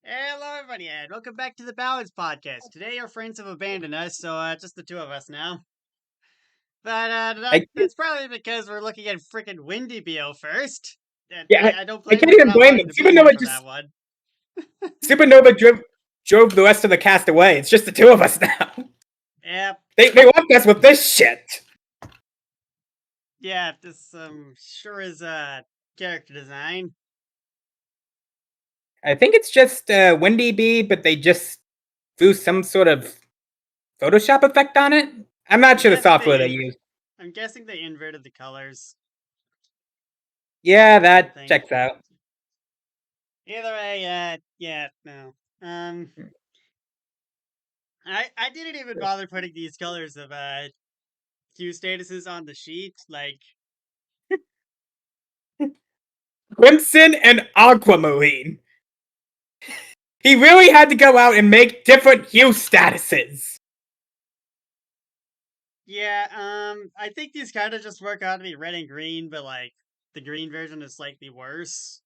Hello, everybody, and welcome back to the Ballads Podcast. Today, our friends have abandoned us, so just the two of us now. But I can't, that's probably because we're looking at freaking Windy Bio first. And yeah, I don't I blame can't them for even not blame wanting them. to be here for that one. Supernova drove the rest of the cast away. It's just the two of us now. Yep, They left us with this shit. yeah, this sure is character design. I think it's just Wendy B, but they just threw some sort of Photoshop effect on it. I'm not I'm sure the guessing software they used. I'm guessing they inverted the colors. Yeah, that Something. checks out. Either way, yeah, no. I didn't even bother putting these colors of queue statuses on the sheet. Like, Crimson and Aquamarine. He really had to go out and make different hue statuses. yeah, I think these kind of just work out to be red and green, but like the green version is slightly worse.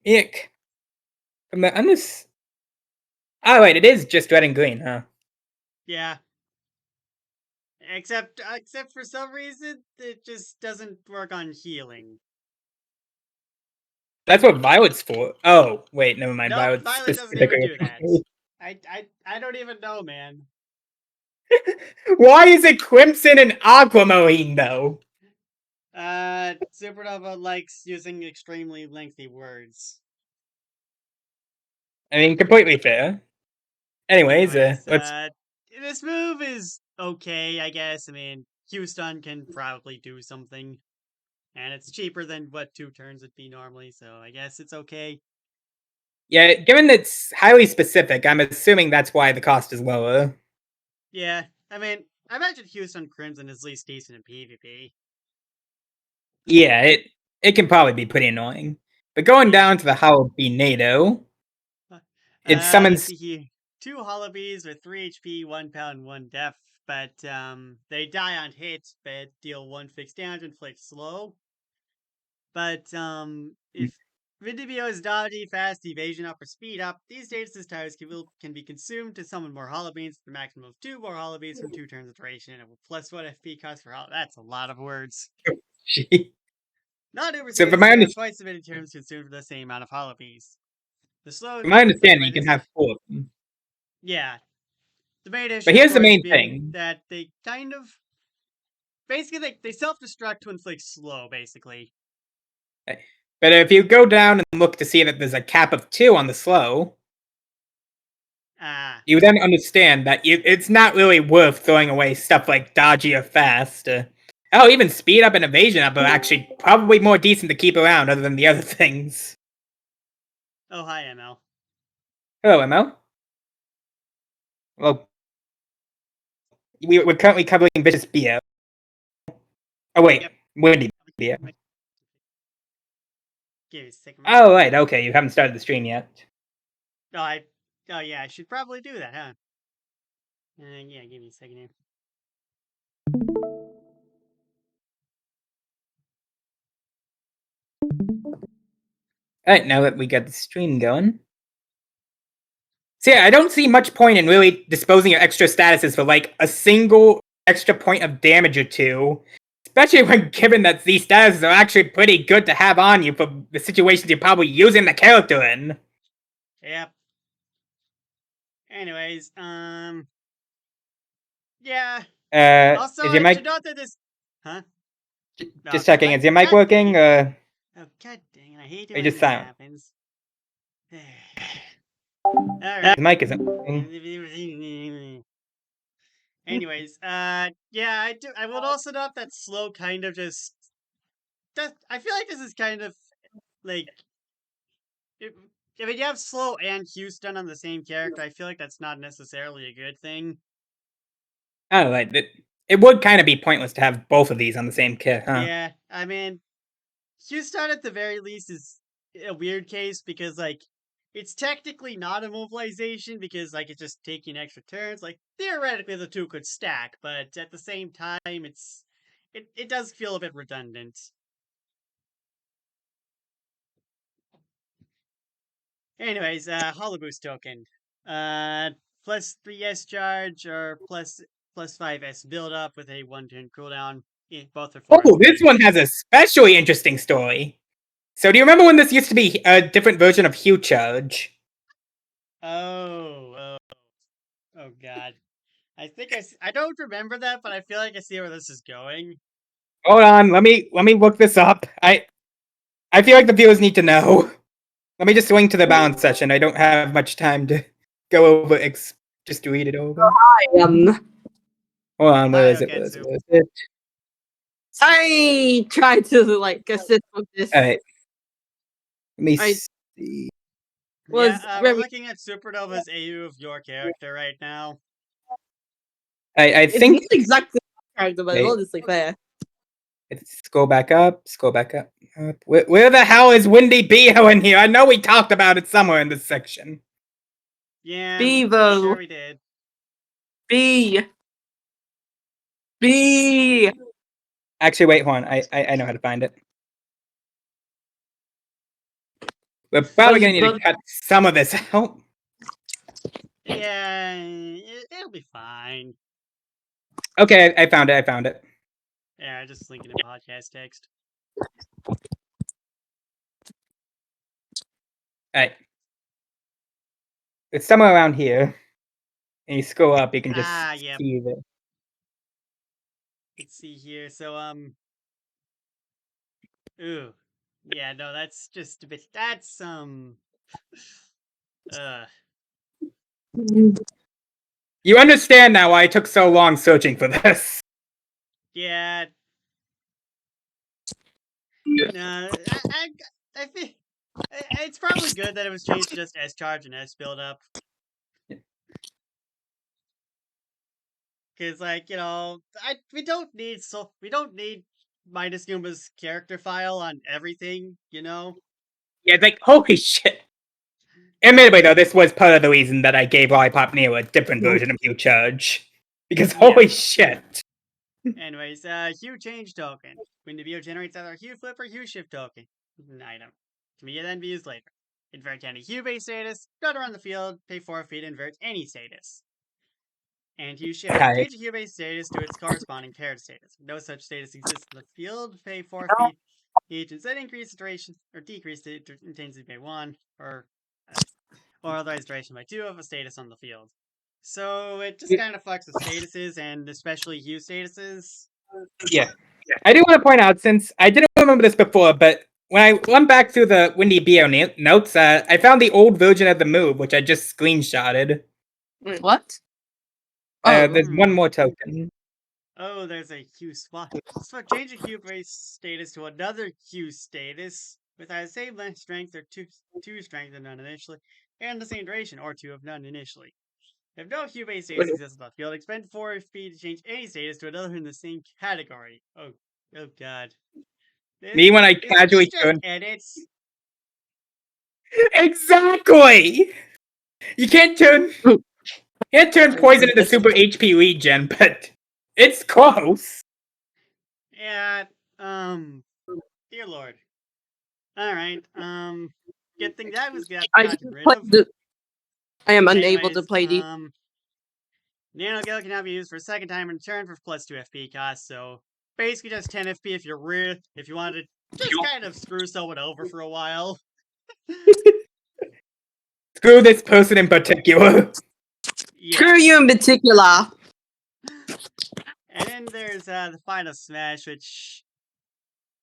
Ick. From the unders. Oh wait, it is just red and green, huh? Yeah, except for some reason it just doesn't work on healing. That's what Violet's for. Oh, wait, never mind. Nope, Violet's Violet doesn't even specifically. do that. I don't even know, man. Why is it Crimson and Aquamarine, though? Supernova likes using extremely lengthy words. I mean, completely fair. Anyways, Anyways, let's. this move is okay, I guess. I mean, Houston can probably do something, and it's cheaper than what 2 turns would be normally, so I guess it's okay. Yeah, given that it's highly specific, I'm assuming that's why the cost is lower. Yeah, I mean, I imagine Houston Crimson is at least decent in PvP. Yeah, it can probably be pretty annoying. But going Yeah. down to the Halbinado, it Let's summons. see here. 2 Holobees with 3 HP, 1 pound, 1 def, but they die on hit, but deal 1 fixed damage and inflict slow. But if Vindibio is dodgy, fast, evasion up, or speed up, these status tires can be consumed to summon more Holobeans for a maximum of 2 more Holobeans for 2 turns of duration, and plus 1 FP cost for That's a lot of words. Non-uber So, status can have twice as many turns consumed for the same amount of Holobees. The slow from my the understanding, you can latest, have 4 of them. yeah. The main But issue, of here's the course, main being thing. that they kind of basically they self-destruct to inflict slow, basically. But if you go down and look to see that there's a cap of 2 on the slow, Ah, you then understand that it's not really worth throwing away stuff like dodgy or fast. Even speed up and evasion up are actually probably more decent to keep around other than the other things. oh hi ML. Hello, ML. Well, we're currently covering Vicious BO. Oh, wait. Yep. Windy BO. Give me a second. Oh, right. Okay, you haven't started the stream yet. Oh, I. Oh yeah, I should probably do that, huh? Yeah, give me a second here. Alright, now that we got the stream going. So yeah, I don't see much point in really disposing of extra statuses for like a single extra point of damage or two. Especially when given that these statuses are actually pretty good to have on you for the situations you're probably using the character in. Yep. Anyways, yeah. Also, Is your I should mic note that this. Huh? Oh, just checking? what? Is your mic God dang working? it! Or Oh, god dang it! I hate it are you when just this silent? happens. All right. The mic isn't working. Anyways, yeah, I do. I would also note that slow kind of just. I feel like this is kind of like if, if you have slow and Houston on the same character, I feel like that's not necessarily a good thing. Oh, like it would kind of be pointless to have both of these on the same kit, huh? Yeah, I mean, Houston at the very least is a weird case because like it's technically not a mobilization because like it's just taking extra turns. Like theoretically the two could stack, but at the same time it does feel a bit redundant. Anyways, Hollow Boost token. Plus 3 S charge or plus 5 S build up with a 1 turn cooldown. Both are 4 Oh, this FP. one has a especially interesting story. So, do you remember when this used to be a different version of Hue Charge? Oh god. I think I don't remember that, but I feel like I see where this is going. Hold on, let me look this up. I feel like the viewers need to know. Let me just link to the balance session. I don't have much time to go over. Just to read it over. Hold on, where is it? Where is it? I tried to like assist with this. All right. Let me see. We're looking at Supernova's AU of your character right now. I think it's exactly character, but honestly fair. Scroll back up. Scroll back up. Where the hell is Windy Beho in here? I know we talked about it somewhere in this section. Yeah, Bevo. sure we did. B. Actually, wait, hold on. I know how to find it. We're probably gonna need to cut some of this out. Yeah, it'll be fine. Okay, I found it. Yeah, just link it in podcast text. Alright. It's somewhere around here. And you scroll up, you can just see it. Let's see here. So, ooh. Yeah, no, that's just a bit. That's, You understand now why I took so long searching for this. Yeah. No, I feel it's probably good that it was changed to just S charge and S build up. Because, like, you know, we don't need Midas Goombas character file on everything, you know? Yeah, like, holy shit. Admittedly, though, this was part of the reason that I gave Lollipop Neo a different version of Hue Charge. Because holy shit. Anyways, Hue Change token. When the Beho generates either a Hue Flip or Hue Shift token. An item. Can then be used later. Invert any Hue base status, go around the field, pay 4 feet, invert any status. And Hue Shift. Change a Hue base status to its corresponding paired status. If no such status exists in the field, pay 4 feet each, instead increase the duration or decrease the intensity by 1, or otherwise duration by 2 of a status on the field. So it just kind of fucks with statuses, and especially Hue statuses. Yeah. I do want to point out, since I didn't remember this before, but when I went back through the Windy Beho notes, I found the old version of the move, which I just screenshotted. Wait, what? There's one more token. Oh, there's a Hue swap. So change a Hue base status to another Hue status with either the same length strength or two strength of none initially, and the same duration or 2 of none initially. If no Hue base status exists on the field, expend 4 feet to change any status to another in the same category. Oh god. Me when I casually turn edits. Exactly. You can't turn poison into super HP regen, but it's close. Yeah. Dear Lord. All right. Good thing that was gotten rid of. I am unable to play the. Nano Gale can now be used for a second time in turn for plus 2 FP cost. So basically, just 10 FP if you wanted to just kind of screw someone over for a while. Screw this person in particular. Yeah. Screw you in particular. And then there's the final smash, which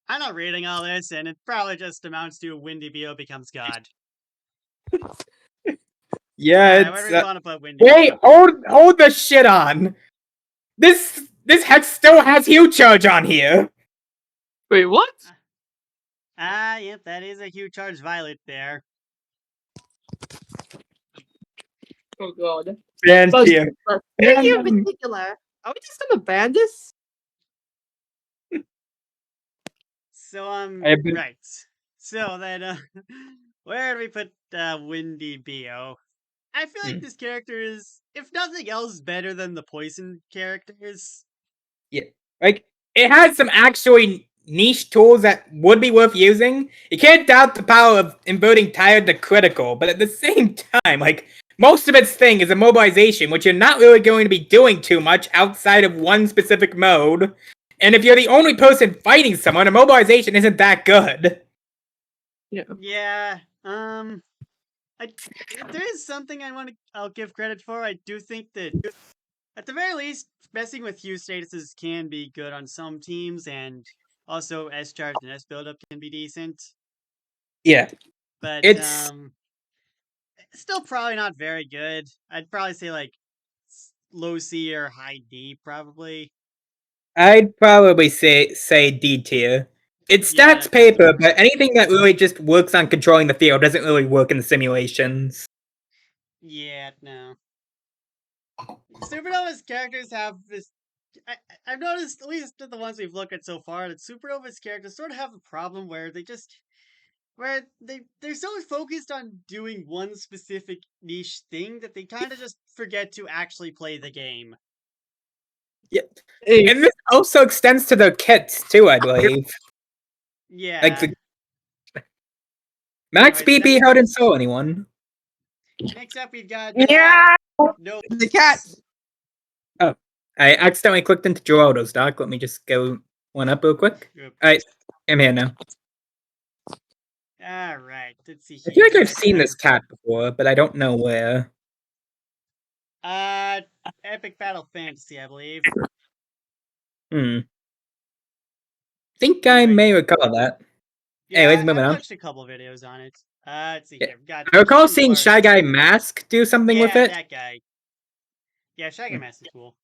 I'm not reading all this, and it probably just amounts to Windy Beho becomes God. Yeah, where do you want to put Windy Wait, Beho? hold the shit on. This hex still has Hue Charge on here. Wait, what? Yep, that is a Hue Charge Violet there. Oh god. Thank you. In particular, are we just gonna ban this? So right. So then where do we put Windy Beho? I feel like this character is, if nothing else, better than the poison characters. Yeah. Like, it has some actually niche tools that would be worth using. You can't doubt the power of inverting tired to critical, but at the same time, like, most of its thing is immobilization, which you're not really going to be doing too much outside of one specific mode. And if you're the only person fighting someone, immobilization isn't that good. Yeah. If there is something I'll give credit for. I do think that at the very least, messing with Hughes statuses can be good on some teams, and also S charge and S buildup can be decent. Yeah. But It's still probably not very good. I'd probably say like low C or high D, probably. I'd probably say D tier. It Yeah, stacks that sounds paper, about but right. anything that really just works on controlling the field doesn't really work in the simulations. Yeah, no. Supernova's characters have this. I've noticed, at least the ones we've looked at so far, that Supernova's characters sort of have a problem where they're so focused on doing one specific niche thing that they kind of just forget to actually play the game. Yeah. And this also extends to the kits too, I believe. Yeah. Like the Max Anyways, BP how didn't sell anyone. Next up, we've got Yeah, no. the cats. Oh, I accidentally clicked into Geraldo's doc. Let me just go one up real quick. I'm here now. All right, let's see I here. feel like I've seen this cat before, but I don't know where. Epic Battle Fantasy, I believe. Think I may recall that. Yeah, Anyways, moving I on. watched a couple videos on it. Let's see Yeah. here. We've got I recall Kid and seeing Flurry. Shy Guy Mask do something with Yeah, it. that guy. Yeah, Shy Guy Mask is cool.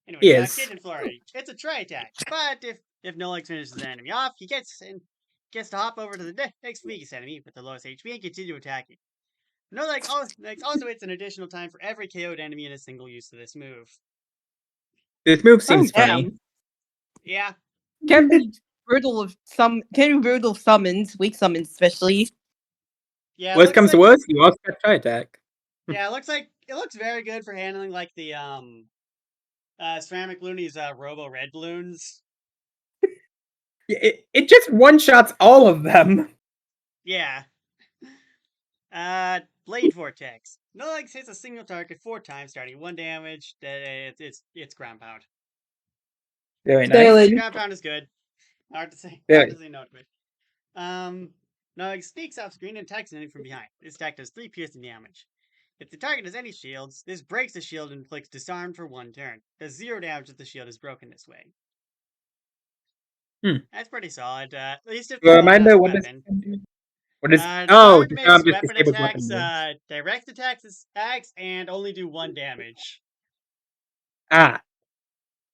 Anyways, He is. Kid and Flurry. It's a try attack, but if no Legs finishes the enemy off, he gets to hop over to the next weakest enemy with the lowest HP and continue attacking. No Legs also hits an additional time for every KO'd enemy in a single use of this move. This move seems funny. Damn. Yeah. Can be brutal of some. Can be brutal summons, weak summons especially. Yeah. Worst comes to worst, you also got Try Attack. Yeah, it looks very good for handling like the Ceramic Looney's Robo Red balloons. It just one shots all of them. Yeah. Blade Vortex. No Legs hits a single target 4 times, starting 1 damage. It's ground pound. Very nice. Ground pound is good. Hard to say no to it. No Legs sneaks off screen and attacks an enemy from behind. This attack does 3 piercing damage. If the target has any shields, this breaks the shield and inflicts disarm for 1 turn. Does 0 damage if the shield is broken this way. That's pretty solid. At least if the Reminder, what is oh, disarm makes just weapon disables attacks, weapon direct attacks, and only do 1 damage. yeah,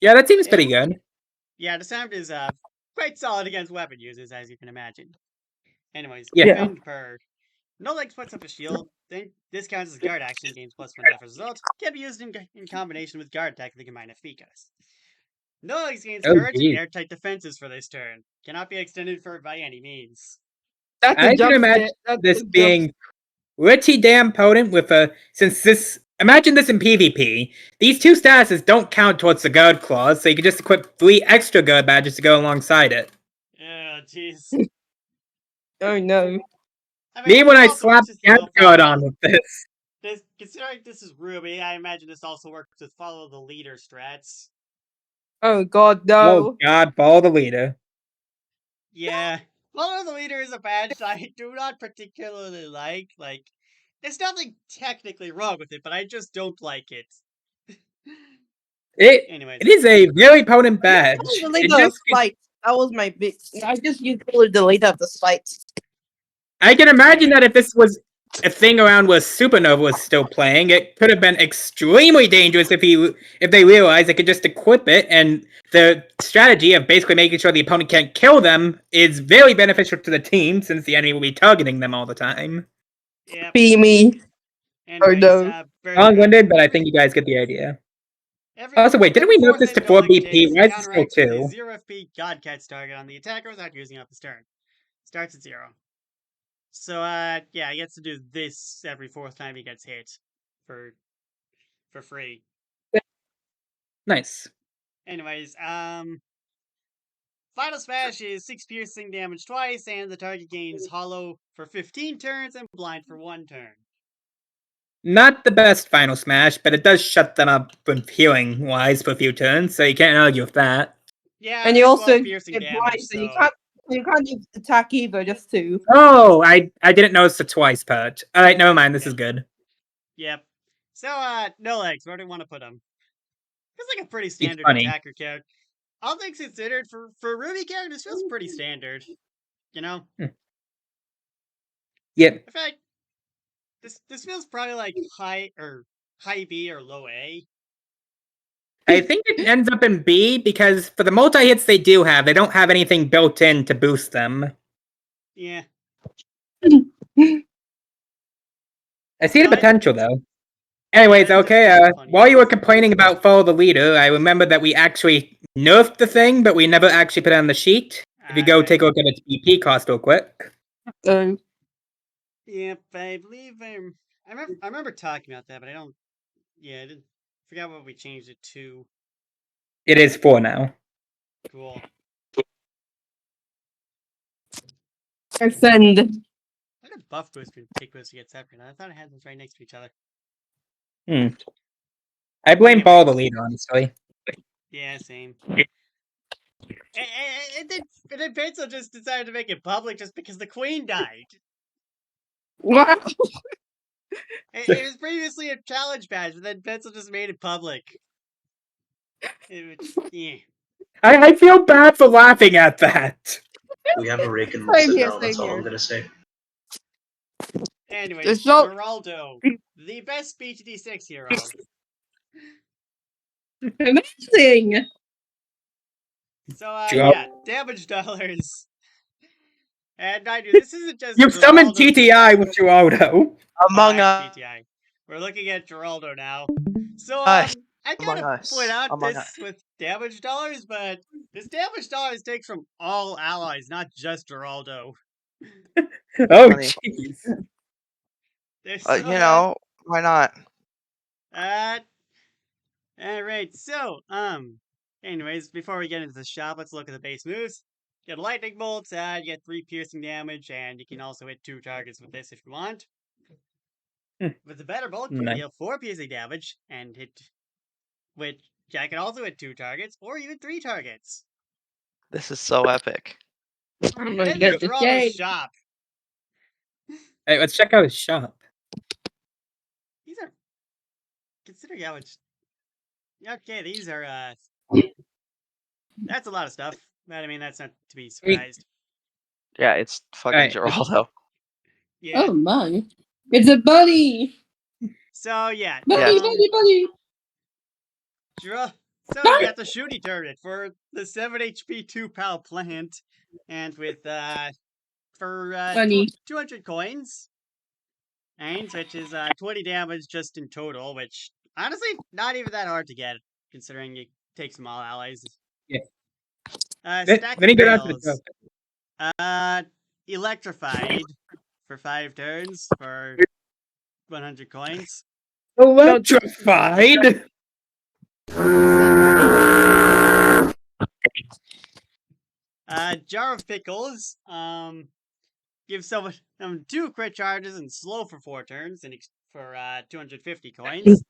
that seems pretty good. Yeah, disarmed is quite solid against weapon users, as you can imagine. Anyways, Yeah. defend per. No Legs puts up a shield. Then this counts as guard action, gains +1 def result. Can be used in combination with guard attack if they combine efficacious. No Legs gains courage and airtight defenses for this turn. Cannot be extended for by any means. That's I can imagine this being pretty damn potent with imagine this in PvP. These 2 statuses don't count towards the guard clause, so you can just equip 3 extra guard badges to go alongside it. Oh, jeez. Oh no. I mean, when I slap guard on with this. Considering this is Ruby, I imagine this also works with follow the leader strats. Oh god, no. Oh god, follow the leader. Yeah. Follow the leader is a badge I do not particularly like. Like, there's nothing technically wrong with it, but I just don't like it. Anyways. It is a very potent badge. That was my big. I just used the leader of the spikes. I can imagine that if this was a thing around where Supernova was still playing, it could have been extremely dangerous if they realized they could just equip it, and the strategy of basically making sure the opponent can't kill them is very beneficial to the team, since the enemy will be targeting them all the time. Yeah. Be me. Anyways, no. Long-winded, but I think you guys get the idea. Also, wait, didn't we move this to 4 BP? Why is it still 2? 0 FP Godcat's target on the attacker without using up his turn. Starts at 0. So, yeah, he gets to do this every 4th time he gets hit for free. Nice. Anyways, Final Smash is 6 piercing damage twice, and the target gains Hollow for 15 turns and Blind for 1 turn. Not the best final smash, but it does shut them up with healing wise for a few turns, so you can't argue with that. Yeah, And you they're also 12 piercing get damage, blind, so so... you can't use attack either, just two. Oh, I didn't notice the twice part. Alright, never mind, this is good. Yep. So, no legs, where do you want to put him? It's like a pretty standard funny. attacker character. All things considered, for Ruby characters, feels pretty standard. You know? Yep. In fact, this feels probably like high B or low A. I think it ends up in B because for the multi-hits they do have, they don't have anything built in to boost them. Yeah. I see the No, potential though. Anyways, Yeah, okay, funny while you were ones. complaining about Follow the Leader, I remember that we actually nerfed the thing, but we never actually put it on the sheet. If you go Alright. take a look at its BP cost real quick. Yep, I believe I remember talking about that, but I don't. Yeah, I didn't forgot what we changed it to. It is 4 now. Cool. Ascend. How did buff boost and take boost get separate? I thought I had them right next to each other. I blame Anyways. Follow the Leader, honestly. Yeah, same. And then Pencil just decided to make it public just because the Queen died. Wow. It was previously a challenge badge, but then Pencil just made it public. Yeah. I feel bad for laughing at that. We have a rake in Same here, Citadel, that's same all I'm here. gonna say. Anyways, So- Geraldo, the best BTD6 hero. Amazing. So, Joe. yeah, damage dollars. And mind you, this isn't just You've summoned Geraldo. TTI with Geraldo. Among Alright, Us. TTI. We're looking at Geraldo now. So, Us. I Among gotta Us. point out Among this Us. with damage dollars, but this damage dollars takes from all allies, not just Geraldo. Oh, Funny. jeez. There's You know, why not? Alright, so, anyways, before we get into the shop, let's look at the base moves. You get lightning bolts, you get 3 piercing damage, and you can also hit 2 targets with this if you want. With the better bolt, you can Nice. deal 4 piercing damage and hit, which I can also hit 2 targets or even 3 targets. This is so epic. I'm And gonna then get there's the Geraldo's day. shop. Hey, let's check out his shop. These are, considering how much, okay, these are, that's a lot of stuff. But I mean, that's not to be surprised. Yeah, it's fucking Right. Geraldo. Yeah. Oh my. It's a bunny. So, yeah. Bunny, Yeah. bunny. So you got the shooting turret for the 7 HP 2 PAL plant, and with for Funny. 200 coins, and which is 20 damage just in total, which honestly not even that hard to get considering it takes from all allies. Yeah. Stack Then he of got out to the Veils. top. Electrified for 5 turns for 100 coins. Electrified. Jar of Pickles. Give someone 2 crit charges and slow for 4 turns and for 250 coins.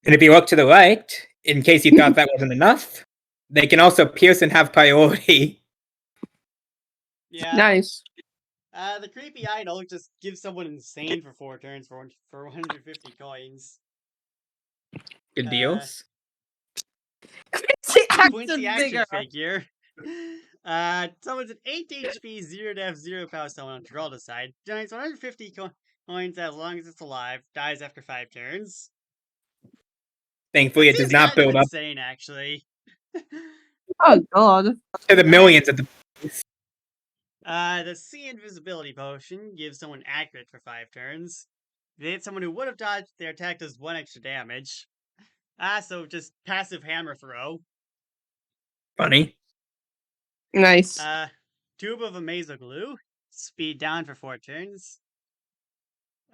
And if you look to the right, in case you thought that wasn't enough, they can also pierce and have priority. Yeah. Nice. The creepy idol just gives someone insane for 4 turns for 150 coins. Good deals. Quincy action figure. Someone's an 8 HP, 0 def, 0 power someone on Geraldo's side. Generates 150 coins as long as it's alive. Dies after 5 turns. Thankfully, it Seems does not kind of build up insane, actually. Oh god. to the millions of the. The Sea Invisibility Potion gives someone accurate for 5 turns. If they hit someone who would have dodged, their attack does 1 extra damage. So just passive hammer throw. Funny. Nice. Tube of Amazo Glue. Speed down for 4 turns.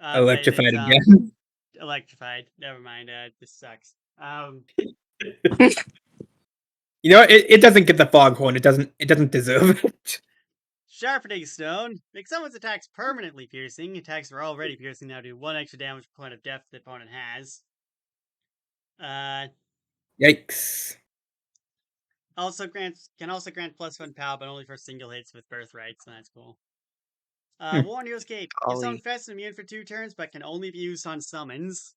Electrified but again. Electrified. Never mind. This sucks. You know, it doesn't get the foghorn. It doesn't deserve it. Sharpening Stone. Make someone's attacks permanently piercing. Attacks are already piercing now do 1 extra damage per point of depth the opponent has. Yikes. Can also grant +1 POW, but only for single hits with Birthright, so that's cool. Warrior Escape. Give summon fast and immune for 2 turns, but can only be used on summons.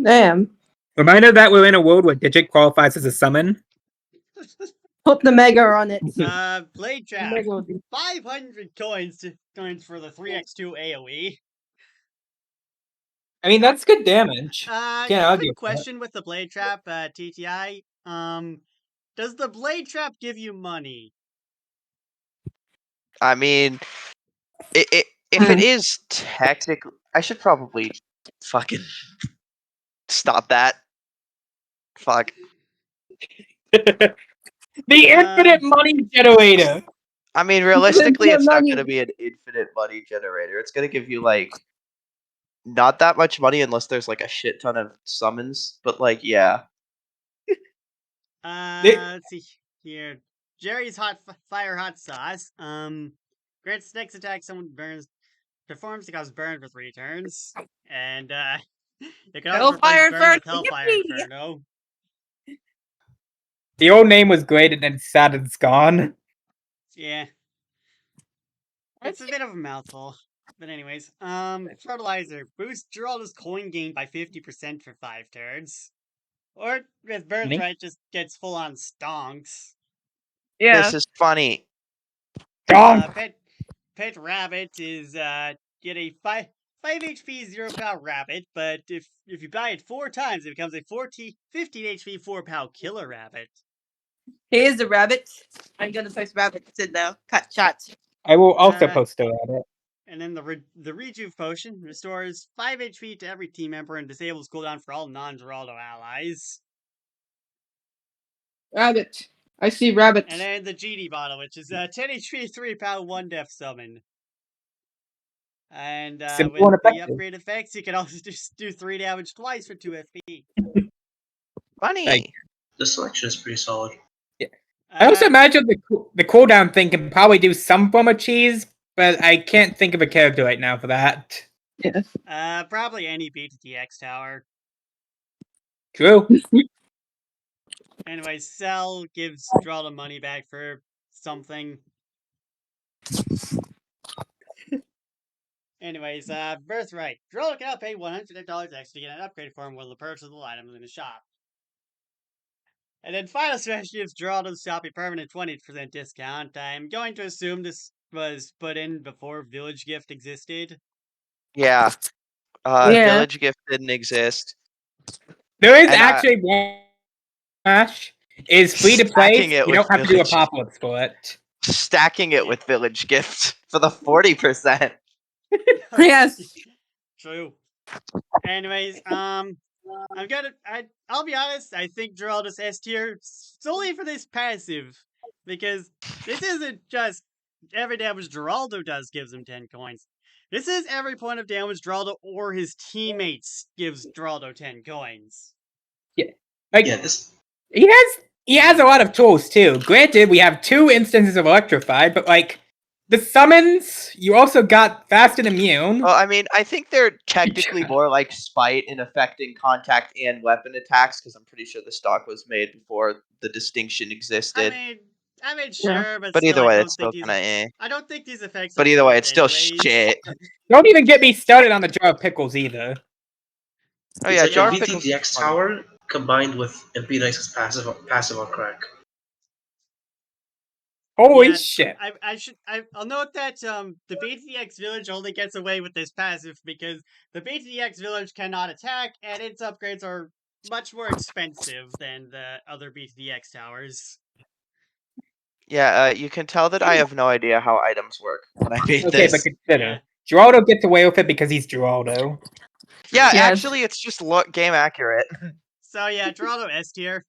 Damn. Reminder that we're in a world where Digit qualifies as a summon. Put the mega on it. Blade Trap. Mega would be- 500 coins for the 3x2 AoE. I mean, that's good damage. Can't argue Quick with that. question with the Blade Trap, TTI. Does the Blade Trap give you money? I mean, if it is technically, I should probably fucking stop that. Fuck. The infinite money generator. I mean, realistically, it's not money. going to be an infinite money generator. It's going to give you like not that much money unless there's like a shit ton of summons. But like, yeah. Let's see here. Jerry's Fire Hot Sauce. Grants next attack someone performs to cause burn for 3 turns, and it can also Hellfire replace burn with Inferno, Hellfire yippee! Inferno. The old name was great, and then it's sad it's gone. Yeah, it's a bit of a mouthful. But anyways, Fertilizer. Boost Geraldo's coin gain by 50% for 5 turns. Or with Birthright, just gets full on stonks. Yeah. This is funny. Pet Rabbit is get a 5 HP 0 POW rabbit, but if you buy it 4 times, it becomes a 15 HP 4 POW killer rabbit. Here's the rabbit. I'm gonna post rabbits in there. Cut shots. I will also post about it. And then the Rejuve Potion restores 5 HP to every team member and disables cooldown for all non-Geraldo allies. Rabbit. I see rabbit. And then the GD bottle, which is 10 HP 3 POW 1 def summon. And Simple with and the effective. upgrade effects, you can also just do 3 damage twice for 2 FP. Funny. Like- The selection is pretty solid. I also imagine the cooldown thing can probably do some form of cheese, but I can't think of a character right now for that. Yeah. Probably any BTTX tower. True. Anyway, Cell gives Geraldo money back for something. Anyways, Birthright. Geraldo can now pay $100 extra to get an upgrade for him with the purchasable items in the shop. And then final strategy gives Geraldo's shop a permanent 20% discount. I'm going to assume this was put in before Village Gift existed. Yeah. Yeah. Village Gift didn't exist. There is And, actually one Smash is free to play. Stacking it You with don't have to do a Village. apocalypse for it. Stacking it with Village Gift for the 40%. Yes. True. Anyways, I'll be honest, I think Geraldo's S tier solely for this passive. Because this isn't just every damage Geraldo does gives him 10 coins. This is every point of damage Geraldo or his teammates gives Geraldo 10 coins. Like Yeah, this he has a lot of tools too. Granted, we have 2 instances of electrified, but like the summons, you also got fast and immune. Well, I mean, I think they're technically more like spite in affecting contact and weapon attacks, because I'm pretty sure the stock was made before the distinction existed. I mean, sure, but But still, either I way, don't it's think still these- kind of eh. I don't think these effects. But are either way, worth it's still anyways. shit. Don't even get me started on the jar of pickles either. Oh yeah, it's Jar like of a Pickles. VTDX tower combined with MP Nice's passive on crack. Holy Yeah, shit. I'll note that the BTX village only gets away with this passive because the BTX village cannot attack and its upgrades are much more expensive than the other BTX towers. Yeah, you can tell that I have no idea how items work when I made Okay, this. but consider. Geraldo gets away with it because he's Geraldo. Yeah, Yes. actually, it's just game accurate. So yeah, Geraldo S tier.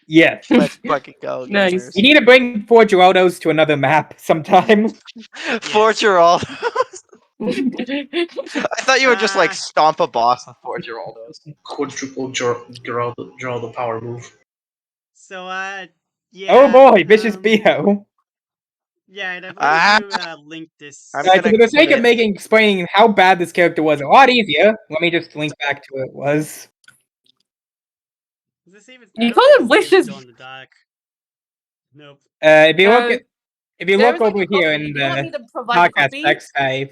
Yes. Let's fucking go, Nice. gamers. You need to bring 4 Geraldos to another map sometime. For Geraldo. I thought you would just like Ah. stomp a boss with 4 Geraldos. Quadruple Geraldo power move. So, yeah. Oh boy, Vicious Bio. Yeah, and I Ah! believe you linked this. I'm For gonna the sake of commit. explaining how bad this character was a lot easier, let me just link back to what it was. Is this even? You I don't call think it this is even Wishes. still in the doc. Nope. If you look Uh, at, if you There look is like over a here copy. in Do you want me the to provide a podcast copy? text, I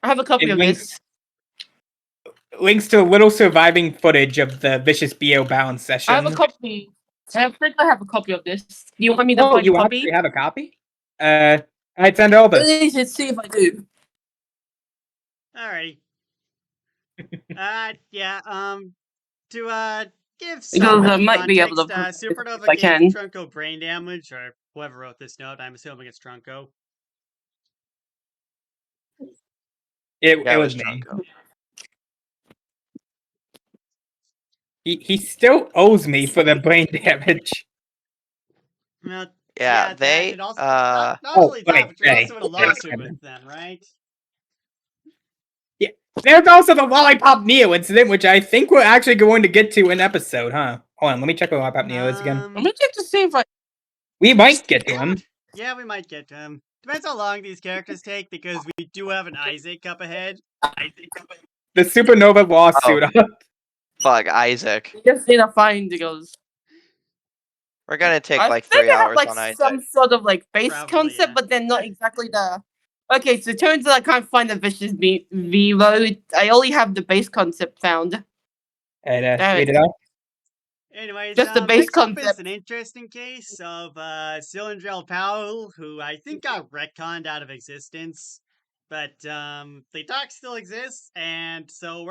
have a copy it of links this. links to a little surviving footage of the Vicious Bio balance session. I have a copy. I think I have a copy of this. Do you want me to Oh, find a you copy? actually have a copy? I'd send over. Let's see if I do. Alrighty. Yeah. To give Because some I might be able to context, prove it if Supernova I gave can. Trunko brain damage, or whoever wrote this note. I'm assuming it's Trunko. It Yeah, it was was me. Trunko. He still owes me for the brain damage. Well, Yeah, that, they and also not only that, but you're also in a lawsuit with them, right? There's also the Lollipop Neo incident, which I think we're actually going to get to in episode, huh? Hold on, let me check what Lollipop Neo is again. Let me check to see if I. We might get to him. Yeah, we might get to him. Depends how long these characters take, because we do have an Isaac up ahead. The Supernova lawsuit. Fuck, Isaac. Just need to find because We're gonna take I like think 3 I have hours like on Isaac. some sort of like base Probably, concept, yeah. but then not exactly the. Okay, so it turns out I can't find the Vicious Vivo. I only have the base concept found. And read it out. Anyways, Just the base next up is concept. an interesting case of Cylindrel Powell, who I think got retconned out of existence. But the doc still exists, and so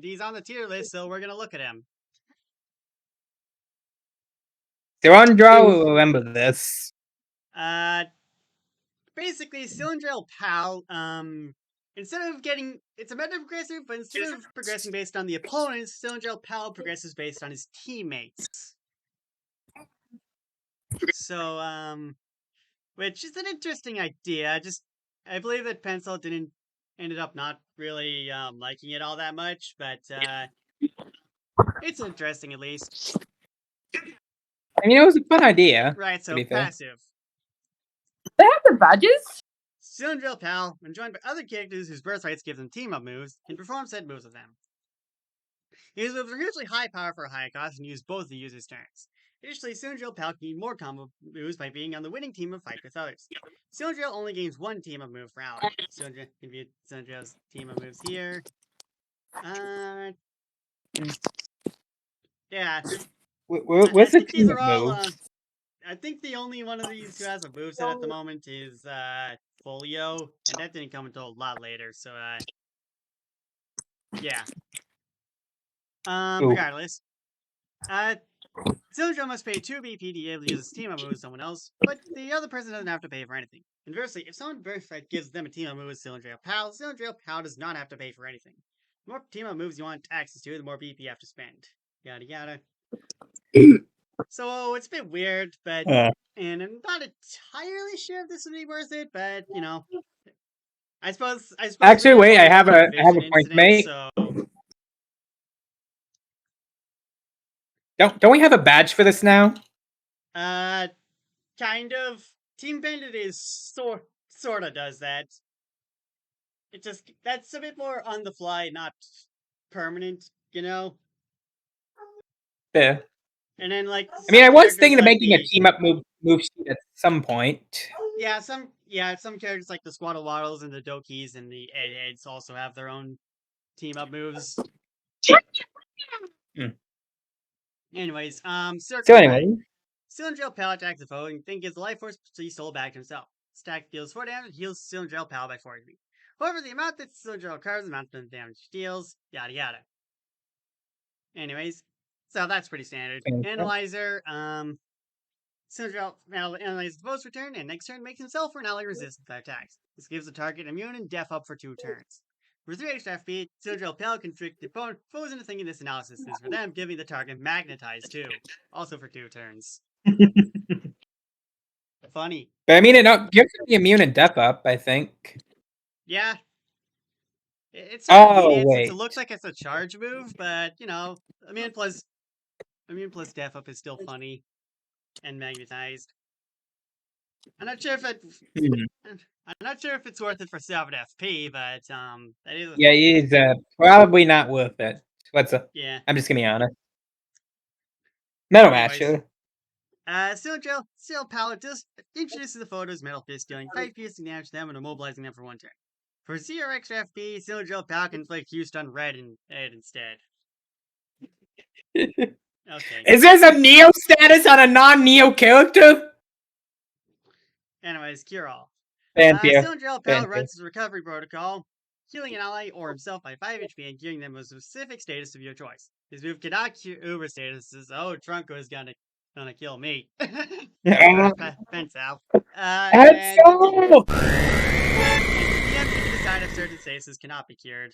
he's on the tier list, so we're gonna look at him. Durandra will remember this. Basically, Cylindrel Powell, instead of getting, it's a meta progressive, but instead of progressing based on the opponents, Cylindrel Powell progresses based on his teammates. So, which is an interesting idea. I believe that Pencil ended up not really liking it all that much, but it's interesting at least. I mean, it was a fun idea. Right, so be fair. passive. They have the badges. Cylindrel Pal, when joined by other characters whose birthrights give them team-up moves, can perform said moves with them. These moves are usually high power for a high cost and use both the user's turns. Additionally, Cylindrel Pal can gain more combo moves by being on the winning team of Fight with others. Cylindrel only gains one team-up move for ally. Cylindrel can view Cylindrel's team-up moves here. Yeah. What's the These team are all, moves? I think the only one of these who has a moveset at the moment is Folio, and that didn't come until a lot later, so yeah. Regardless. Cylindrel must pay 2 BP to be able to use his team-up move with someone else, but the other person doesn't have to pay for anything. Conversely, if someone birthright gives them a team-up move with Cylindrel Pal does not have to pay for anything. The more team-up moves you want access to, the more BP you have to spend. Yada yada. So it's a bit weird, but and I'm not entirely sure if this would be worth it, but you know, I suppose. Actually, wait, I have a Vision point to incident, make. So Don't we have a badge for this now? kind of. Team Bandit is sorta does that. It just that's a bit more on the fly, not permanent, you know. Yeah. And then like, I mean, I some was characters thinking of like making a the team up move sheet at some point. some characters like the Squaddle Waddles and the Dokis and the Heads also have their own team up moves. Anyways, So anyway, Cylindrel Pal attacks the foe and then gives the life force soul back to himself. Stack deals 4 damage and heals Cylindrel Pal by 4 HP. However, the amount that Cylindrel carves amounts to the damage it deals, yada yada. Anyways, so that's pretty standard. Analyzer, Cylindrel analyzes the foe's return and next turn makes himself or an ally resistant to attacks. This gives the target immune and deaf up for 2 turns. For 3 extra FP, Cylindrel Pal can trick the foes into thinking this analysis is for them, giving the target magnetized too, also for 2 turns. Funny. But I mean, it gives him the immune and death up, I think. Yeah. It's sort of Oh, lenient since it wait. looks like it's a charge move, but, you know, immune plus Immune plus Def Up is still funny and magnetized. I'm not sure if it's worth it for 7 FP, but that is Yeah, it is probably not worth it. yeah. I'm just gonna be honest. Metal Anyways. Master. Steel Palette just introduces the photos Metal Fist dealing 5 piercing damage to them and immobilizing them for 1 turn. For 0 extra FP, Steel Drill Palette can inflict huge stun red instead. Okay. Is there some Neo status on a non-Neo character? Anyways, Cure All. Fanfare. Steel Drill Palette runs his recovery protocol, healing an ally or himself by 5 HP and giving them a specific status of your choice. His move cannot cure Uber statuses. Oh, Trunko is gonna kill me. Fence out. Absol! DM can decide if certain stasis cannot be cured.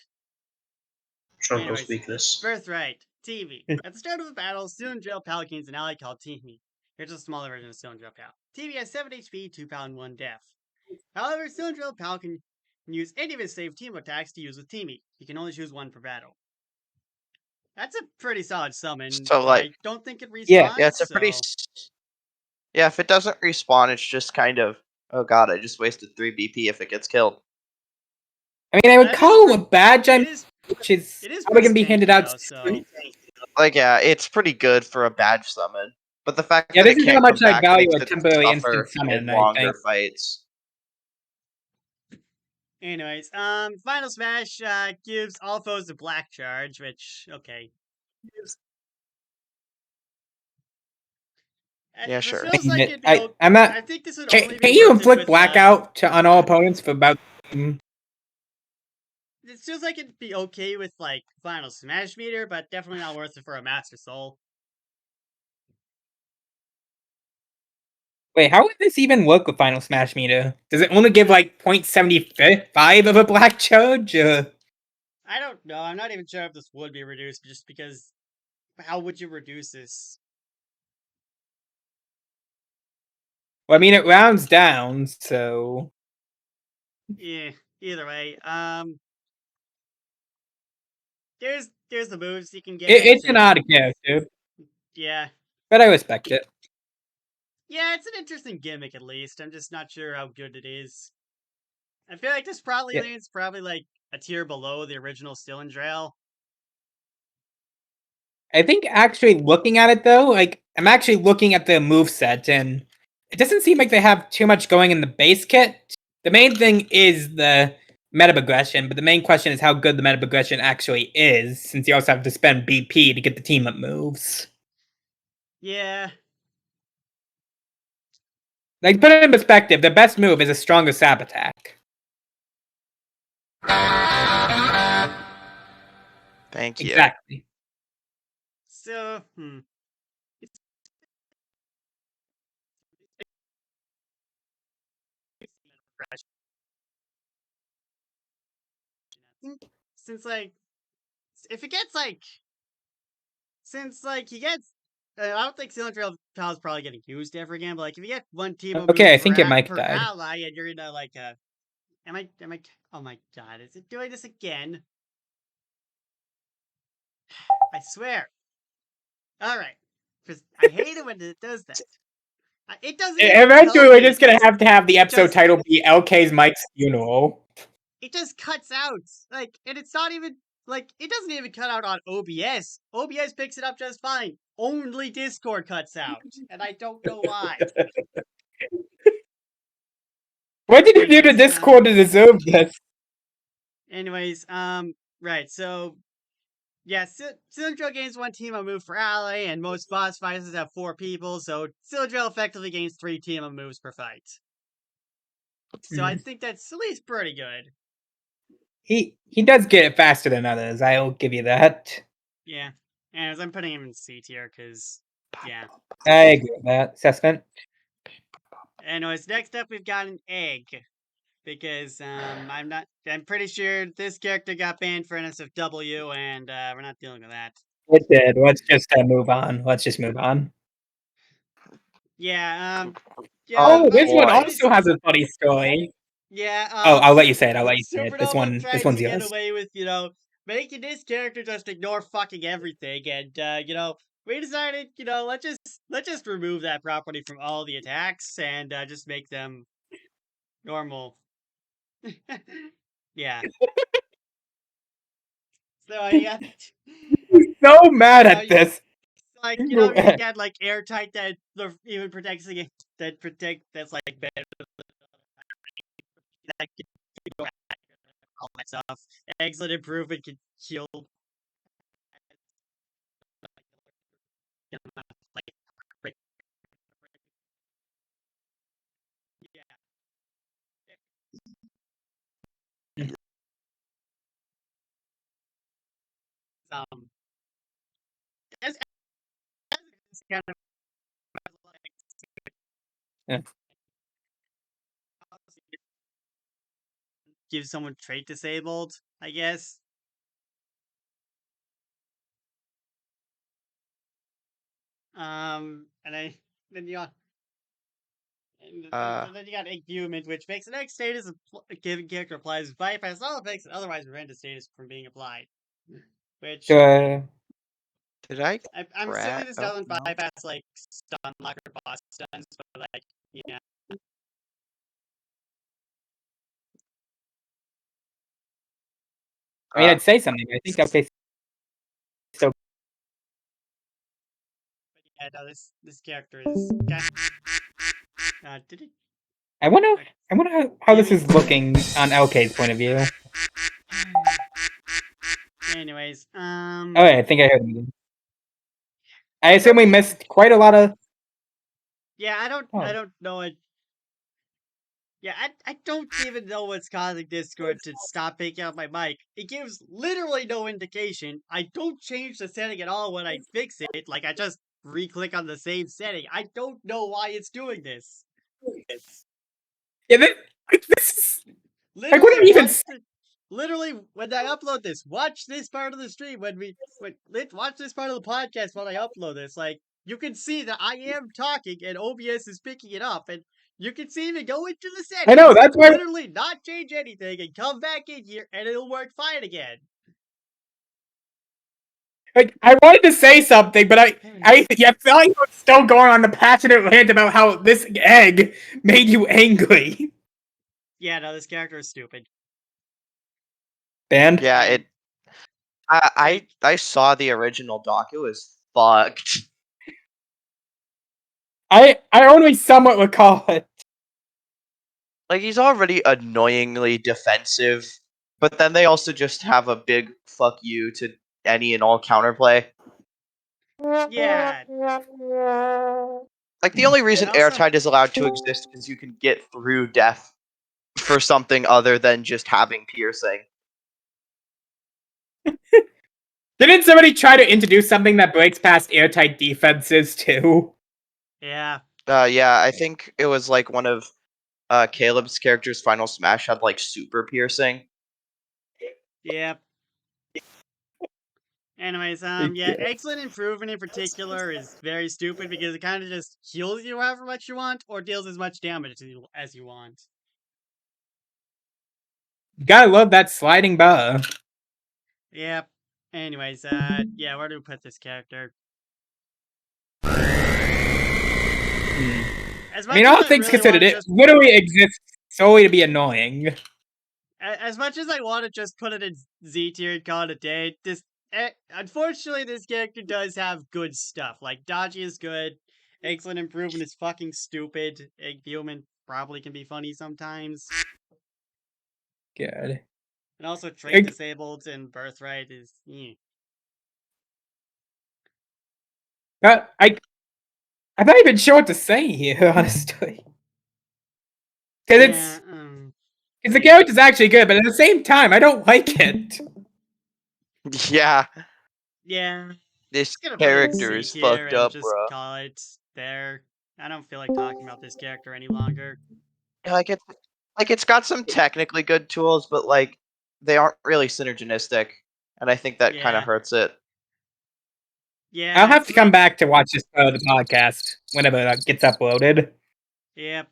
Trunko's Anyways, weakness. Birthright, TV. At the start of a battle, Steel and Drill Pal gains an ally called TV. Here's a smaller version of Steel and Drill Pal. TV has 7 HP, 2 power, and 1 def. However, Steel and Drill Pal can use any of his saved team attacks to use with Teamy. He can only choose 1 per battle. That's a pretty solid summon. So, like, I don't think it respawns. Yeah, it's a pretty. so- Yeah, if it doesn't respawn, it's just kind of. Oh god, I just wasted 3 BP if it gets killed. I mean, I would That is call pretty- a badge, which is it is probably going to be pretty handed tanky, out. though, so- Like, yeah, it's pretty good for a badge summon. But the fact Yeah, that this it is can't how much come I back value makes a it temporary tougher instant summon, in I longer think. fights. Anyways, Final Smash gives all foes a black charge, which, okay. Yeah, This sure. feels like it'd be I'm not. I think this would Can, only be can you worth it inflict with, blackout on all opponents for about? It feels like it'd be okay with, like, Final Smash meter, but definitely not worth it for a Master Soul. Wait, how would this even work with Final Smash meter? Does it only give like 0.75 of a black charge? I don't know. I'm not even sure if this would be reduced, just because how would you reduce this? Well, I mean, it rounds down, so Yeah. Either way, there's the moves you can get. it's an odd character, Yeah. but I respect it. Yeah, it's an interesting gimmick at least. I'm just not sure how good it is. I feel like this probably Yeah. lands probably like a tier below the original Steel and Drill. I think actually looking at it though, like I'm actually looking at the moveset, and it doesn't seem like they have too much going in the base kit. The main thing is the meta progression, but the main question is how good the meta progression actually is, since you also have to spend BP to get the team up moves. Yeah. Like, put it in perspective, the best move is a stronger sab attack. Thank you. Exactly. So, since like if it gets like since like he gets I don't think Steel and Drill Pal is probably getting used ever again, but like if you get one team of Okay, moves I think per it might per die. ally and you're in a like a am I oh my god, is it doing this again? I swear. Alright. Because I hate it when it does that. It doesn't even Eventually, tell we're me, just gonna have to have the episode just- title be LK's Mike's funeral. it just cuts out. Like, and it's not even like it doesn't even cut out on OBS. OBS picks it up just fine. Only Discord cuts out, and I don't know why. What did you do to Anyways, Discord to deserve this? Anyways, right. So, yeah, Cylindrill gains 1 team of move for ally, and most boss fights have 4 people. So Cylindrill effectively gains 3 team of moves per fight. So I think that's at least pretty good. He does get it faster than others. I'll give you that. Yeah. And I'm putting him in C tier because, yeah. I agree with that assessment. Anyways, next up we've got an egg. Because I'm pretty sure this character got banned for NSFW, and we're not dealing with that. It did. Let's just move on. Let's just move on. Yeah, Oh, this one boy. also has a funny story. Yeah. Oh, I'll let you say it. I'll let you say it. This Supernova one's to get yours. away with, making this character just ignore fucking everything, and we decided, let's just remove that property from all the attacks and just make them normal. Yeah. So yeah, So mad so at this. like you get like airtight that even protects against that's like better that can go all that stuff. Excellent improvement can kill like yeah. Um, as kind of like Yeah. give someone trait disabled, I guess. And then you got then you got Inhuman, which makes the next status a given character applies bypass all effects and otherwise prevent the status from being applied. Which Uh, Did I? I'm Rat- assuming this oh, doesn't no. bypass like stun lock or boss stuns, but like yeah. I mean, I'd say something. I think okay. So But yeah, no, this character is did it I wonder how this Gimme. is looking on LK's point of view. anyways, Oh, yeah, I think I heard him. I assume we missed quite a lot of. yeah, I Oh. don't know it. Yeah, I don't even know what's causing Discord to stop picking up my mic. It gives literally no indication. I don't change the setting at all when I fix it. Like, I just re-click on the same setting. I don't know why it's doing this. Yeah, this is. I Literally, wouldn't even. literally, when I upload this, watch this part of the stream watch this part of the podcast when I upload this. Like, you can see that I am talking and OBS is picking it up, and you can see me go into the settings. I know, that's why. Literally not change anything and come back in here and it'll work fine again. Like, I wanted to say something, but I felt like you were still going on the passionate rant about how this egg made you angry. Yeah, no, this character is stupid. And Yeah, it. I saw the original doc. It was fucked. I only somewhat recall it. Like he's already annoyingly defensive, but then they also just have a big fuck you to any and all counterplay. Yeah. Like the only reason And also- airtight is allowed to exist is you can get through death for something other than just having piercing. Didn't somebody try to introduce something that breaks past airtight defenses too? Yeah. Yeah, I think it was like one of Caleb's characters' Final Smash had like super piercing. Yep. Anyways, yeah, excellent improvement in particular is very stupid because it kind of just heals you however much you want or deals as much damage as you want. Gotta love that sliding bar. Yep. Anyways, yeah, where do we put this character? As I mean, all things considered, it literally exists solely to be annoying. As much as I want to just put it in Z tier and call it a day, unfortunately, this character does have good stuff. Like, Dodgy is good, excellent improvement is fucking stupid, Human probably can be funny sometimes. Good. And also, trait disabled and birthright is. I'm not even sure what to say here, honestly. Because the character's actually good, but at the same time, I don't like it. Yeah. Yeah. This character is fucked up, just bro. Call it there. I don't feel like talking about this character any longer. Like it's got some technically good tools, but like they aren't really synergistic, and I think that kind of hurts it. Yeah, I'll have to come back to watch this part of the podcast whenever that gets uploaded. Yep.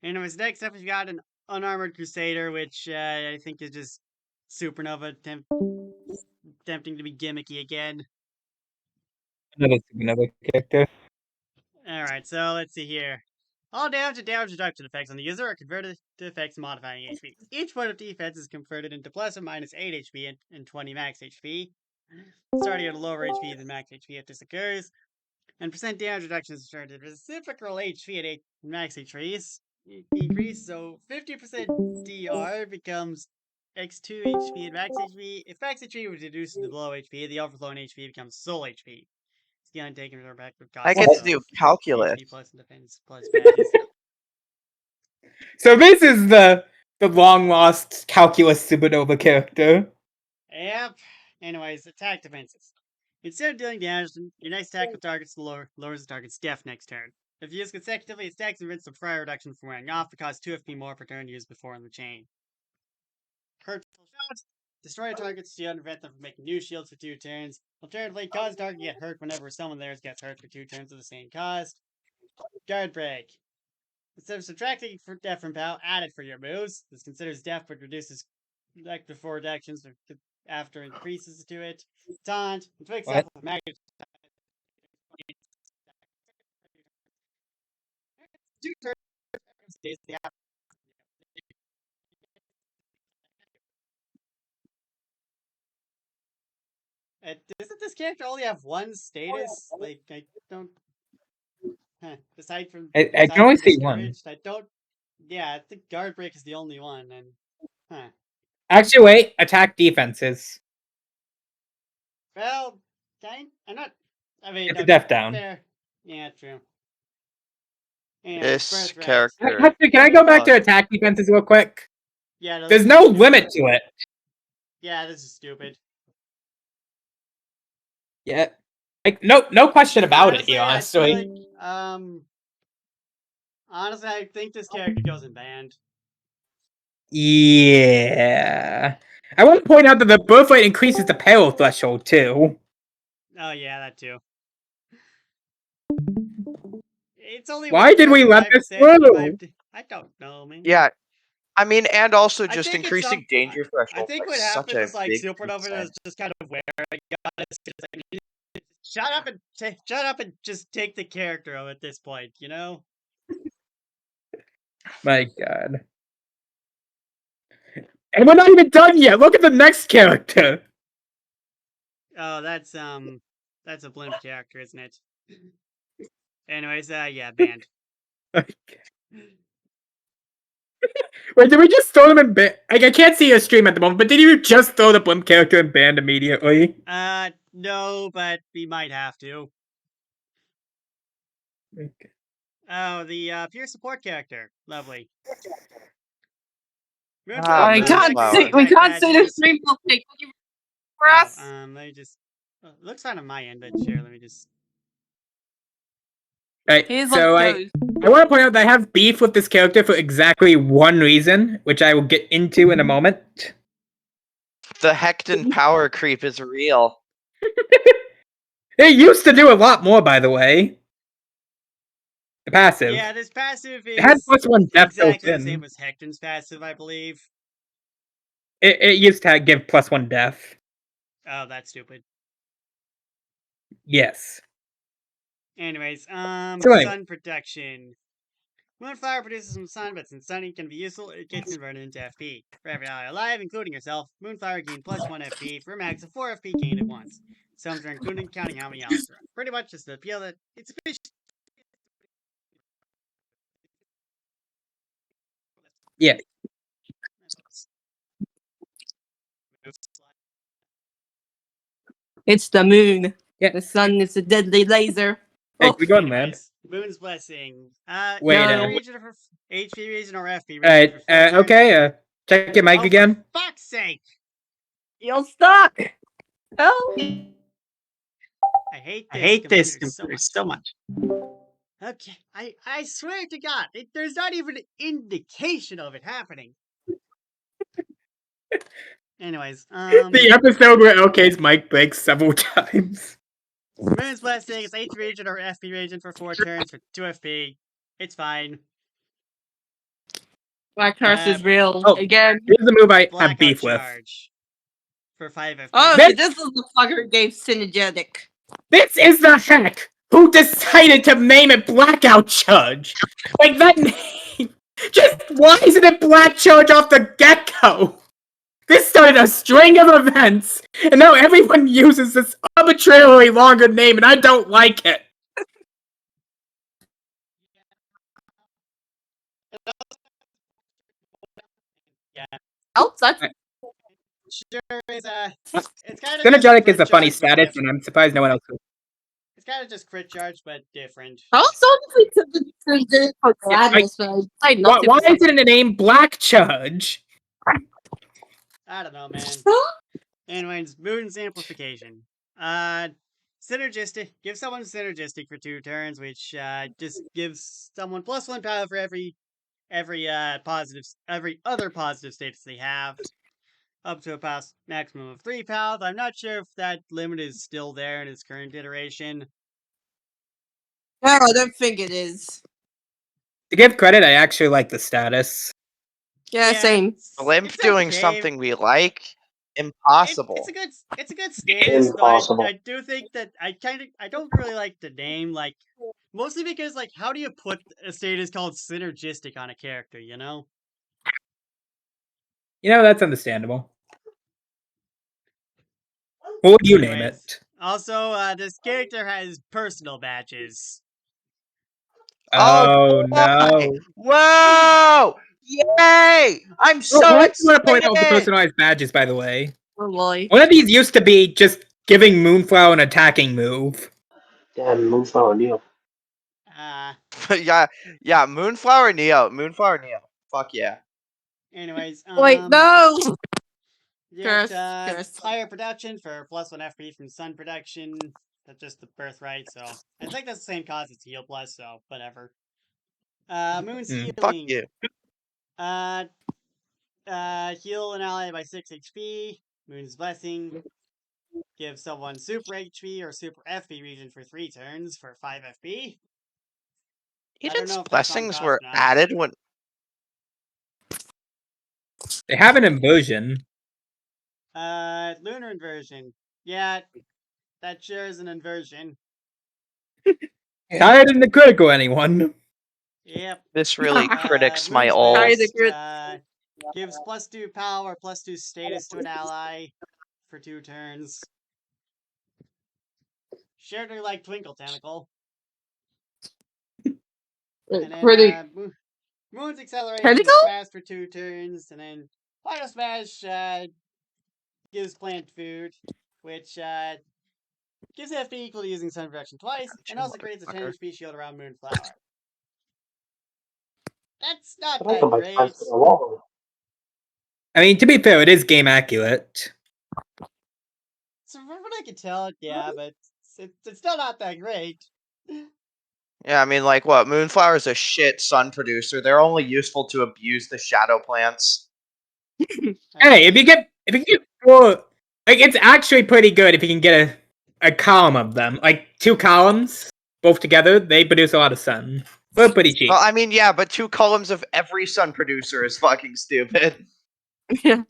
Anyways, next up we've got an Unarmored Crusader, which I think is just Supernova attempting to be gimmicky again. Another character. Alright, so let's see here. All damage and damage reduction effects on the user are converted to effects modifying HP. Each point of defense is converted into plus or minus 8 HP and 20 max HP. Starting at a lower HP than max HP if this occurs. And percent damage reduction is returned to reciprocal HP at 8 max HP increase. So 50% DR becomes X2 HP and max HP. If max HP was reduced to low HP, the overflowing HP becomes soul HP. It's the untaken or back with cost. I get to do calculus. HP plus defense plus baddies. So this is the long lost calculus supernova character. Yep. Anyways, attack defenses. Instead of dealing damage, your next attack with targets lowers the target's def next turn. If used consecutively, it stacks and prevents the prior reduction from wearing off, but costs 2 FP more per turn used before in the chain. Hurtful shots. Destroy a target's shield and prevent them from making new shields for 2 turns. Alternatively, cause target to get hurt whenever someone theirs gets hurt for 2 turns of the same cost. Guard break. Instead of subtracting for def from POW, add it for your moves. This considers def but reduces deck before reductions after increases to it. Taunt. To example, magnet. 2 turns. Doesn't this character only have one status? Like, I don't. Aside from. I aside can only from see one. Discouraged, I don't. Yeah, I think Guard Break is the only one, and. Actually, wait. Attack defenses. Well, I'm not. I mean, Get the def down. fair. Yeah, true. Anyway, This birthright. character. Actually, can I go back to attack defenses real quick? Yeah, There's no limit to it. Yeah, this is stupid. Yeah. Like no question about it here, I feel honestly. like, honestly, I think this character goes in banned. Yeah. I want to point out that the birthright increases the peril threshold too. Oh yeah, that too. It's only. Why did we let this 5%, through? I don't know, man. Yeah. I mean, and also I just think it's increasing some- danger threshold. I think by what such happened a is like big Supernova percent. is just kind of where I got it. Shut up and just take the character at this point, you know? My god. And we're not even done yet. Look at the next character. Oh, that's a blimp character, isn't it? Anyways, yeah, banned. Wait, did we just throw them in ban? Like, I can't see your stream at the moment, but did you just throw the blimp character in banned immediately? No, but we might have to. Okay. Oh, the peer support character. Lovely. Ah, We Moonflower. can't see. We can't see the stream will take for us. Let me just. Looks fine on my end, but sure, let me just. Right, Here's so what I goes. want to point out that I have beef with this character for exactly one reason, which I will get into in a moment. The Hecton power creep is real. It used to do a lot more, by the way. The passive. Yeah, this passive is It had +1 depth built exactly the in. same as Hecton's passive, I believe. It used to give +1 def. Oh, that's stupid. Yes. Anyways, So anyway. sun protection. Moonflower produces some sun, but since sunny can be useful, it gets converted into FP. For every ally alive, including yourself, Moonflower gain +1 FP for a max of 4 FP gained at once. Some are including counting how many allies there are. Pretty much just the appeal that it's efficient. Yeah. It's the moon. Yeah. The sun is a deadly laser. Hey, Oh, we going, man. Anyways, Moon's Blessing. Wait, no. Region for HP region or FP region Alright, for 4 turns. okay, check your mic Oh, again. For fuck's sake! You're stuck. Oh. I hate this computer so much. Okay, I swear to God, there's not even an indication of it happening. Anyways, The episode where LK's mic breaks several times. Moon's Blessing is H region or FP region for 4 turns for 2 FP. It's fine. My curse is real. Oh. Again. Here's the move I have Blackout beef with. charge for 5 FP. Oh, This- this is the fucker who gave synergetic. This is the heck! Who decided to name it Blackout Charge? Like, that name... Just, why isn't it Black Charge off the get-go? This started a string of events, and now everyone uses this arbitrarily longer name, and I don't like it. Oh, that's Sure is it's kind of Synergetic is a funny status, and I'm surprised no one else. It's kind of just crit charge, but different. I also honestly took the for gladness, but I decided not to. Why is it in the name Black Charge? I don't know, man. Anyways, Moon's amplification. Synergistic. Give someone synergistic for 2 turns, which just gives someone +1 power for every other positive status they have, up to a maximum of 3 power. I'm not sure if that limit is still there in its current iteration. No, I don't think it is. To give credit, I actually like the status. Yeah, same. Blimp it's doing okay. something we like? Impossible. It's a good status, Impossible. but I do think that I don't really like the name, like, mostly because, like, how do you put a status called synergistic on a character, you know? You know, that's understandable. What would you name Anyways, it? Also, this character has personal badges. Oh, boy! no. Whoa! Yay! I'm so Let's want to point out the excited! personalized badges, by the way. Oh boy. One of these used to be just giving Moonflower an attacking move. Damn, Moonflower Neo. yeah, Moonflower Neo. Fuck yeah. Anyways, Wait, no! you Curse, get, curse. higher production for +1 FP from sun production. That's just the birthright, so I think that's the same cost as heal plus, so whatever. Moon's healing. Fuck you. Heal an ally by 6 HP. Moon's Blessing. Give someone super HP or super FP region for 3 turns for 5 FP. Eden's know if that's on blessings top were or not. added when. They have an inversion. Lunar inversion. Yeah, that sure is an inversion. Higher than the critical, anyone. Yep. This really critics my Moon's all. Blast, Crit. gives +2 power, +2 status to an ally for 2 turns. Shared like Twinkle Tentacle. And then Moon's Acceleration Tentacle? Smash for 2 turns, and then Final Smash gives plant food, which gives FP equal to using Sun Protection twice, and also creates a 10 HP shield around Moonflower. That's not But I that can buy great. times to the wall. I mean, to be fair, it is game accurate. So from what I can tell, yeah, but it's still not that great. Yeah, I mean, like, what? Moonflower's a shit sun producer. They're only useful to abuse the shadow plants. Hey, if you get well, like, it's actually pretty good if you can get a column of them, like 2 columns both together. They produce a lot of sun. They're pretty cheap. Well, I mean, yeah, but 2 columns of every sun producer is fucking stupid. Yeah.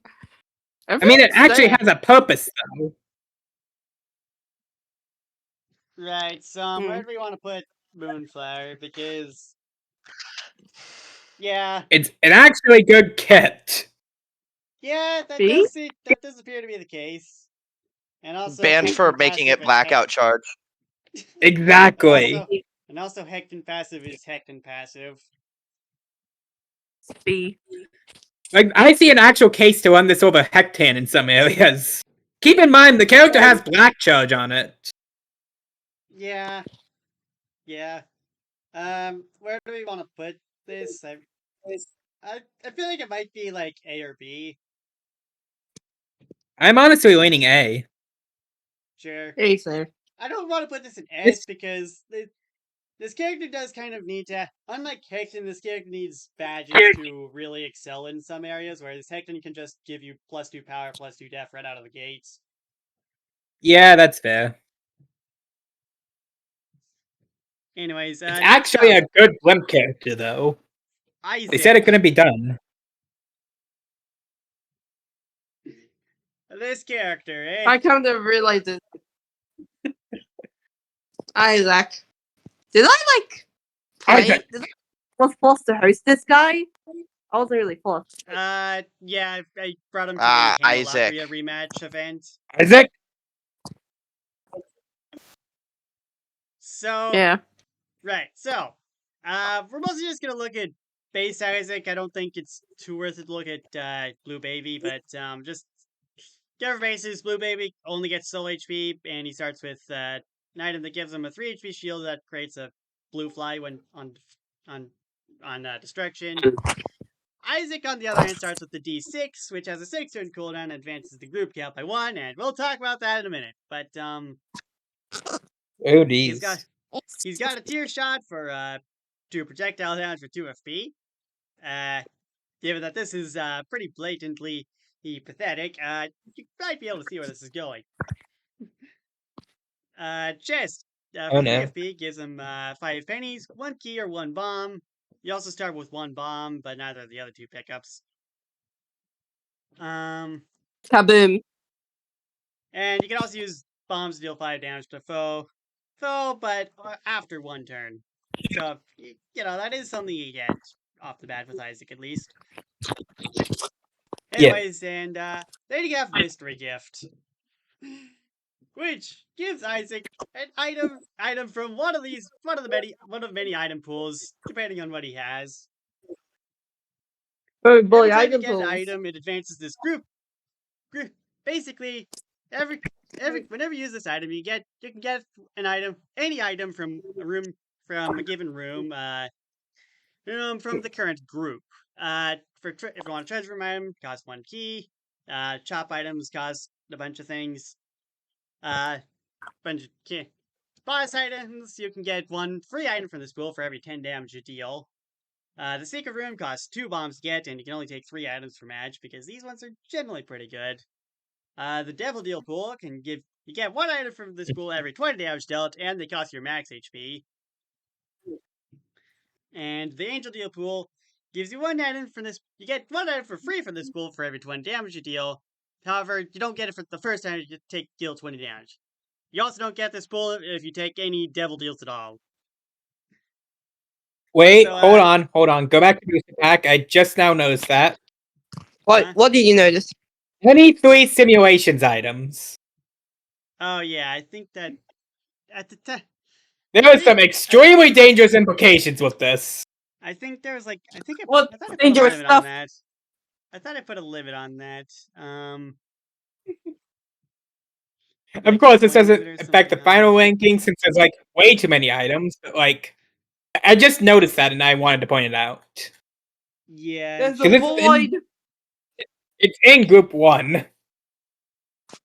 I mean, it actually has a purpose, though. Right, so where do we want to put Moonflower? Because yeah, It's an actually good kit. yeah, that See? does appear to be the case. And also Banned Hecton for making passive it is blackout charge. Exactly. And also Hecton passive is Hecton passive. B. Like, I see an actual case to run this over Hectan in some areas. Keep in mind, the character has Black Charge on it. Yeah. Yeah. Where do we want to put this? I feel like it might be like A or B. I'm honestly leaning A. Sure. A, sir. I don't want to put this in S because this character does kind of need to, unlike Hecton, this character needs badges to really excel in some areas, whereas Hecton can just give you +2 power, +2 def right out of the gates. Yeah, that's fair. Anyways, It's actually a good blimp character, though. Isaac. They said it couldn't be done. This character, eh? I come to realize this. Isaac. Did I like play? Isaac. Was forced to host this guy? I wasn't really forced. Yeah, I brought him to Ah, the Halo Isaac. Latria rematch event. Isaac. So Yeah. right, so we're mostly just gonna look at base Isaac. I don't think it's too worth it to look at Blue Baby, but just cover bases. Blue Baby only gets soul HP, and he starts with an item that gives him a 3 HP shield that creates a blue fly when on destruction. Isaac, on the other hand, starts with the D6, which has a 6-turn cooldown and advances the group count by 1, and we'll talk about that in a minute. But Oh, he's geez. got a tier shot for 2 projectile damage for 2 FP. Given that this is pretty blatantly pathetic, you might be able to see where this is going. Chest for 3 no. FP gives him 5 pennies, 1 key or 1 bomb. You also start with 1 bomb, but neither of the other 2 pickups. Kaboom. And you can also use bombs to deal 5 damage to foe, but after 1 turn. So, that is something you get off the bat with Isaac, at least. Anyways, and then you have Mystery Gift, which gives Isaac an item from one of many item pools, depending on what he has. Oh boy, Every time you item get an pools. item, it advances this group. Basically, whenever you use this item, you can get an item, any item from a given room, from the current group. If you want a treasure room item, costs 1 key. Chop items cost a bunch of things. Bunch of key. Boss items, you can get 1 free item from this pool for every 10 damage you deal. The secret room costs 2 bombs to get, and you can only take 3 items from Edge because these ones are generally pretty good. The Devil Deal pool can you get 1 item from this pool every 20 damage dealt, and they cost your max HP. And the Angel Deal pool gives you 1 item from this. You get 1 item for free from this pool for every 20 damage you deal. However, you don't get it for the first time you deal 20 damage. You also don't get this pool if you take any Devil Deals at all. Wait, So, hold on. Go back to booster pack. I just now noticed that. What did you notice? Any 3 simulations items. Oh yeah, I think that at the time. There are some extremely dangerous implications with this. I think there's like I thought What I put a dangerous limit stuff? on that. I thought I put a limit on that. Of course, this point doesn't limit or affect the something, final ranking since there's like way too many items. But like, I just noticed that and I wanted to point it out. Yeah. There's Because a it's void. It's in group 1.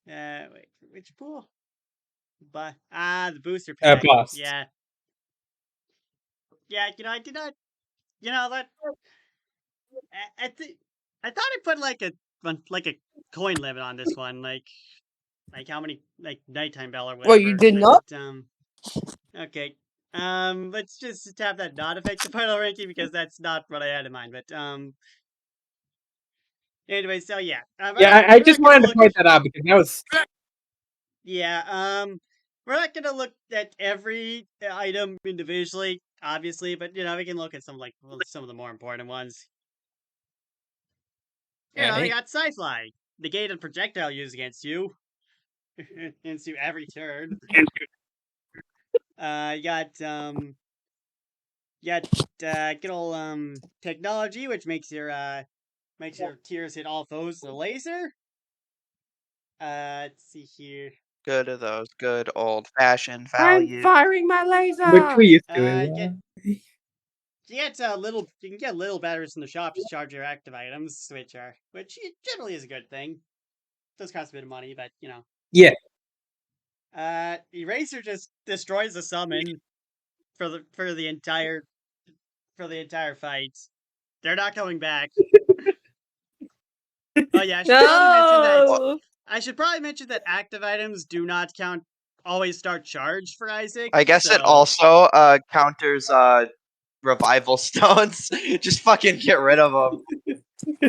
Wait, which pool? But the booster pack. Bust. Yeah. Yeah, I did not. That. I thought I put like a coin limit on this one, like how many nighttime bell or whatever. Well, you did not. Okay. Let's just have that not affect the final ranking because that's not what I had in mind. But anyway, so yeah. I just wanted to point that out because that was. Yeah. We're not gonna look at every item individually, obviously, but we can look at some of the more important ones. We got Sci-Fly, negated projectile used against you. Against you every turn. You got good old technology, which makes your tiers hit all foes with a laser. Let's see here. Good of those good old fashioned value. I'm firing my laser. Which we used to. You can get little batteries from the shop to charge your active items, which generally is a good thing. Does cost a bit of money, but Yeah. Eraser just destroys the summon for the entire fight. They're not coming back. Oh yeah, I should probably mention that active items do not always start charged for Isaac. I guess it also counters revival stones. Just fucking get rid of them.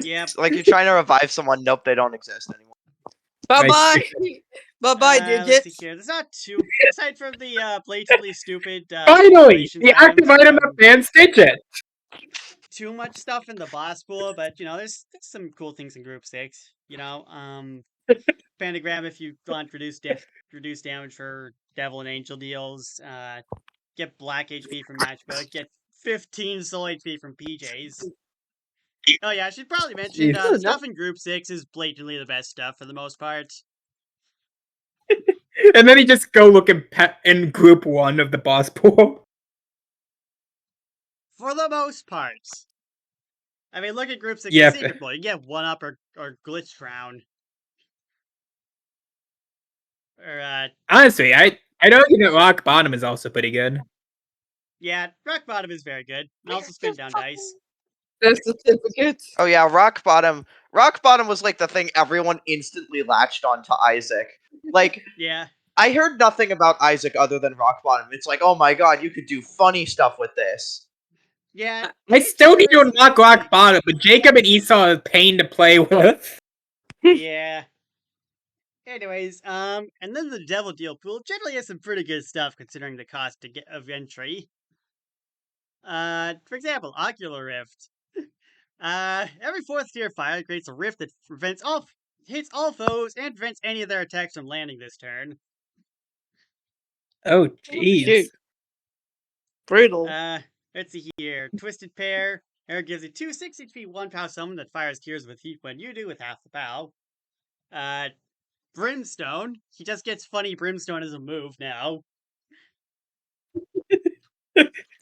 Yep. Like you're trying to revive someone, nope, they don't exist anymore. Bye bye. Bye-bye, Let's see digits. here. There's not too aside from the blatantly stupid. Finally, simulations the active items, item of Fans Digit. too much stuff in the boss pool, but there's some cool things in Group 6. Pentagram if you want reduce damage for Devil and Angel deals. Get black HP from Matchbook. Get 15 soul HP from PJs. Oh yeah, I should probably mention Jeez. the stuff in Group 6 is blatantly the best stuff for the most part. And then you just go look in Group 1 of the boss pool. For the most part. I mean, look at Group 6 Yeah. and Secret Pool. You get 1-up or Glitch Crown. Or, Honestly, I'd argue that Rock Bottom is also pretty good. yeah, Rock Bottom is very good. And also spin down dice. The certificates. Oh yeah, Rock Bottom. Rock Bottom was like the thing everyone instantly latched onto Isaac. Like, Yeah. I heard nothing about Isaac other than Rock Bottom. It's like, oh my god, you could do funny stuff with this. Yeah. I still need to Sure is unlock Rock Bottom, but Jacob and Esau are a pain to play with. Yeah. Anyways, and then the Devil Deal pool generally has some pretty good stuff considering the cost of entry. For example, Ocular Rift. Every 4th tier fire creates a rift that hits all foes and prevents any of their attacks from landing this turn. Oh, jeez. Shoot. Brutal. Let's see here. Twisted Pair. Air gives you 2 6 HP 1 POW summon that fires tears with heat when you do with half the POW. Brimstone. He just gets funny Brimstone as a move now.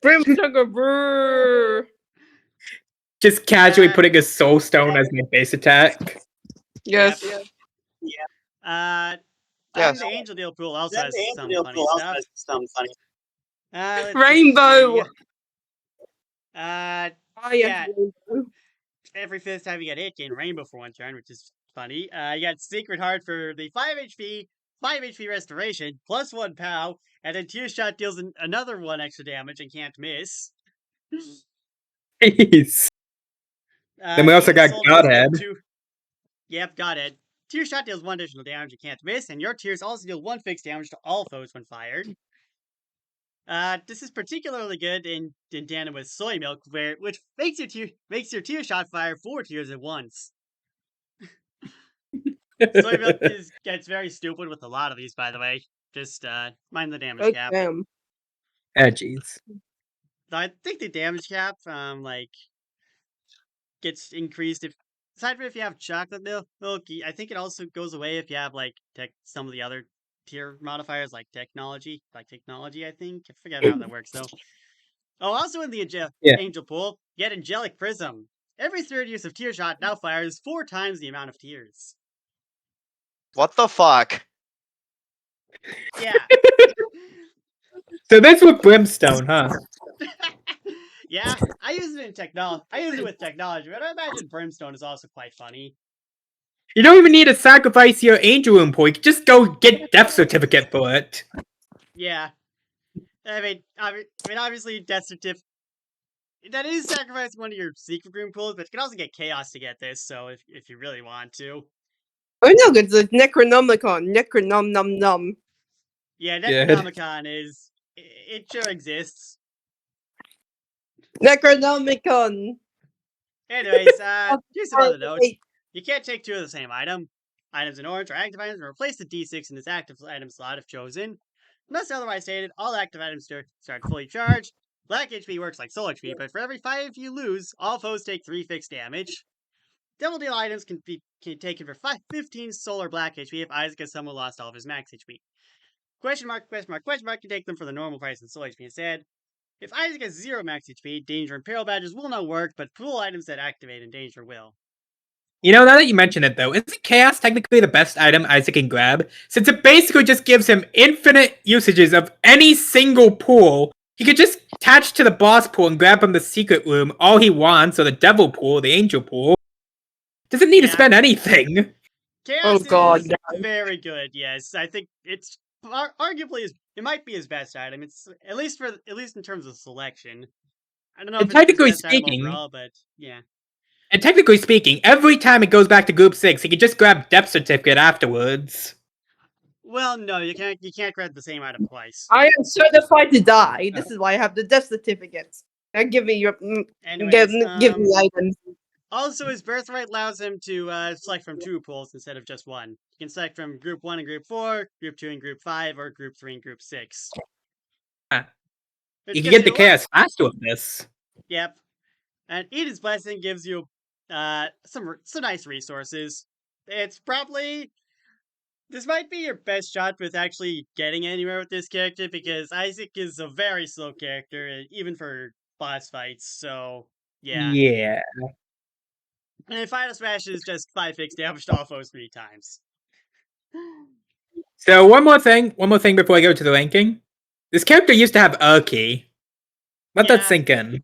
Brimstone brrr. Just casually putting a Soul Stone as my base attack. Yes. And Yes. the Angel Deal pool also has some funny stuff. Let's see Rainbow. here. I Yeah. am Rainbow. Every 5th time you get hit, gain Rainbow for 1 turn, which is funny. You got Secret Heart for the 5 HP restoration, plus 1 POW, and then Tear Shot deals another 1 extra damage and can't miss. Jeez. Then we also Demon got Soul deals Godhead. Yep, Godhead. Tear Shot deals 1 additional damage and can't miss, and your tears also deal 1 fixed damage to all foes when fired. This is particularly good in tandem with Soy Milk, which makes your tear shot fire 4 tears at once. Soy Milk gets very stupid with a lot of these, by the way. Just mind the damage cap. Damn. Oh, jeez. I think the damage cap gets increased aside from if you have chocolate milk. I think it also goes away if you have some of the other tier modifiers like technology. I think. I forget how that works though. Oh, also in the Angel pool, get Angelic Prism. Every 3rd use of Tear Shot now fires 4 times the amount of tears. What the fuck? Yeah. So that's with Brimstone, huh? Yeah, I use it in technology. I use it with technology, but I imagine Brimstone is also quite funny. You don't even need to sacrifice your Angel Room point. Just go get Death Certificate for it. Yeah. I mean, obviously, Death Certificate. That is sacrificing one of your secret room pools, but you can also get Chaos to get this, so if you really want to. Oh no, it's the Necronomicon. Necronom num num. Yeah, Good. Necronomicon it sure exists. Necronomicon. Anyways, here's some other notes. You can't take 2 of the same item. Items in orange are active items, and replace the D6 in this active item slot if chosen. Unless otherwise stated, all active items start fully charged. Black HP works like soul HP, but for every 5 you lose, all foes take 3 fixed damage. Devil Deal items can be taken for 15 soul or black HP if Isaac has someone lost all of his max HP. Question mark can take them for the normal price in soul HP instead. If Isaac has 0 max HP, Danger and Peril badges will not work, but pool items that activate in Danger will. You know, now that you mention it, though, isn't Chaos technically the best item Isaac can grab? Since it basically just gives him infinite usages of any single pool. He could just attach to the boss pool and grab from the secret room all he wants, or the devil pool, the angel pool. Doesn't need to spend anything. Chaos God, is very good, yes. I think it's arguably it might be his best item. It's at least in terms of selection. I don't know if it's technically his best item speaking, overall, but yeah. And technically speaking, every time it goes back to Group 6, he can just grab Depth Certificate afterwards. Well, no, you can't grab the same item twice. I am certified to die. This is why I have the death certificates. Now give me your Anyways, give me items. also his birthright allows him to select from 2 pools instead of just 1. You can select from Group 1 and Group 4, Group 2 and Group 5, or Group 3 and Group 6. Ah. Which You can gives get the a lot- Chaos faster with this. Yep. And Eden's Blessing gives you some nice resources. It's probably this might be your best shot with actually getting anywhere with this character because Isaac is a very slow character, even for boss fights. So yeah. Yeah. And Final Smash is just 5 fixed damage to all foes 3 times. So one more thing before I go to the ranking. This character used to have Urki. Let that Yeah. sink in.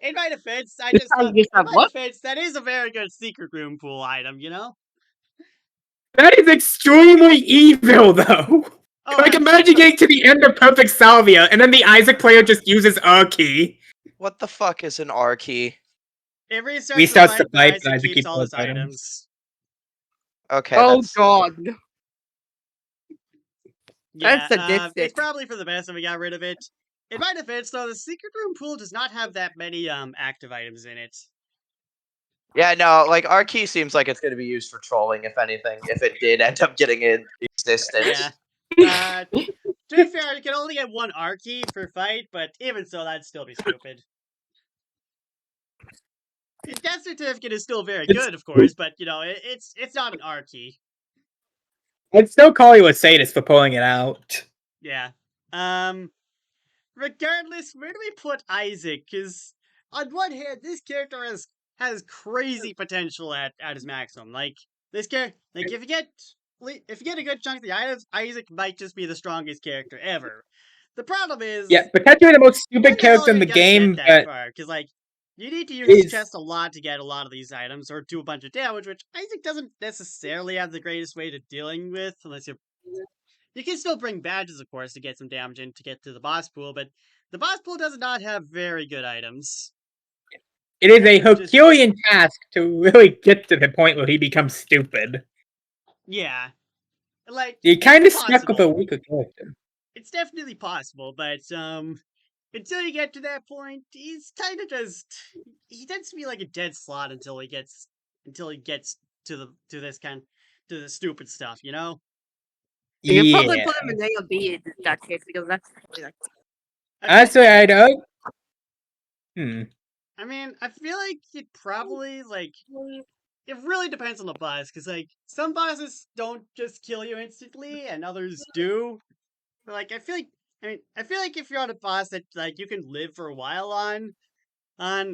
In my defense, that is a very good secret room pool item, you know? That is extremely evil, though. Oh, Like, imagine getting to the end of Perfect Salvia, and then the Isaac player just uses Urki. What the fuck is an R key? It restarts Restarts the the fight, fight, but but Isaac Isaac keeps keeps all all his his items. items. Okay. Oh that's... god. Yeah, That's sadistic. it's probably for the best if we got rid of it. In my defense, though, the secret room pool does not have that many active items in it. Yeah, no, like R key seems like it's gonna be used for trolling, if anything, if it did end up getting in existence. Yeah. To be fair, you can only get 1 R key per fight, but even so, that'd still be stupid. The death certificate is still very good, of course, but you know, it's not an R key. I'd still call you a sadist for pulling it out. Yeah. Regardless, where do we put Isaac? Because on one hand, this character has crazy potential at his maximum. Like this character, like if you get a good chunk of the items, Isaac might just be the strongest character ever. The problem is, Yeah, potentially the most stupid character in the game, but because like you need to use is- his chest a lot to get a lot of these items or do a bunch of damage, which Isaac doesn't necessarily have the greatest way to dealing with, unless you can still bring badges, of course, to get some damage in to get to the boss pool, but the boss pool does not have very good items. it is a Herculean task to really get to the point where he becomes stupid. Yeah. Like, You're kind of it's stuck with a possible. weaker character. It's definitely possible, but until you get to that point, he's kind of just he tends to be like a dead slot until he gets to the stupid stuff, you know? You can probably Yeah. put him in A or B in that case because that's like Actually, I don't. I mean, I feel like it probably like it really depends on the boss because like some bosses don't just kill you instantly and others do. But, like I feel like if you're on a boss that like you can live for a while on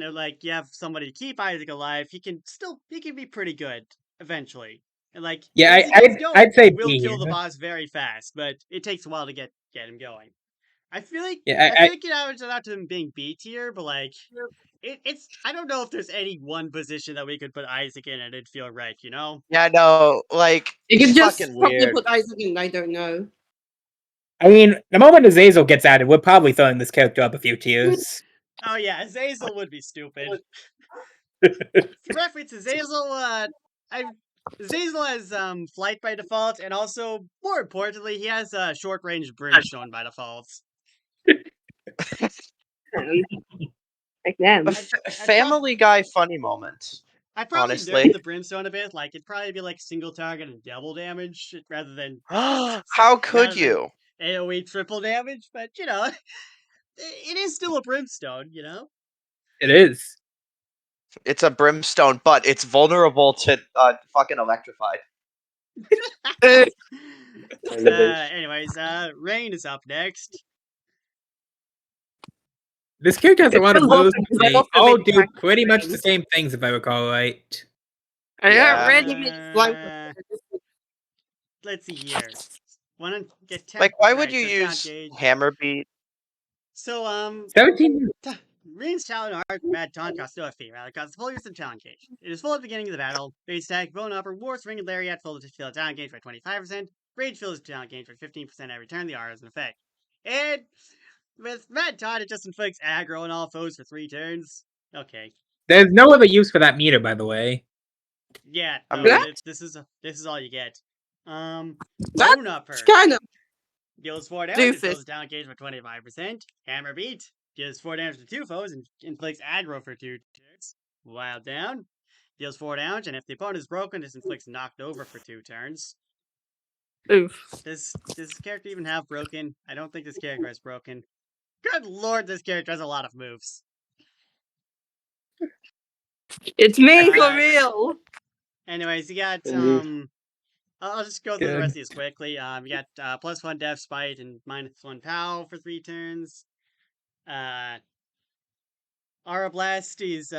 or like you have somebody to keep Isaac alive, he can be pretty good eventually. And like Yeah, once he gets going, I'd say he will B. kill the boss very fast, but it takes a while to get him going. I feel like Yeah, I feel like it averages out to him being B tier, but like it's I don't know if there's any one position that we could put Isaac in and it'd feel right, you know? Yeah, no, like you can it's just fucking probably weird. put Isaac in. I don't know. I mean, the moment Azazel gets added, we're probably throwing this character up a few tiers. Oh yeah, Azazel would be stupid. For reference, Azazel has flight by default, and also more importantly, he has short range brimstone by default. Like them. Family Guy funny moment. I'd probably Honestly. nerf the brimstone a bit. Like it'd probably be like single target and double damage rather than How could you? AoE triple damage. But you know, it is still a brimstone. You know. It is. It's a brimstone, but it's vulnerable to fucking electrified. Anyways, Rain is up next. This character has a lot of It's a moves. lot- They also all made do practice pretty much things. the same things, if I recall right. I Yeah. got ready to slime. Let's see here. Want to get Like, why would you so count use gauge. hammer beat? So 17. Rain's talent art mad taunt costs no FP, rather costs full use of talent gauge. It is full at the beginning of the battle. Base attack, bone upper, war swing, and lariat full to fill talent gauge by 25%. Rage fills talent gauge by 15% every turn. The R is in effect. And with mad taunt, it just inflicts aggro on all foes for 3 turns. Okay. There's no other use for that meter, by the way. Yeah, I no, mean- this is all you get. That's Bone Upper kind of deals 4 damage and doofus. fills down gauge by 25%. Hammer Beat deals 4 damage to 2 foes and inflicts aggro for 2 turns. Wild Down deals 4 damage, and if the opponent is broken, this inflicts knocked over for 2 turns. Oof. Does this character even have broken? I don't think this character has broken. Good lord, this character has a lot of moves. It's me for Uh, real. Anyways, you got Indeed. I'll just go through the Good. rest of these quickly. You got +1 Death Spite and -1 POW for 3 turns. Aura Blast is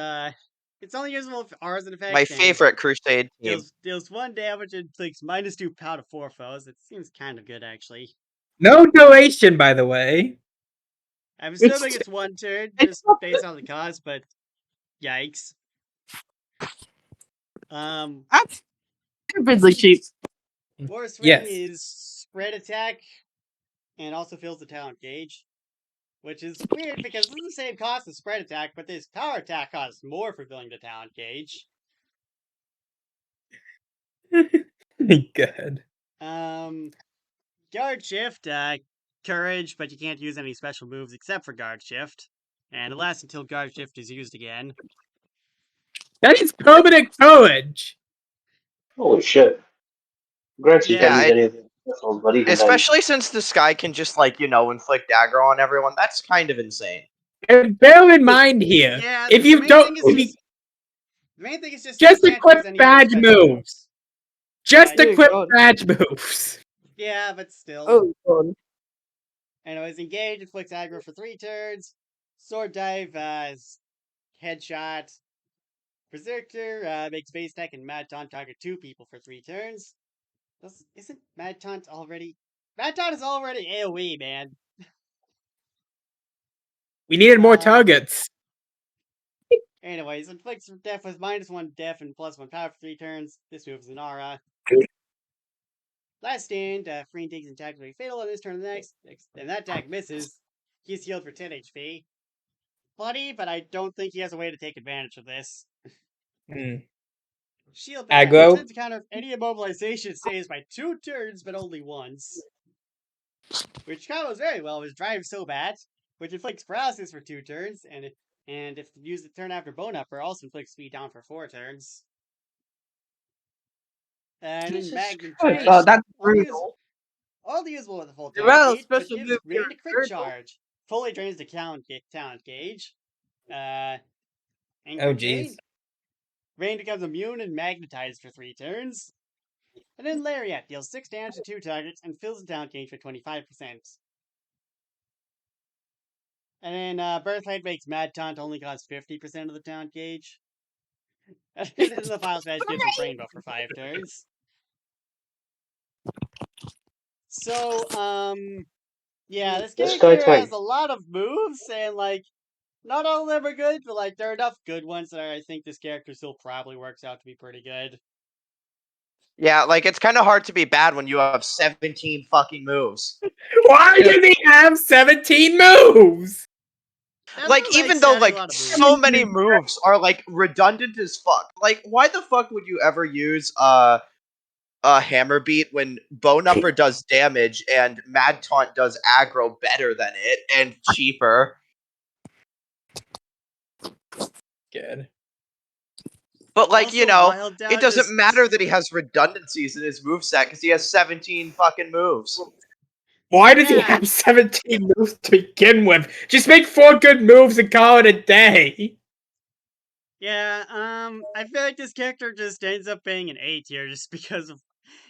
it's only usable if Aura's an effect. My and favorite Crusade team. deals 1 damage and inflicts -2 POW to 4 foes. It seems kind of good actually. No duration, by the way. I'm assuming it's 1 turn just based on the cost, but yikes. That's stupidly cheap. Force Ring Yes. is spread attack and also fills the talent gauge. Which is weird because this is the same cost as spread attack, but this power attack costs more for filling the talent gauge. Good. Guard Shift, Courage, but you can't use any special moves except for Guard Shift. And it lasts until Guard Shift is used again. That is permanent courage. Holy shit. Granted, you Yeah, can't use it- any of the specials, but even then, Especially since this guy can just, like, inflict aggro on everyone. That's kind of insane. And bear in mind here, Yeah, if the you main don't, thing is if you just- the main thing is just just you can't equip use any badge special moves. Just Like- equip God. badge moves. Yeah, but still. Oh god. Anyways, Engage inflicts aggro for 3 turns. Sword Dive, Headshot. Berserker makes base attack and Mad Taunt target 2 people for 3 turns. Isn't Mad Taunt already? Mad Taunt is already AoE, man. We needed more Um, targets. Anyways, inflicts death with -1 death and +1 power for 3 turns. This move is an aura. Last stand, Freen takes an attack to be fatal on this turn. The next, and that attack misses. He's healed for 10 HP. Funny, but I don't think he has a way to take advantage of this. Hmm. Shield Aggro. Pretends to counter any immobilization stays by 2 turns, but only once. Which combos very well with Drive So Bad, which inflicts paralysis for 2 turns, and if used the turn after Bone Upper, also inflicts speed down for 4 turns. And then Jesus Magnum Oh Charge. god, that's Only brutal. Only usable with a full Well, talent gauge, but special gives move Rain here to is crit brutal. charge. Fully drains the talent gauge. Oh Angry jeez. Chain. Rain becomes immune and magnetized for 3 turns. And then Lariat deals 6 damage to 2 targets and fills the talent gauge for 25%. And then Birthright makes Mad Taunt only cost 50% of the talent gauge. And then the final smash gives him Rainbow for 5 turns. So, yeah, this This guy character has tank. a lot of moves, and, like, not all of them are good, but, like, there are enough good ones that I think this character still probably works out to be pretty good. Yeah, like, it's kind of hard to be bad when you have 17 fucking moves. Why does he have 17 moves? That's Like, what even makes though, having a like, lot of moves. so many moves are, like, redundant as fuck. Like, why the fuck would you ever use, a Hammer Beat when Bone Upper does damage and Mad Taunt does aggro better than it and cheaper? Good. But, like, Also, Wild Down it doesn't just- matter that he has redundancies in his moveset because he has 17 fucking moves. Why does he Yeah. have 17 moves to begin with? Just make 4 good moves and call it a day. Yeah, I feel like this character just ends up being an A tier just because of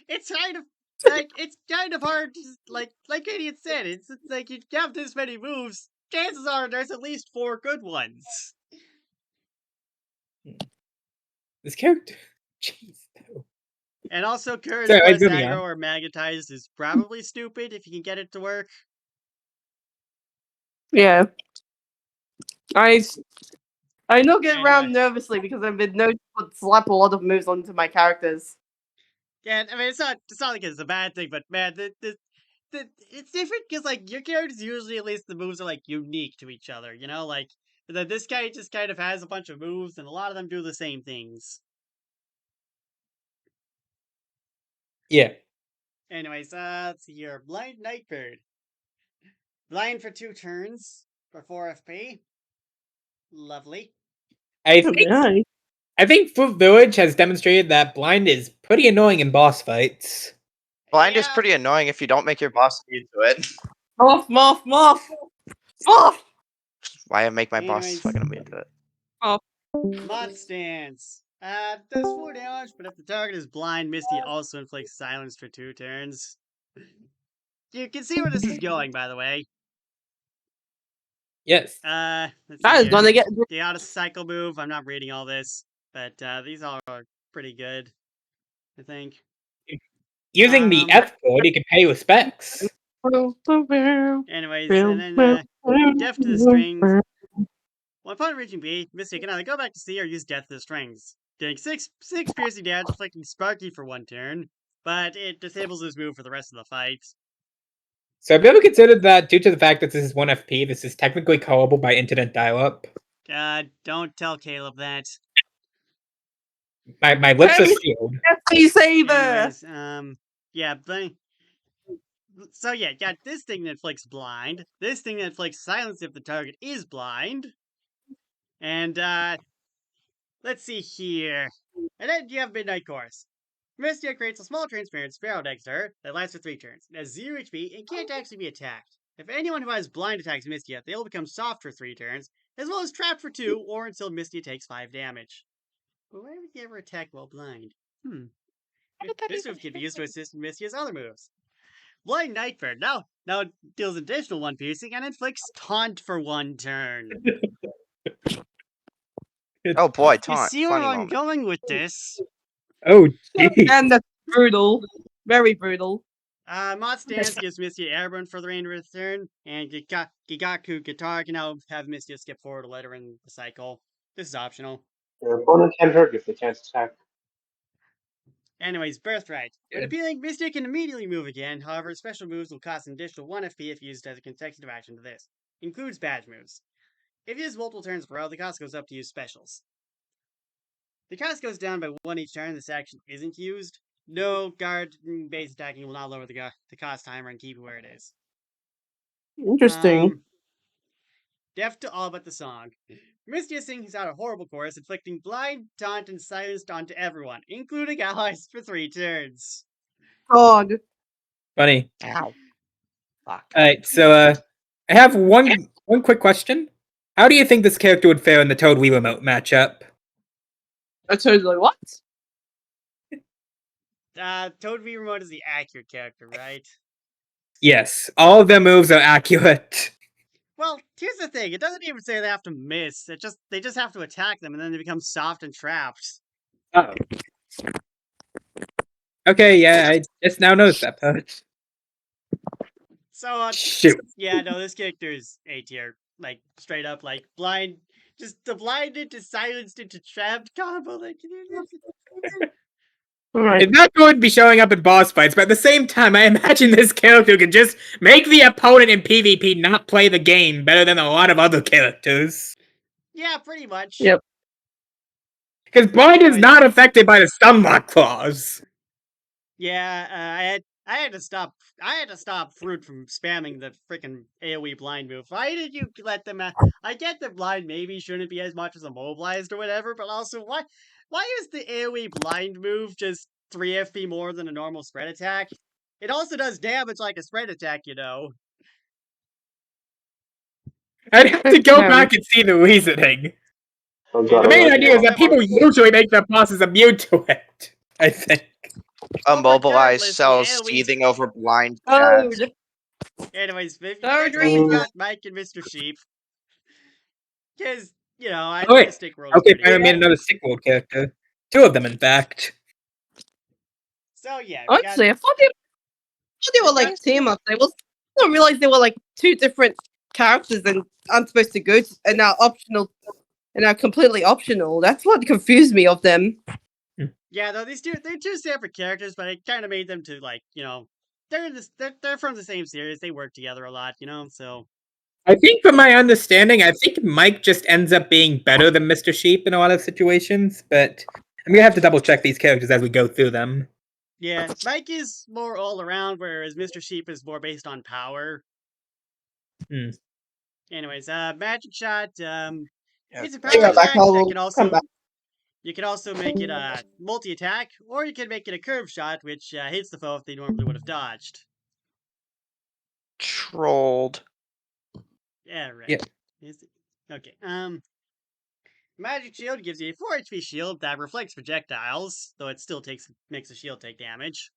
it's kind of hard to like Idiot said, it's like you have this many moves, chances are there's at least 4 good ones. This character. Jeez. And also Courage Sorry, plus moving aggro on. or magnetized is probably stupid if you can get it to work. Yeah. I know get Anyway. around nervously because I've been known to slap a lot of moves onto my characters. Yeah, I mean it's not like it's a bad thing, but man, it's different because like your characters usually at least the moves are like unique to each other, you know, like this guy just kind of has a bunch of moves and a lot of them do the same things. Yeah. Anyways, let's see here. Blind Nightbird. Blind for 2 turns for 4 FP. Lovely. I Oh, think nice. I think Fruit Village has demonstrated that blind is pretty annoying in boss fights. Blind is Yeah. pretty annoying if you don't make your boss immune to it. Moth. Why I make my boss Anyways. fucking immune to it? Mod stance. Does 4 damage, but if the target is blind, Misty also inflicts silence for 2 turns. You can see where this is going, by the way. Yes. Let's That see is here. gonna get. The auto cycle move. I'm not reading all this, but these all are pretty good, I think. Using the F code, you can pay with specs. Anyways, and then Death to the Strings. When upon reaching B, Misty can either go back to C or use Death to the Strings, getting 6 piercing damage, inflicting Sparky for 1 turn, but it disables this move for the rest of the fight. So have you ever considered that due to the fact that this is 1 FP, this is technically callable by internet dial-up? Don't tell Caleb that. My lips are Hey! sealed. FC Saber. Anyways, yeah, but so yeah, got this thing that inflicts blind, this thing that inflicts silence if the target is blind, and let's see here. And then you have Midnight Chorus. Mystia creates a small transparent sparrow next to her that lasts for 3 turns. It has 0 HP and can't actually be attacked. If anyone who has blind attacks Mystia, they'll become soft for 3 turns, as well as trapped for 2, or until Mystia takes 5 damage. But why would you ever attack while blind? This move can be used to assist in Mystia's other moves. Blind Nightbird now deals additional 1 piercing and inflicts taunt for 1 turn. Oh boy, You taunt. see where Funny I'm moment. going with this? Oh, geez. And that's brutal. Very brutal. Mod stance gives Misty airborne for the remainder of the turn, and Gigaku Guitar can now have Misty skip forward to let her in the cycle. This is optional. Your opponent can hurt if they can't attack. Anyways, Birthright. When Yeah. appealing, Misty can immediately move again, however, special moves will cost an additional 1 FP if used as a consecutive action to this. Includes badge moves. If you use multiple turns in a row, the cost goes up to use specials. The cost goes down by 1 each turn this action isn't used. No guard base attacking will not lower the cost timer and keep it where it is. Interesting. Deaf to all but the song. Mystia sings out a horrible chorus, inflicting blind, taunt, and silence onto everyone, including allies, for 3 turns. God. Funny. Ow. Fuck. Alright, so I have one quick question. How do you think this character would fare in the Toad Wii Remote matchup? I totally what? Toad V Remote is the accurate character, right? Yes, all of their moves are accurate. Well, here's the thing. It doesn't even say they have to miss. They just have to attack them, and then they become soft and trapped. Uh-oh. Okay, yeah, I just now noticed that part. So, Shoot. yeah, no, this character is A tier. Like, straight up, like, blind. Just the blinded to silenced into trapped combo. Like, Alright. It's not going to be showing up in boss fights, but at the same time, I imagine this character could just make the opponent in PvP not play the game better than a lot of other characters. yeah, pretty much. Yep. Because Blind is not affected by the stunlock clause. Yeah, I had to stop Fruit from spamming the freaking AoE blind move. Why did you let them? I get that blind maybe shouldn't be as much as immobilized or whatever, but also why is the AoE blind move just 3 FP more than a normal spread attack? It also does damage like a spread attack, you know. I'd have to go back and see the reasoning. Oh god, The I main like idea is that people usually make their bosses immune to it, I think. Immobilized regardless, cells yeah, we- seething over blind cats. Toad. Anyways, maybe Third next time we reason. got Mike and Mr. Sheep. Because, you know, I Oh, think wait. the stick roll Okay, pretty I good. made another sick world character. 2 of them, in fact. So, yeah. we got- Honestly, I thought they were like team ups. I didn't realize they were like 2 different characters and aren't supposed to go and now optional and are completely optional. That's what confused me of them. Yeah, though they're 2 separate characters, but it kind of made them to, like, you know, they're from the same series. They work together a lot, you know. So I think, from my understanding, I think Mike just ends up being better than Mr. Sheep in a lot of situations, but I'm gonna have to double check these characters as we go through them. Yeah, Mike is more all around, whereas Mr. Sheep is more based on power. Hmm. Anyways, magic shot. Yeah, It's a Be power right back. attack that I'll can come back. you can also make it a multi attack, or you can make it a curve shot, which hits the foe if they normally would have dodged. Trolled. Yeah, right. Yeah. Is it? Okay. Magic shield gives you a 4 HP shield that reflects projectiles, though it still makes the shield take damage.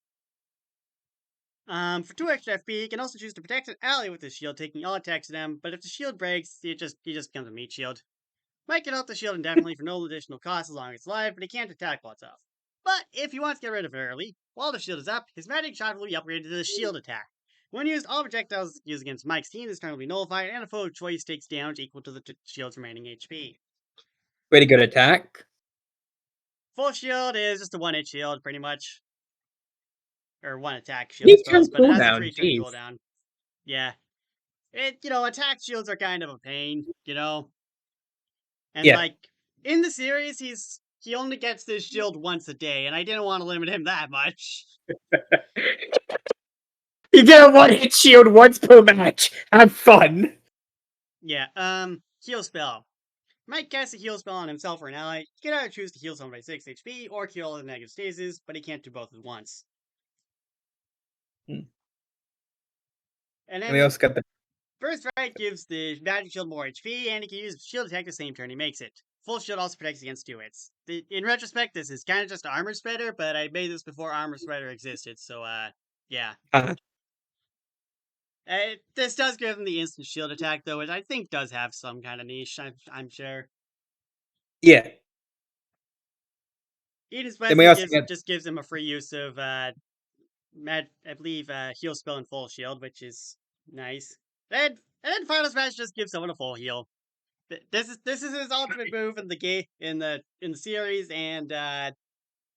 For 2 extra FP, you can also choose to protect an ally with the shield, taking all attacks to them, but if the shield breaks, he just becomes a meat shield. Mike can help the shield indefinitely for no additional cost as long as it's alive, but he can't attack while it's off. But if he wants to get rid of it early, while the shield is up, his magic shot will be upgraded to the shield attack. When used, all projectiles used against Mike's team this turn will be nullified, and a foe of choice takes damage equal to the shield's remaining HP. Pretty good attack. Full shield is just a 1-hit shield, pretty much. Or 1 attack shield, I 3-turn suppose, but it has a cooldown, 3-turn jeez. cooldown. Yeah. Attack shields are kind of a pain, And Yeah. like, in the series, he only gets this shield once a day, and I didn't want to limit him that much. You get a 1-hit shield once per match. Have fun. Yeah, heal spell. Mike casts a heal spell on himself or an ally. He can either choose to heal someone by 6 HP or cure the negative stasis, but he can't do both at once. Hmm. And And we then also got the Burst Right gives the magic shield more HP, and he can use shield attack the same turn he makes it. Full shield also protects against 2 hits. In retrospect, this is kind of just armor spreader, but I made this before armor spreader existed, so yeah. This does give him the instant shield attack, though, which I think does have some kind of niche, I'm sure. yeah. Eden's Then we Blessing also got just gives him a free use of, I believe, heal spell and full shield, which is nice. And then Final Smash just gives someone a full heal. This is his ultimate move in the game in the series, and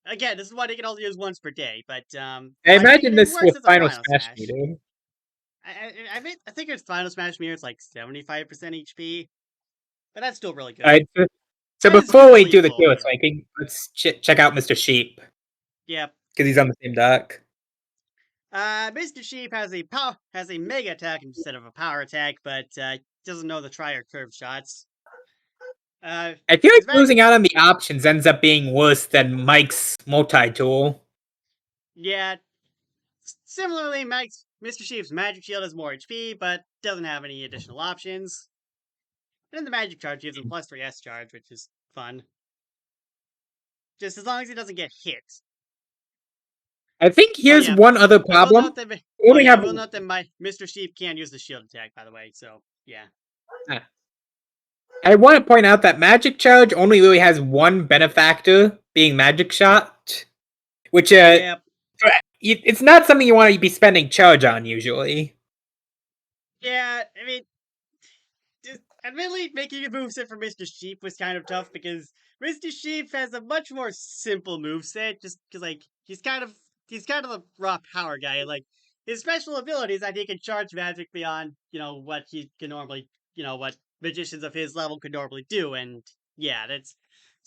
again, this is what he can only use once per day. But I think imagine it this works with as a Final Final Smash Smash. meter. I think it's Final Smash Mirror. It's like 75% HP, but that's still really good. Alright, so That is before we literally do the full kill heal. ranking, let's check out Mr. Sheep. Yep. Because he's on the same deck. Mr. Sheep has a mega attack instead of a power attack, but doesn't know the try or curve shots. I feel like losing out on the options ends up being worse than Mike's multi-tool. Yeah. Similarly, Mr. Sheep's magic shield has more HP, but doesn't have any additional options. And then the magic charge gives him plus 3 S charge, which is fun. Just as long as he doesn't get hit. I think here's one other I will problem. note that, I I will note that my Mr. Sheep can't use the shield attack, by the way, so yeah. I want to point out that Magic Charge only really has one benefactor, being Magic Shot. Which, Yep. it's not something you want to be spending charge on, usually. Yeah, I mean, admittedly, making a moveset for Mr. Sheep was kind of tough because Mr. Sheep has a much more simple moveset, just because, like, he's kind of a raw power guy. Like, his special ability is that he can charge magic beyond, what he can normally, what magicians of his level could normally do, and yeah, this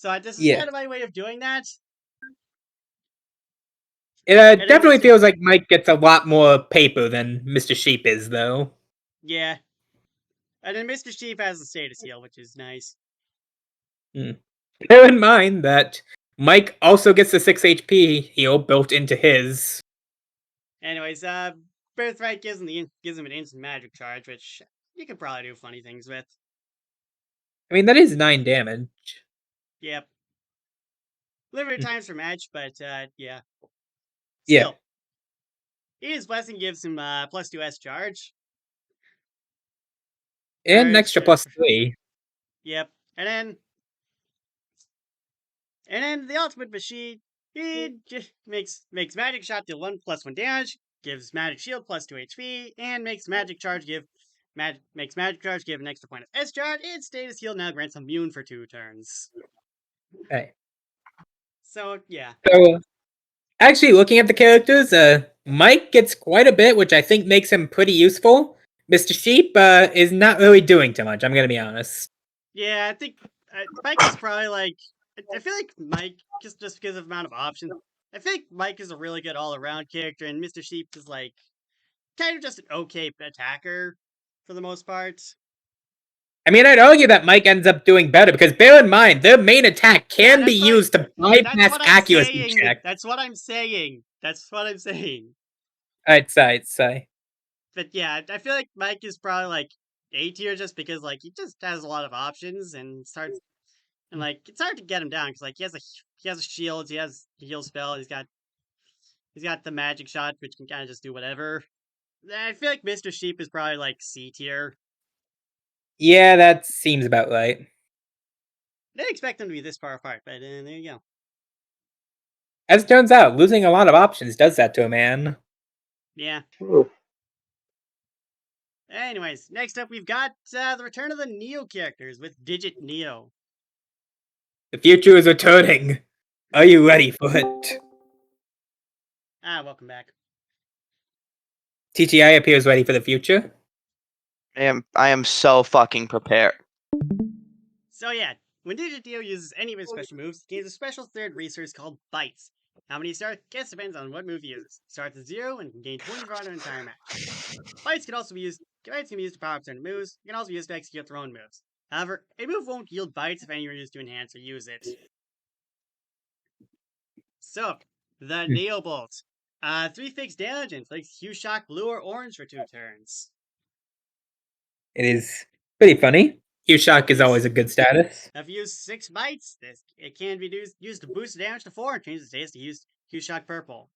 is kind of my way of doing that. It definitely feels like Mike gets a lot more paper than Mr. Sheep is, though. Yeah. And then Mr. Sheep has the status heal, which is nice. Bear in mind that Mike also gets the 6 HP heal built into his. Anyways, Birthright gives him an instant magic charge, which you can probably do funny things with. I mean, that is 9 damage. Yep. Limited times for match, but yeah. Yeah. Still. Eden's Blessing gives him plus 2 S charge. And an extra plus 3. Yep. And then the ultimate machine, it just makes magic shot deal 1 plus 1 damage, gives magic shield plus 2 HP, and makes magic charge give an extra point of S charge, and status heal now grants immune for 2 turns. Okay. So yeah. So actually looking at the characters, Mike gets quite a bit, which I think makes him pretty useful. Mr. Sheep is not really doing too much, I'm gonna be honest. Yeah, I think Mike is probably like, I feel like Mike, just because of the amount of options, I think Mike is a really good all-around character, and Mr. Sheep is like kind of just an okay attacker for the most part. I mean, I'd argue that Mike ends up doing better because bear in mind, their main attack can be that's what used to That's bypass what I'm accuracy saying. check. That's what I'm saying. That's what I'm saying. I'd say. But yeah, I feel like Mike is probably like A tier just because like he just has a lot of options and starts and like it's hard to get him down because like he has a shield, he has a heal spell, he's got the magic shot which can kind of just do whatever. I feel like Mr. Sheep is probably like C tier. Yeah, that seems about right. I didn't expect them to be this far apart, but there you go. As it turns out, losing a lot of options does that to a man. Yeah. True. Anyways, next up we've got the return of the Neo characters with Digit Neo. The future is returning. Are you ready for it? Welcome back. TGI appears ready for the future. I am so fucking prepared. So yeah, when Digit Neo uses any of his special moves, he gains a special third resource called Bites. How many stars? Guess depends on what move he uses. Starts at 0 and can gain 20 throughout an entire match. Bites can be used to power up certain moves. It can also be used to execute their own moves. However, a move won't yield Bites if anyone uses to enhance or use it. So, the Neo Bolt. 3 fixed damage and inflicts Hue Shock blue or orange for 2 turns. It is pretty funny. Hue Shock is always a good status. If you use 6 bites, it can be used to boost the damage to 4 and change the status to use Hue Shock purple.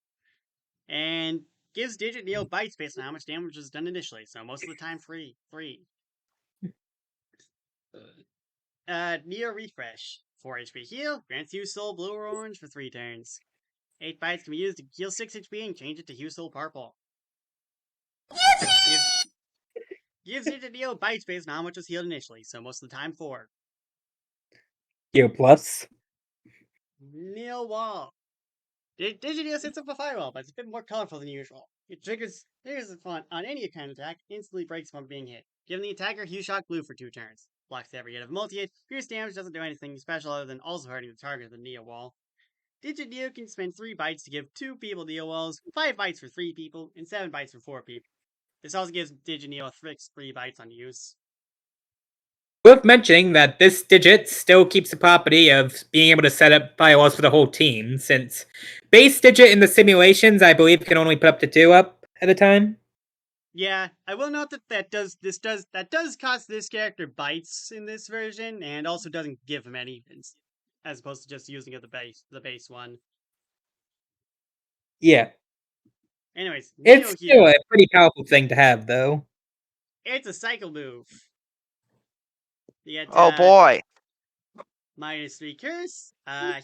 And gives Digit Neo bites based on how much damage was done initially, so most of the time free. Neo Refresh. 4 HP heal, grants Hue Soul blue or orange for 3 turns. 8 bites can be used to heal 6 HP and change it to Hue Soul purple. Gives Digit Neo bites based on how much was healed initially, so most of the time 4. Heal plus. Neo Wall. Digit Neo sets up a firewall, but it's a bit more colorful than usual. It triggers the font on any kind of attack, instantly breaks upon being hit. Giving the attacker Hue Shock blue for 2 turns. Blocks every hit of multi-hit. Pierce damage doesn't do anything special other than also hurting the target of the Neo Wall. Digit Neo can spend 3 bites to give 2 people Neo Walls, 5 bites for 3 people, and 7 bites for 4 people. This also gives Digit Neo a fixed 3 bites on use. Worth mentioning that this Digit still keeps the property of being able to set up firewalls for the whole team, since base Digit in the simulations, I believe, can only put up to 2 up at a time. Yeah, I will note that does cost this character bites in this version, and also doesn't give him any, as opposed to just using it the base one. Yeah. Anyways, It's Neo still Heal. a pretty powerful thing to have, though. It's a cycle move. You get, Oh boy. -3 curse.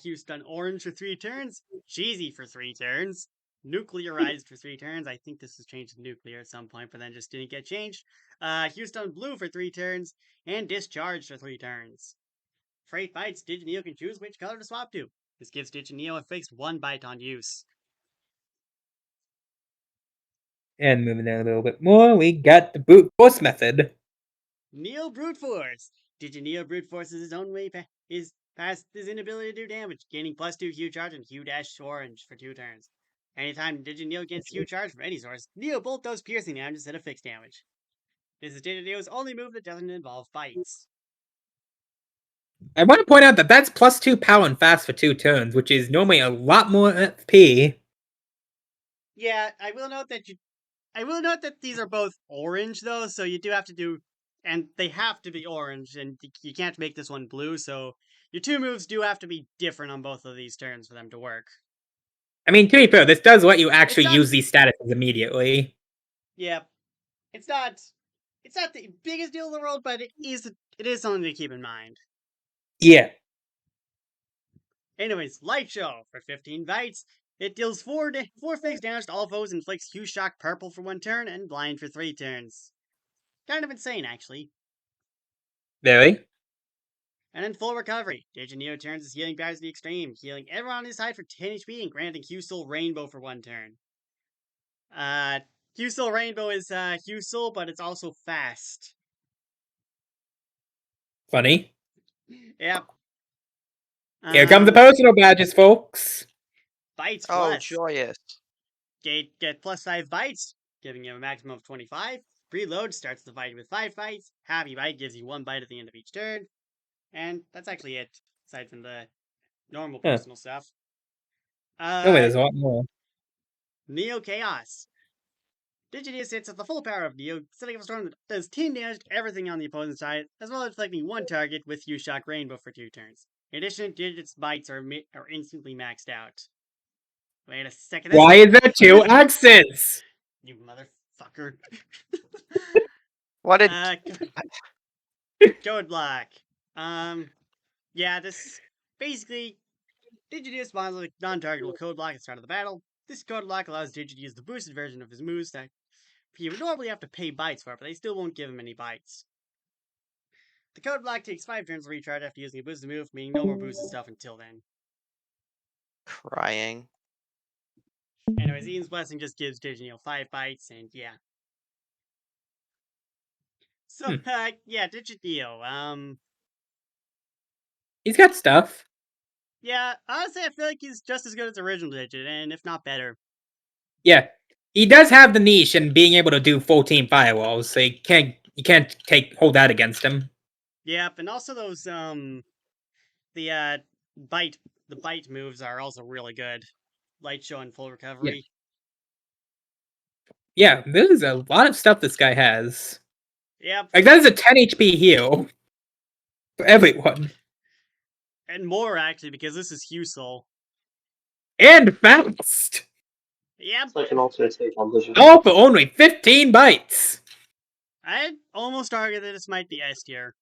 Hue Stun orange for 3 turns. Cheesy for 3 turns. Nuclearized for 3 turns. I think this was changed to nuclear at some point, but then just didn't get changed. Hue Stun blue for 3 turns. And discharged for 3 turns. For 8 bites, Digit Neo can choose which color to swap to. This gives Digit Neo a fixed 1 bite on use. And moving down a little bit more, we got the brute force method. Neo Brute Force. Digit Neo Brute Force is his own way past his inability to do damage, gaining +2 Hue Charge and Hue Dash Orange for 2 turns. Anytime Digit Neo gets Hue Charge from any source, Neo Bolt does piercing damage instead of fixed damage. This is Digit Neo's only move that doesn't involve bites. I want to point out that that's +2 power and fast for 2 turns, which is normally a lot more FP. Yeah, I will note that these are both orange though, so you do have to do, and they have to be orange, and you can't make this one blue, so your 2 moves do have to be different on both of these turns for them to work. I mean, to be fair, this does let you actually not- use these statuses immediately. Yeah, it's not the biggest deal in the world, but it is something to keep in mind. Yeah. Anyways, Light Show for 15 bites. It deals 4 fixed damage to all foes, inflicts Hue Shock purple for 1 turn, and blind for 3 turns. Kind of insane, actually. Very. And then full recovery. Digit Neo turns his healing powers to the extreme, healing everyone on his side for 10 HP and granting Hue Soul Rainbow for 1 turn. Hue Soul Rainbow is Hue Soul, but it's also fast. Funny. Yep. Here comes the personal badges, folks. Bites Oh, plus. joyous. Get plus 5 bites, giving you a maximum of 25. Preload starts the fight with 5 bites. Happy Bite gives you 1 bite at the end of each turn. And that's actually it, aside from the normal Huh. personal stuff. Oh, wait, there's a lot more. Neo Chaos. Digideus hits at the full power of Neo, setting up a storm that does 10 damage to everything on the opponent's side, as well as inflicting 1 target with U-Shock Rainbow for 2 turns. In addition, Digit's bites are instantly maxed out. Wait a second. Why is there 2 axes? You motherfucker. What did... Code block. Yeah, this basically Digideus spawns with a non-targetable code block at the start of the battle. This code block allows Digit to use the boosted version of his moves that he would normally have to pay bites for, but they still won't give him any bites. The code block takes 5 turns to recharge after using a boosted move, meaning no more boosted stuff until then. Crying. Anyways, Ian's Blessing just gives Digineo 5 bites, and yeah. So, yeah, Digineo, He's got stuff. yeah, honestly, I feel like he's just as good as original Digit, and if not better. Yeah. He does have the niche and being able to do full team firewalls, so you can't hold that against him. Yep, and also those, the bite moves are also really good. Light Show and Full Recovery. Yeah, there's a lot of stuff this guy has. Yep. Like, that is a 10 HP heal. For everyone. And more, actually, because this is Husel. And fast! Yep. It's like an alternate take on Vision. All for only 15 bites! I'd almost argue that this might be S tier.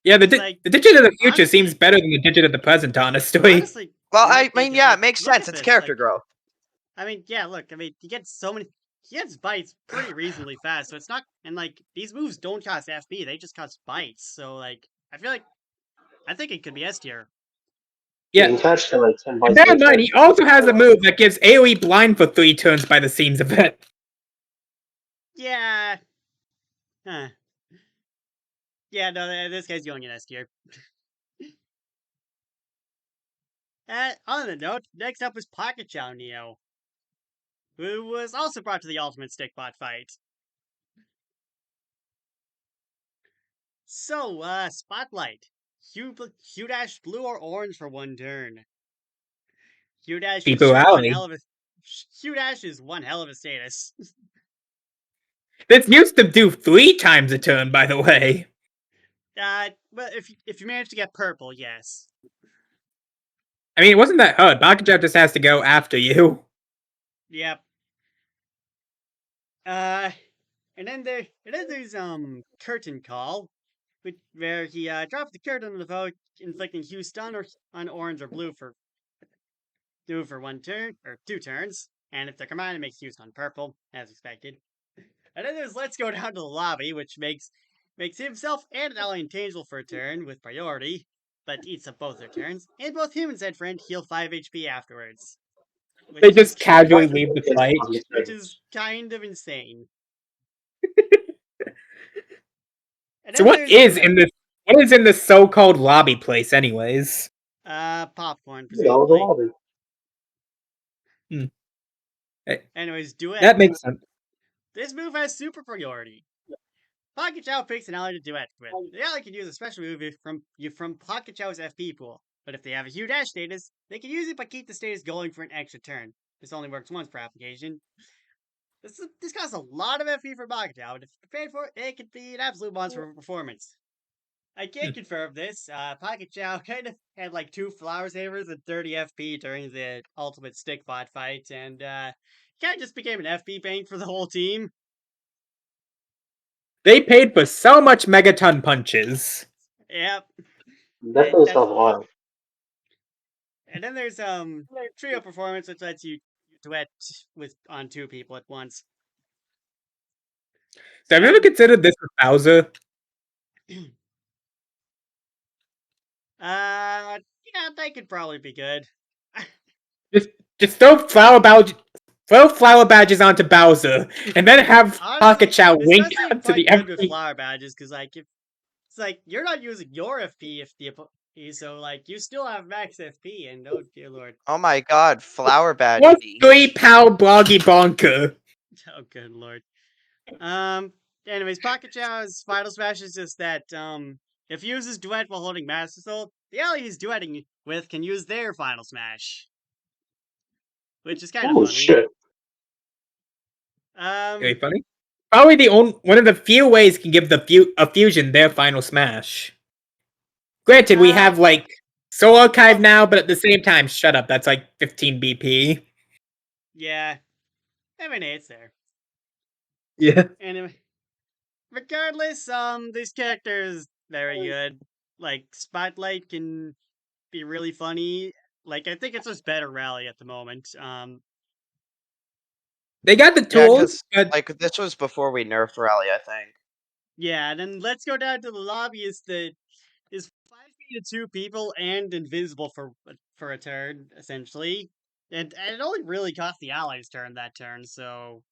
Yeah, the Digit of the future honestly, seems better than the Digit of the present, honestly. Honestly, Well, might I mean, be, yeah, like, it makes look sense. at It's this, character like, growth. I mean, yeah, look, I mean, he gets bites pretty reasonably fast, so it's not, and like, these moves don't cost FP, they just cost bites, so like, I think it could be S tier. You Yeah. can catch to like 10 bites. Bear in mind, he also has a move that gives AoE blind for 3 turns by the seams of it. Yeah. Huh. Yeah, no, this guy's going in S tier. On the note, next up was Pocket Chow Neo, who was also brought to the Ultimate Stickbot fight. So, Spotlight. Hugh Dash blue or orange for 1 turn. Hugh Dash is People sure one alley. hell of a... Hugh Dash is one hell of a status. This used to do 3 times a turn, by the way. Well, if you manage to get purple, yes. I mean, it wasn't that hard. Bakajab just has to go after you. Yep. And then there's Curtain Call, where he drops the curtain on the foe, inflicting Hugh stun on orange or blue for 1 turn or 2 turns, and if they're combined, it makes Hugh stun purple, as expected. And then there's Let's Go Down to the Lobby, which makes himself and an ally intangible for a turn with priority, but eats up both their turns, and both him and said friend heal 5 HP afterwards. They just casually leave the fight. Which is kind of insane. So what is in this so-called lobby place, anyways? Popcorn, Yeah, that was a presumably. lobby. Anyways, duet. That makes sense. This move has super priority. Pocket Chow picks an ally to duet with. The ally can use a special move from Pocket Chow's FP pool, but if they have a Hugh Dash status, they can use it but keep the status going for an extra turn. This only works once per application. This costs a lot of FP for Pocket Chow, but if you're paid for it, it could be an absolute monster of a performance. I can't confirm this. Pocket Chow kind of had like 2 Flower Savers and 30 FP during the Ultimate Stickbot fight, and kind of just became an FP bank for the whole team. They paid for so much megaton punches. Yep. Definitely sells a lot. And then there's Trio Performance, which lets you duet on 2 people at once. So have you ever considered this with Bowser? Yeah, they could probably be good. Just throw flower badges onto Bowser, and then have Honestly, Pocket Chow this wink does seem to the quite good with FP. flower badges, because like it's like you're not using your FP if So like you still have max FP, and oh dear lord, Oh my god, Flower Badge. What's 3 pow bloggy bonker? oh good lord. Anyways, Pocket Chow's Final Smash is just that if he uses duet while holding Master Soul, the ally he's duetting with can use their Final Smash, which is kind of Oh funny. shit. Very funny. Probably one of the few ways you can give a fusion their final smash. Granted, we have like Soul Archive now, but at the same time, shut up. That's like 15 BP. Yeah, I mean it's there. Yeah. Anyway, regardless, this character is very good. Like Spotlight can be really funny. Like I think it's just better Rally at the moment. They got the Yeah, tools, because but like this was before we nerfed Rally, I think. Yeah, and then let's go down to the lobby. Is 5 feet to 2 people and invisible for a turn essentially, and it only really cost the allies turn that turn, so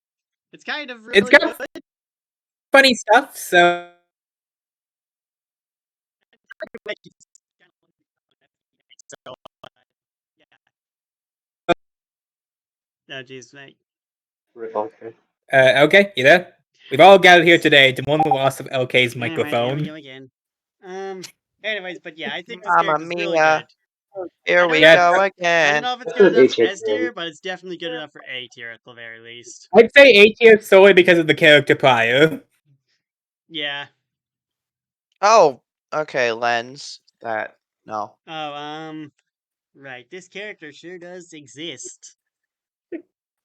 it's kind of really it's got good. funny stuff, so So, yeah. Oh jeez, mate. Okay. okay, you there? We've all gathered here today to mourn the loss of LK's Alright, microphone. here we go again. Anyways, but yeah, I think this Mamma character's really mia. good. Here we Yeah. go I don't again. know if it's That's good an enough for A-tier S tier, game. but it's definitely good enough for A tier at the very least. I'd say A tier solely because of the character prior. Yeah. Oh, okay, Lens. No. Oh, right. This character sure does exist.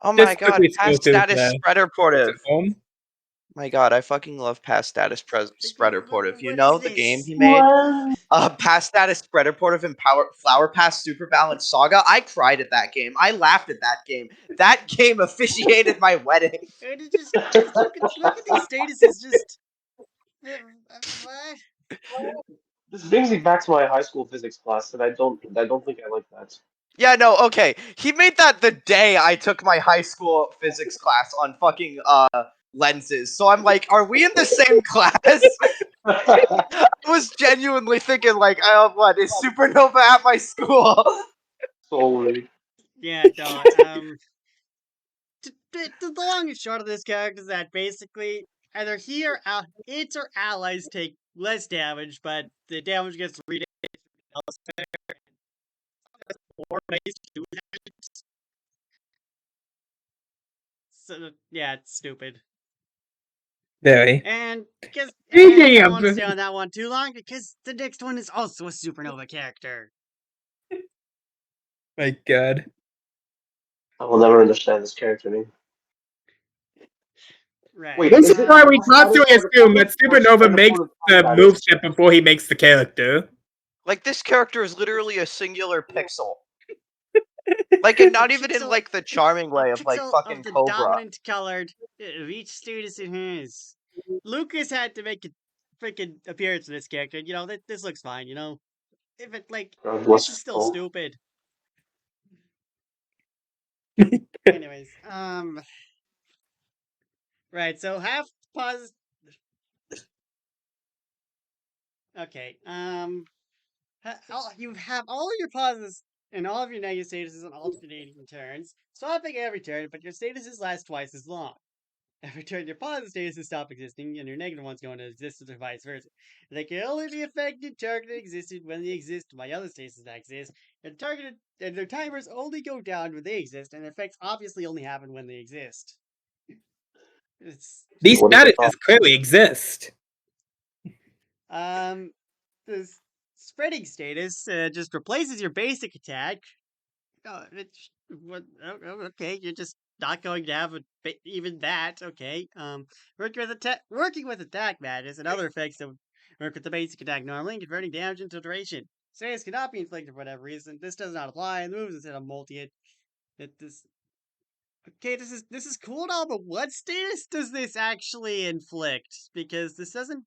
Oh my Just god, quickly scroll past through status the spreader portive. home. My god, I fucking love past status spreader portive. You What know is the game this? he made? What? Past status spreader portive and Flower Pass Super Balance Saga. I cried at that game. I laughed at that game. That game officiated my wedding. And it just look at these statuses. Just what? This brings me back to my high school physics class, and I don't think I like that. Yeah, no, okay. He made that the day I took my high school physics class on fucking lenses. So I'm like, are we in the same class? I was genuinely thinking like, what is Supernova at my school? Solely. Yeah, no. The long and short of this character is that basically either it or allies take less damage, but the damage gets reduced. Ways to do that. So yeah, it's stupid. Very. And because I Speaking don't of- want to stay on that one too long, because the next one is also a Supernova character. My god. I will never understand this character name. Right. Wait, This is is it- why we Past constantly status assume that portive or Supernova spreader makes portive the past moveset before he makes the character. Like this character is literally a singular pixel. Like, and not even in Pixel- like the charming way of like Pixel fucking of the Cobra. dominant colored of each status it has. Lucas had to make a freaking appearance in this character. You know, this looks fine. You know, if it like God this bless is still Paul. stupid. Anyways, right. So half pause. Okay. You have all of your pauses and all of your negative statuses on alternating turns, swapping every turn, but your statuses last twice as long. Every turn your positive statuses stop existing, and your negative ones go into existence or vice versa. They can only be affected targeted existed when they exist while other statuses that exist, and their timers only go down when they exist, and effects obviously only happen when they exist. These What is the statuses problem? clearly exist. The spreading status just replaces your basic attack. Okay, you're just not going to have even that. Okay. Working with attack matters and other effects that work with the basic attack normally, and converting damage into duration. Status cannot be inflicted for whatever reason. This does not apply, and moves instead of multi-hit. Okay, this is cool and all, but what status does this actually inflict? Because this doesn't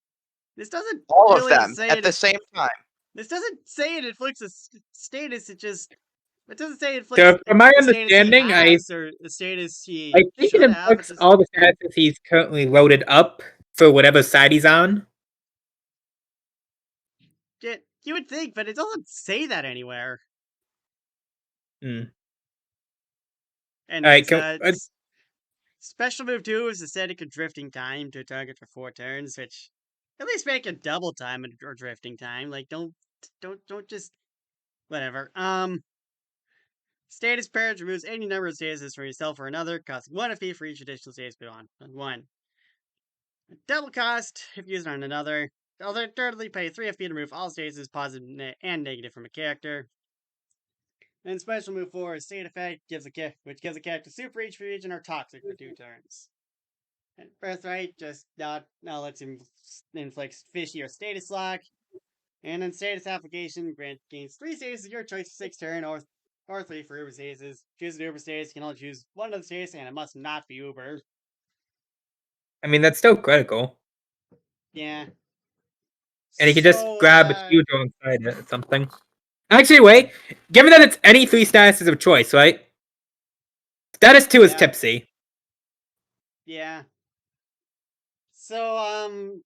All really of them say at it. the same time. This doesn't say it inflicts a status. It doesn't say it inflicts. So, from my a status he understanding, has, or a status he I think should it have. inflicts all the statuses he's currently loaded up for whatever side he's on. You would think, but it doesn't say that anywhere. Hmm. Anyways, Alright, special move 2 is aesthetic of drifting time to a target for 4 turns, which at least make a double time or drifting time. Like don't just whatever. Status pairs removes any number of statuses from yourself or another, costing 1 FP for each additional status put on. 1. Double cost if used on another. Thirdly, pay 3 FP to remove all statuses, positive and negative from a character. And special move 4 is state effect, which gives a character super HP region or toxic for 2 turns. And Birthright just now lets him inflict fishy or status lock. And then status application gains 3 statuses of your choice for 6 turn or 3 for Uber statuses. Choose an Uber status, you can only choose one of the status, and it must not be Uber. I mean, that's still critical. Yeah. And you can just So, grab a huge alongside it or something. Actually, wait. Given that it's any 3 statuses of choice, right? Status 2 is Yeah. tipsy. Yeah. So,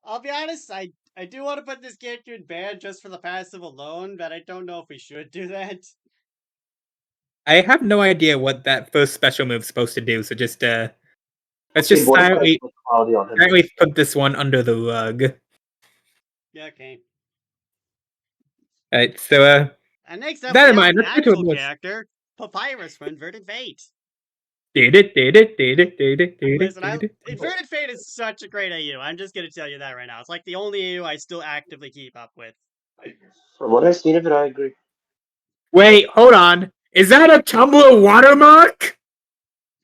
I'll be honest, I do want to put this character in ban just for the passive alone, but I don't know if we should do that. I have no idea what that first special move's supposed to do, so just let's Okay, just what if I silently put Cloudy on him? put this one under the rug. Yeah, okay. Alright, so And next up, that we in have mind, an let's go to a actual more character, Papyrus from Inverted Fate. Listen, Inverted Fate is such a great AU. I'm just gonna tell you that right now. It's like the only AU I still actively keep up with. From what I've seen of it, I agree. Wait, hold on. Is that a Tumblr watermark?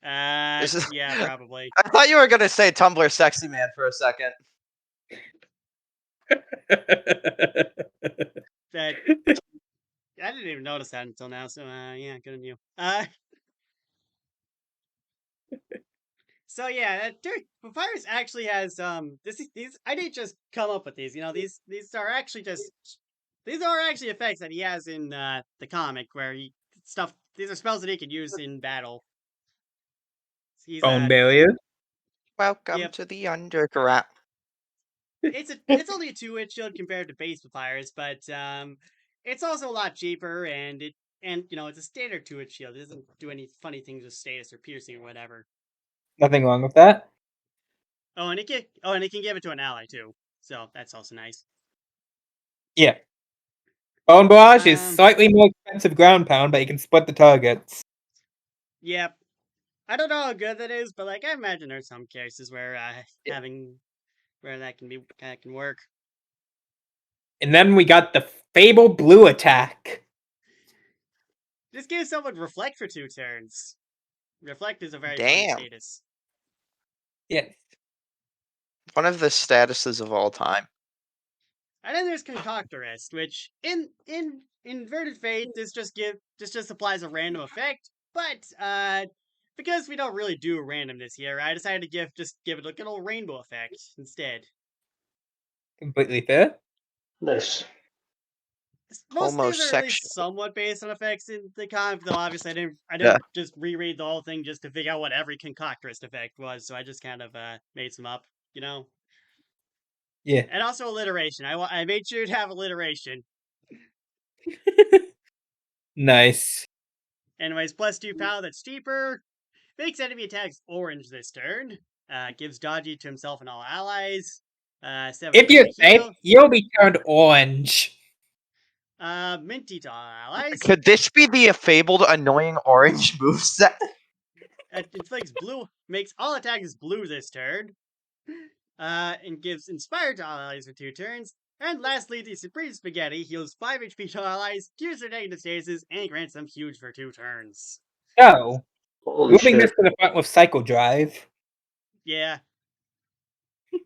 Yeah, probably. I thought you were gonna say Tumblr sexy man for a second. That I didn't even notice that until now. So yeah, good on you. So yeah, Papyrus actually has these. I didn't just come up with these. You know, these are actually effects that he has in the comic where these are spells that he can use in battle. He's Bone barrier. Welcome Yep. to the underground. It's only a 2-hit shield compared to base Papyrus, but it's also a lot cheaper, and it's a standard 2-hit shield. It doesn't do any funny things with status or piercing or whatever. Nothing wrong with that. Oh, and it can give it to an ally too, so that's also nice. Yeah. Bone barrage is slightly more expensive ground pound, but you can split the targets. Yep. I don't know how good that is, but like I imagine there's some cases where that can work. And then we got the Fable Blue attack. This gives someone Reflect for 2 turns. Reflect is a very Damn. fun status. Yes. One of the statuses of all time. And then there's Concoctorist, which in Inverted Fate this just applies a random effect, but because we don't really do random this year, I decided to give it a good old rainbow effect instead. Completely fair. Nice. Most of these are at least Homosexual. somewhat based on effects in the comic, though obviously I didn't Yeah. just reread the whole thing just to figure out what every Concoctorist effect was, so I just kind of made some up, you know? Yeah. And also alliteration. I made sure to have alliteration. Nice. Anyways, +2 power that's cheaper. Makes enemy attacks orange this turn. Gives dodgy to himself and all allies. 7 If you heal. say, you'll be turned orange. Minty to all allies. Could this be the fabled annoying orange moveset? Inflicts blue. Makes all attacks blue this turn. And gives inspired to all allies for 2 turns. And lastly, the Supreme Spaghetti heals 5 HP to allies, cures their negative statuses, and grants them huge for 2 turns. So, Holy moving shit. this to the front with Cycle Drive. Yeah. For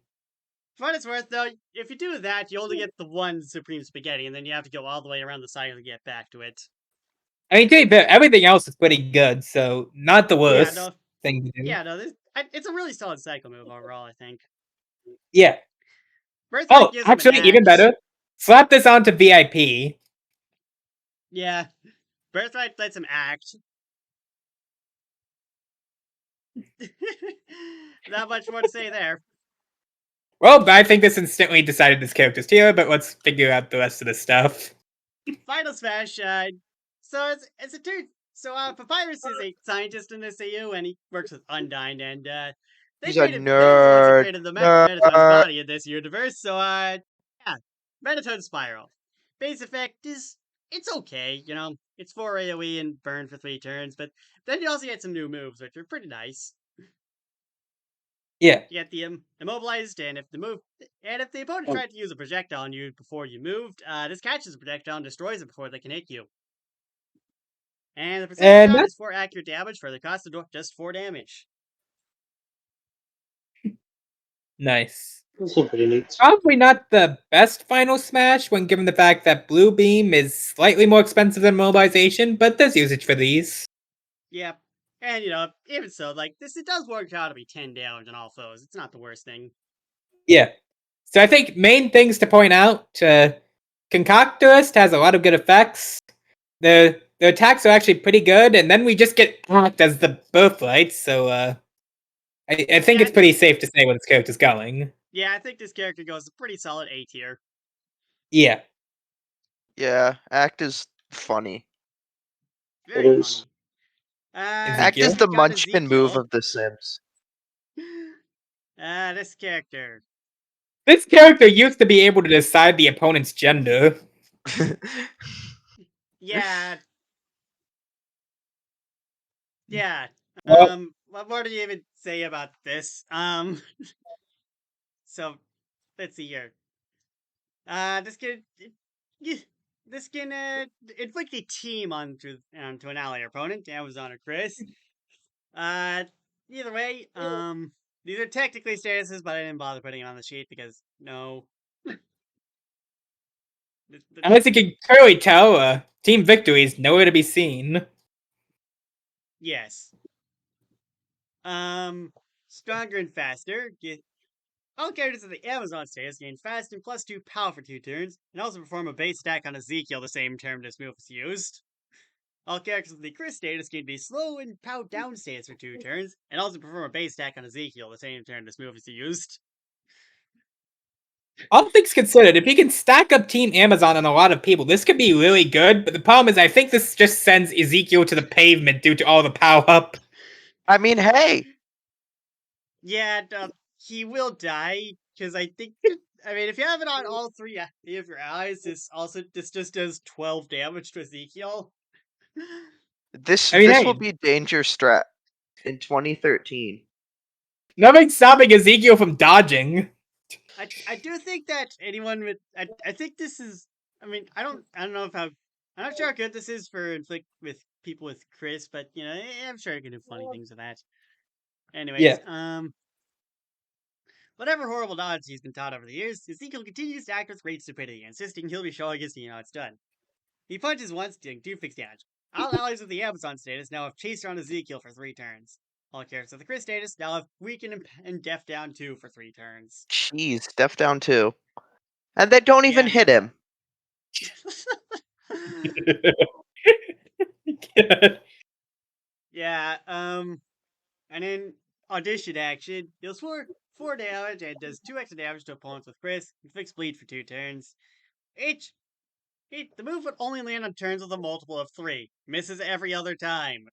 what it's worth, though, if you do that, you only get the one Supreme Spaghetti, and then you have to go all the way around the cycle to get back to it. I mean, to be fair, everything else is pretty good, so not the worst Yeah, no, thing to do. yeah, no, it's a really solid cycle move overall, I think. Yeah. Birthright Oh, gives him an actually, even axe. better. Slap this onto VIP. Yeah. Birthright lets him act. Not much more to say there. Well, I think this instantly decided this character's tier, but let's figure out the rest of the stuff. Final Smash. So it's a dude. So Papyrus is a scientist in this AU, and he works with Undyne, and He's a they're the ones who nerd. created the Mettaton's body in this universe. So yeah, Mettaton Spiral. Base effect is it's okay, you know. It's 4 AoE and burn for 3 turns, but then you also get some new moves, which are pretty nice. Yeah. You get the immobilized, and if the opponent tried to use a projectile on you before you moved, this catches the projectile and destroys it before they can hit you. And the percentage shot is 4 accurate damage for the cost of just 4 damage. Nice. Those seem pretty neat. Probably not the best final smash when given the fact that Blue Beam is slightly more expensive than mobilization, but there's usage for these. Yep. And, you know, even so, like, it does work out to be 10 damage on all foes. It's not the worst thing. Yeah. So I think main things to point out, Concoctorist has a lot of good effects. The attacks are actually pretty good, and then we just get hacked as the birthright, so I think it's pretty safe to say where this character's going. Yeah, I think this character goes a pretty solid A tier. Yeah. Yeah, Act is funny. Very It is. funny. Act Ezekiel? is the got Munchkin move Ezekiel. of The Sims. This character. This character used to be able to decide the opponent's gender. Yeah. Yeah. Well- What more do you even say about this? So, let's see here. This can inflict a team onto an ally or opponent, Amazon or Chris. Either way, these are technically statuses, but I didn't bother putting it on the sheet because no. As you can clearly tell, Team Victory is nowhere to be seen. Yes. Stronger and faster. All characters of the Amazon status gain fast and +2 power for 2 turns, and also perform a base stack on Ezekiel the same term this move is used. All characters of the Chris status gain be slow and pow down status for 2 turns, and also perform a base stack on Ezekiel the same turn this move is used. All things considered, if you can stack up Team Amazon on a lot of people, this could be really good, but the problem is I think this just sends Ezekiel to the pavement due to all the power up. I mean, hey! Yeah, he will die, because I think... I mean, if you have it on all 3 of your allies, this just does 12 damage to Ezekiel. This I mean, this hey. will be Danger Strat in 2013. Nothing's stopping Ezekiel from dodging. I do think that anyone with I think this is I mean I don't know if I'm not sure how good this is for inflict with people with Chris, but you know I'm sure I can do funny things with that. Anyways, whatever horrible dodge he's been taught over the years, Ezekiel continues to act with great stupidity, insisting he'll be showing his team how it's done. He punches once, dealing 2 fixed damage. All allies with the Amazon status now have chased around Ezekiel for 3 turns. All characters with the Chris status now have weaken and deaf down 2 for 3 turns. Jeez, Deaf down 2. And they don't even hit him. Yeah, and in audition action, deals 4 damage and does 2 extra damage to opponents with Chris, inflicts bleed for 2 turns. The move would only land on turns with a multiple of 3. Misses every other time.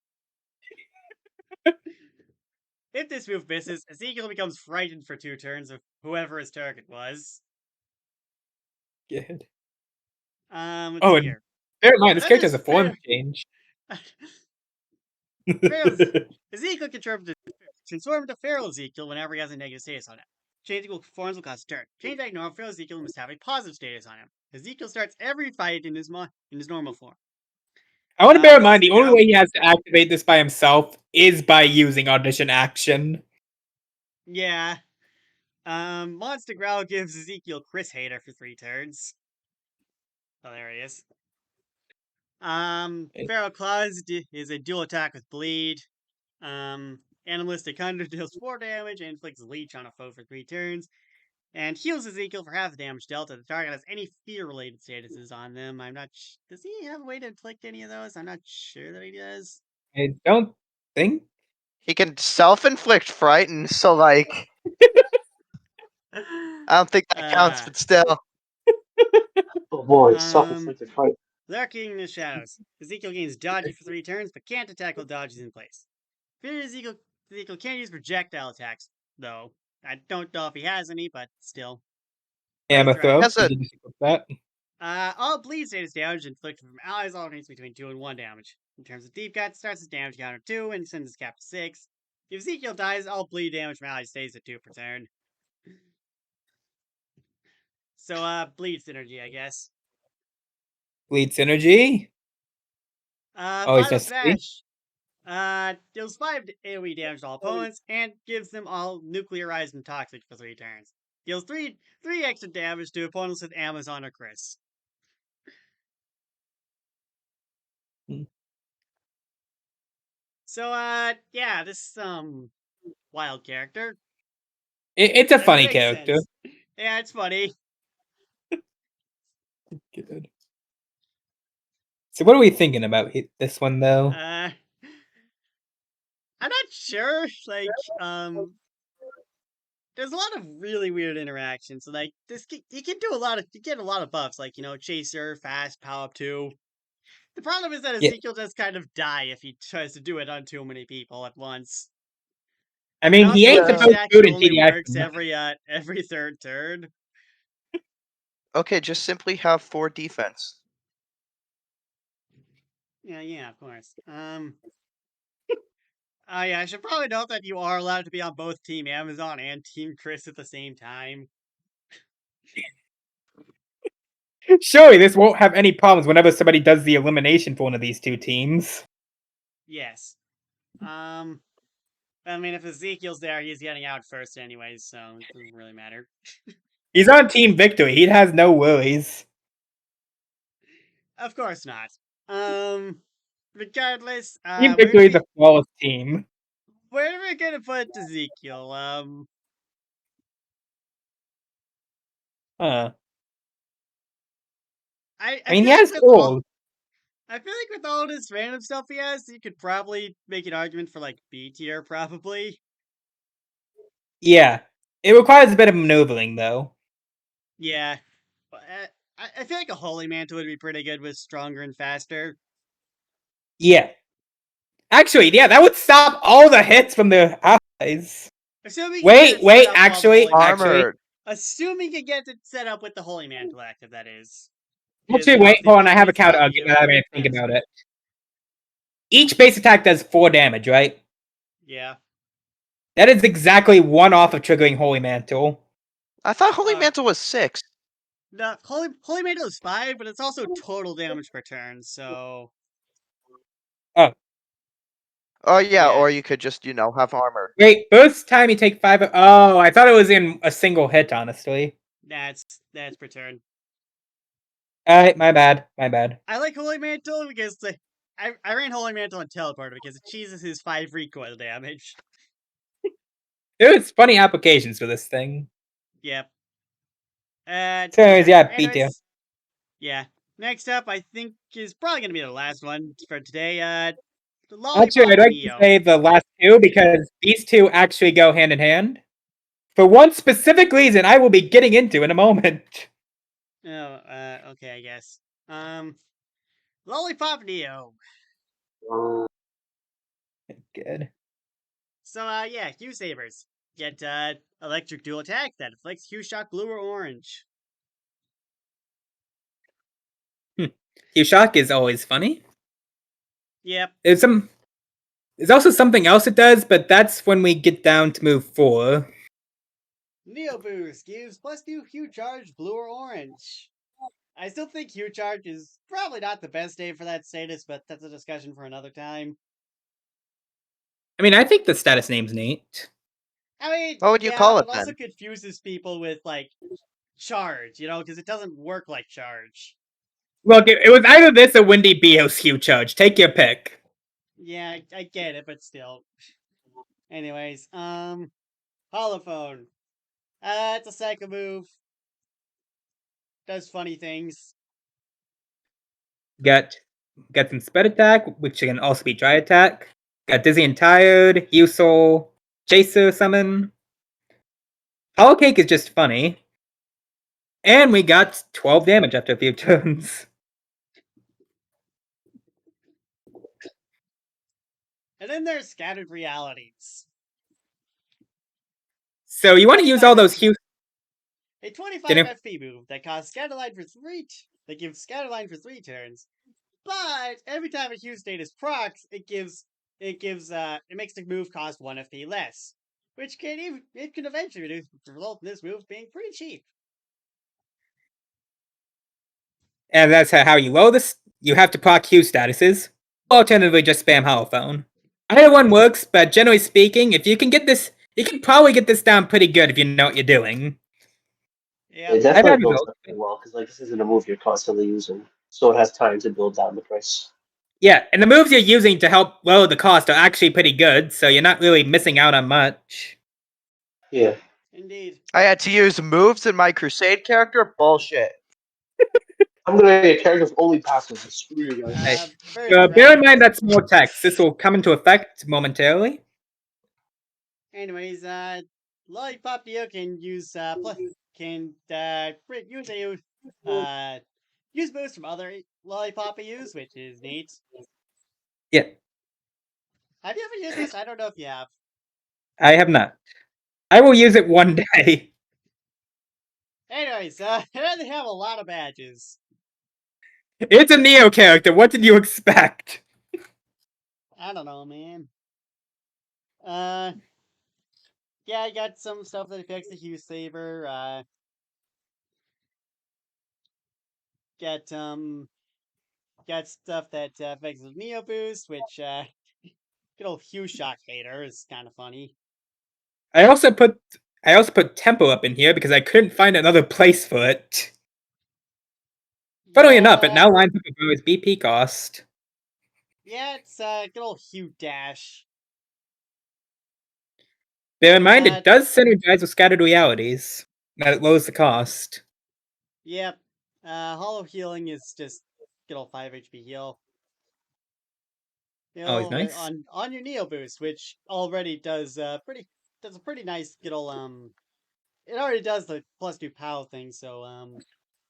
If this move misses, Ezekiel becomes frightened for 2 turns of whoever his target was. Good. Let's Oh, see and here. bear in mind, this character has a form change. Ezekiel can transform into Feral Ezekiel whenever he has a negative status on him. Changing forms will cost a turn. Change back normal, Feral Ezekiel must have a positive status on him. Ezekiel starts every fight in his normal form. I want to bear in mind the only way he has to activate this by himself is by using audition action. Yeah. Monster Growl gives Ezekiel Chris Hater for 3 turns. Hilarious. Feral Claws is a dual attack with bleed. Animalistic Hunter deals 4 damage and inflicts Leech on a foe for 3 turns. And heals Ezekiel for half the damage dealt if the target has any fear-related statuses on them. I'm not does he have a way to inflict any of those? I'm not sure that he does. I don't think. He can self-inflict frighten, so like... I don't think that counts, but still. Oh boy, Um, self-inflicted fight. Lurking in the shadows. Ezekiel gains dodge for 3 turns, but can't attack while dodge is in place. Ezekiel can't use projectile attacks, though. I don't know if he has any, but still. Hammer throw. Has a- We can just put that. All bleed status damage inflicted from allies alternates between 2 and 1 damage. In terms of deep cut, starts his damage counter 2 and sends his cap to 6. If Ezekiel dies, all bleed damage from allies stays at 2 per turn. So, bleed synergy, I guess. Bleed synergy. Oh, he's Final just three? smash. Deals 5 AoE damage to all opponents and gives them all nuclearized and toxic for 3 turns. Deals 3 extra damage to opponents with Amazon or Chris. So, yeah, this, wild character. It's a It funny makes character. sense. Yeah, it's funny. Good. So what are we thinking about this one, though? I'm not sure. Like, there's a lot of really weird interactions. Like, you can do you get a lot of buffs, like, Chaser, Fast, Power Up 2. The problem is that Yeah. Ezekiel does kind of die if he tries to do it on too many people at once. I mean, he ain't Also, supposed to stacking do it until only he works actually. every third turn. Okay, just simply have 4 defense. Yeah, of course. Oh yeah, I should probably note that you are allowed to be on both Team Amazon and Team Chris at the same time. Surely this won't have any problems whenever somebody does the elimination for one of these 2 teams. Yes. I mean, if Ezekiel's there, he's getting out first anyways, so it doesn't really matter. He's on Team Victory. He has no worries. Of course not. Regardless, Team Victory is a flawless team. where are we gonna put Ezekiel? Huh. I I mean, he feel has like with all, gold. I feel like with all this random stuff he has, you could probably make an argument for like B tier, probably. Yeah. It requires a bit of maneuvering, though. Yeah, but, I feel like a Holy Mantle would be pretty good with stronger and faster. Yeah. Actually, yeah, that would stop all the hits from the allies. Assuming you get it set up while the Holy Mantle- Armored. Assuming you get it set up with the Holy Mantle active, that is. Actually, wait, hold on, I have a counter argument now that I think about it. Each base attack does 4 damage, right? Yeah. That is exactly 1 off of triggering Holy Mantle. I thought Holy Mantle was 6. The Holy Mantle is 5, but it's also total damage per turn, so... Oh. Oh yeah, Yeah. or you could just, have armor. Wait, first time you take 5... Oh, I thought it was in a single hit, honestly. That's per turn. Alright, my bad. I like Holy Mantle because I ran Holy Mantle on Teleporter because it cheeses his 5 recoil damage. There's funny applications for this thing. Yep. So, yeah, B tier. Yeah. Next up, I think, is probably going to be the last one for today. Actually, I'd like to say the last 2 because these 2 actually go hand in hand. For one specific reason I will be getting into in a moment. Oh, okay, I guess. Lollipop Neo. Good. So, yeah, Hue Sabers. Get, electric dual attack that inflicts Hue Shock blue or orange. Hue Shock is always funny. Yep. There's also something else it does, but that's when we get down to move 4. Neo Boost gives +2 Hue Charge blue or orange. I still think Hue Charge is probably not the best name for that status, but that's a discussion for another time. I mean, I think the status name's neat. I mean, What would you call it also then? confuses people with, like, Charge, because it doesn't work like Charge. Look, it was either this or Windy Bios Hue Charge. Take your pick. Yeah, I get it, but still. Anyways, Holophone. It's a cycle move. Does funny things. Got some Spread Attack, which can also be Dry Attack. Got Dizzy and Tired, Hue Soul, Chaser Summon. Hollow Cake is just funny. And we got 12 damage after a few turns. And then there's Scattered Realities. So you want to use all those huge. A 25 Didn't- FP move that costs Scatterline for that gives Scatterline for 3 turns. But every time a Hue status procs, it makes the move cost 1 FP less. Which can eventually result in this move being pretty cheap. And that's how you lower this. You have to proc Q statuses. Alternatively, just spam Holophone. Either one works, but generally speaking, if you can get this, you can probably get this down pretty good if you know what you're doing. Yeah, It had definitely builds results. up pretty well because like this isn't a move you're constantly using, so it has time to build down the price. Yeah, and the moves you're using to help lower the cost are actually pretty good, so you're not really missing out on much. Yeah. indeed. I had to use moves in my Crusade character? Bullshit. I'm gonna get a character with only passive. Screw you guys. Hey, First bear in round. mind that's more text. This will come into effect momentarily. Anyways, Lollipop Dio can use use boosts from other Lollipop use, which is neat. Yeah, Have you ever used this? I don't know if you have. I have not. I will use it one day. Anyways, they have a lot of badges. It's a Neo character. What did you expect? I don't know, man. Yeah, I got some stuff that affects the Hue Saver. Got stuff that affects the Neo Boost, which good old Hue Shock hater is kind of funny. I also put Tempo up in here because I couldn't find another place for it. Funnily enough, it now lines up with its BP cost. Yeah, it's good old Hue Dash. Bear in mind, it does synergize with Scattered Realities. That it lowers the cost. Yep. Hollow Healing is just good old 5 HP heal. Always nice. On your Neo Boost, which already does a pretty nice good old it already does the +2 POW thing, so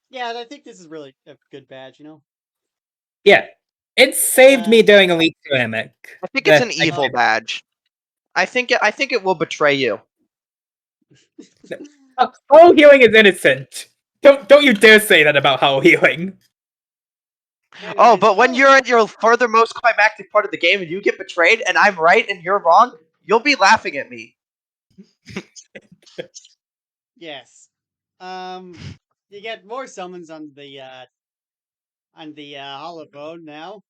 yeah, I think this is really a good badge, you know? Yeah. It saved me during Elite Ceramic. I think it's an evil badge. I think it will betray you. Hollow Healing is innocent. Don't you dare say that about Hollow Healing. Oh, but when you're at your furthermost climactic part of the game and you get betrayed and I'm right and you're wrong, you'll be laughing at me. Yes. You get more summons on the Holophone now.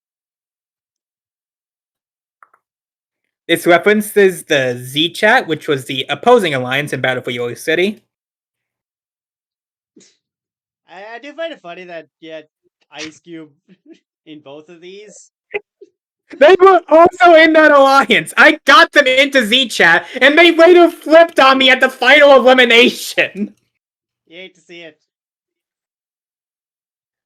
This references the Z-Chat, which was the opposing alliance in Battle for Your City. I do find it funny that you had Ice Cube in both of these. They were also in that alliance. I got them into Z-Chat, and they later flipped on me at the final elimination. You hate to see it.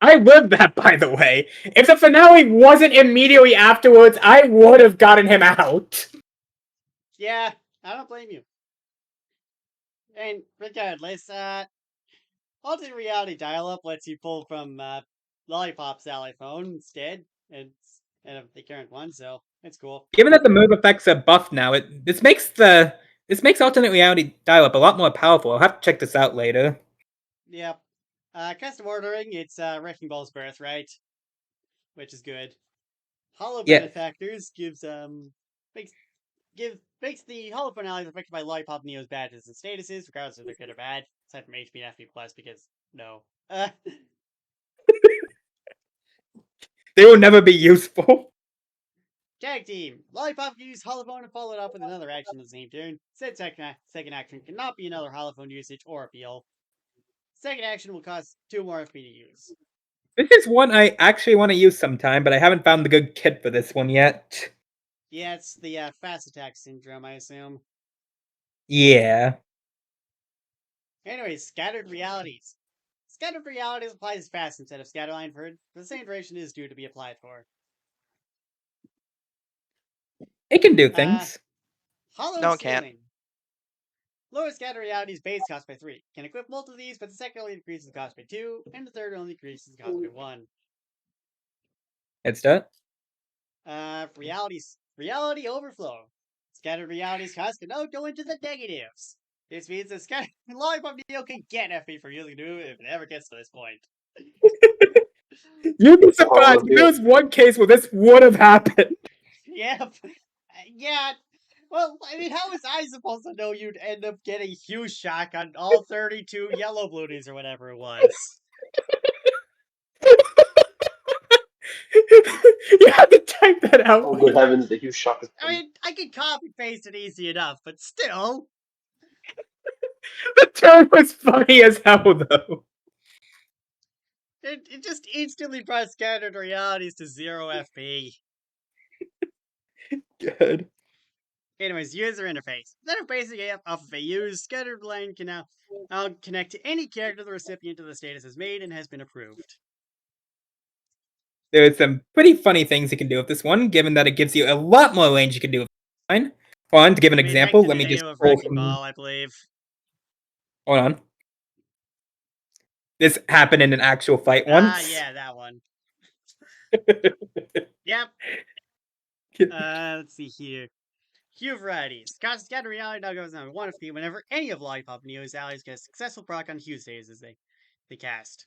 I lived that, by the way. If the finale wasn't immediately afterwards, I would have gotten him out. Yeah, I don't blame you. And regardless, Alternate Reality Dial-Up lets you pull from Lollipop's Ally phone instead, and of the current one, so it's cool. Given that the move effects are buffed now, this makes Alternate Reality Dial-Up a lot more powerful. I'll have to check this out later. Yep. Custom ordering, it's Wrecking Ball's Birthright, which is good. Hollow Benefactors makes the Holophone allies affected by Lollipop Neo's badges and statuses, regardless if they're good or bad, aside from HP and FP plus, because no. They will never be useful. Tag Team! Lollipop can use Holophone and follow it up with another action in the same turn. Said second action cannot be another Holophone usage or appeal. Second action will cost 2 more FP to use. This is one I actually want to use sometime, but I haven't found the good kit for this one yet. Yeah, it's the Fast Attack Syndrome, I assume. Yeah. Anyways, Scattered Realities. Scattered Realities applies fast instead of Scatterline for the same duration it is due to be applied for. It can do things. Hollow No, it can't. Ceiling. Lower scatter reality's base cost by 3. Can equip multiple of these, but the second only increases the cost by 2, and the third only increases the cost by 1. It's done. Reality overflow. Scattered realities cost can now go into the negatives. This means that Scattered Lollipop Neo can get FP for using the move if it ever gets to this point. You'd be surprised. There was one case where this would have happened. Yep. Yeah. Well, I mean, how was I supposed to know you'd end up getting huge shock on all 32 yellow bloonies or whatever it was? You had to type that out. Oh, good heavens, the huge shock is I mean, I could copy paste it easy enough, but still. The turn was funny as hell, though. It just instantly brought scattered realities to 0 FP. Good. Anyways, user interface. Instead of basing it off of a used, scattered line can now connect to any character the recipient of the status has made and has been approved. There's some pretty funny things you can do with this one, given that it gives you a lot more range you can do with this line. Hold on, to give an example, let me just of pull Wrecking from... Ball, I believe. Hold on. This happened in an actual fight once. Ah, yeah, that one. Yep. Let's see here. Hue varieties. Cost of scatter reality now goes down to 1 FP whenever any of Lollipop Neo's allies get a successful proc on Hue saves as they cast.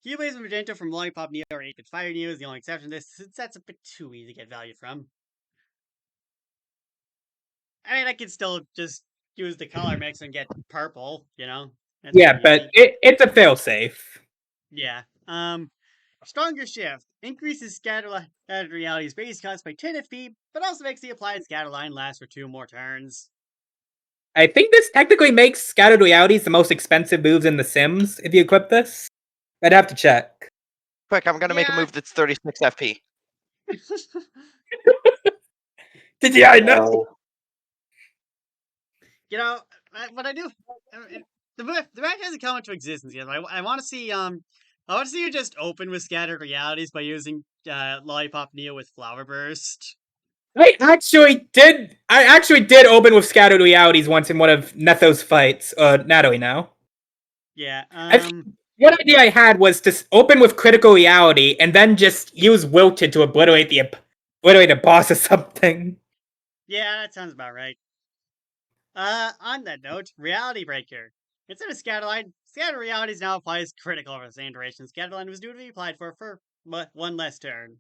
Hue Blaze and Magenta from Lollipop Neo or 8-bit Fire Neo is the only exception to this, since that's a bit too easy to get value from. I mean, I could still just use the color mix and get purple, you know? That's Yeah, but it's a failsafe. Yeah. Stronger Shift. Increases scattered reality's base cost by 10 FP, but also makes the applied scatter line last for 2 more turns. I think this technically makes Scattered Realities the most expensive moves in The Sims, if you equip this. I'd have to check. Quick, I'm gonna make a Yeah. move that's 36 FP. Yeah, I know. You know, what I do, the match hasn't come into existence yet. I want to see you just open with Scattered Realities by using Lollipop Neo with Flower Burst. I actually did open with Scattered Realities once in one of Netho's fights. Natalie now. Yeah. One idea I had was to open with Critical Reality and then just use Wilted to obliterate the boss or something. Yeah, that sounds about right. On that note, Reality Breaker. Instead of Scatterline, Scatter Realities now applies critical over the same duration Scatterline was due to be applied for 1 less turn.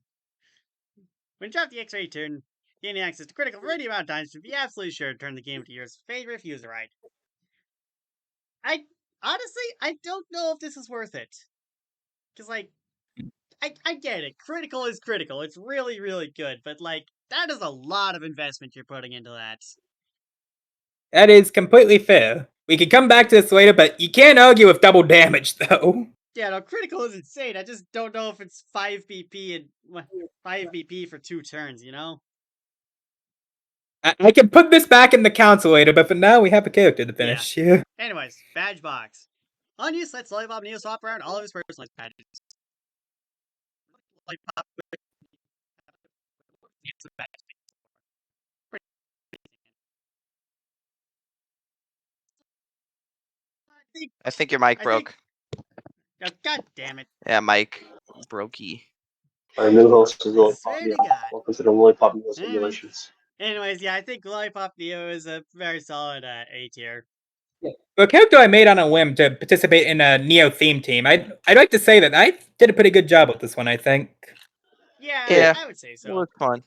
When you drop the X-ray turn, gaining access to critical for any amount of times to be absolutely sure to turn the game to your favorite if you use it right. I don't know if this is worth it. Because, like, I get it. Critical is critical. It's really, really good. But, like, that is a lot of investment you're putting into that. That is completely fair. We can come back to this later, but you can't argue with double damage, though. Yeah, no, critical is insane. I just don't know if it's 5 BP and 5 BP for 2 turns, you know? I can put this back in the console later, but for now we have a character to finish here. Anyways, badge box. Unused lets Lollipop Neo swap around all of his personalized badges. Lollipop I think your mic broke. Oh, God damn it. Yeah, mic brokey. Our new host is I Lollipop swear to Neo. God. Welcome to the Lollipop Neo simulations. Anyways, yeah, I think Lollipop Neo is a very solid A tier. For a character I made on a whim to participate in a Neo theme team, I'd like to say that I did a pretty good job with this one, I think. Yeah, I would say It so. was fun.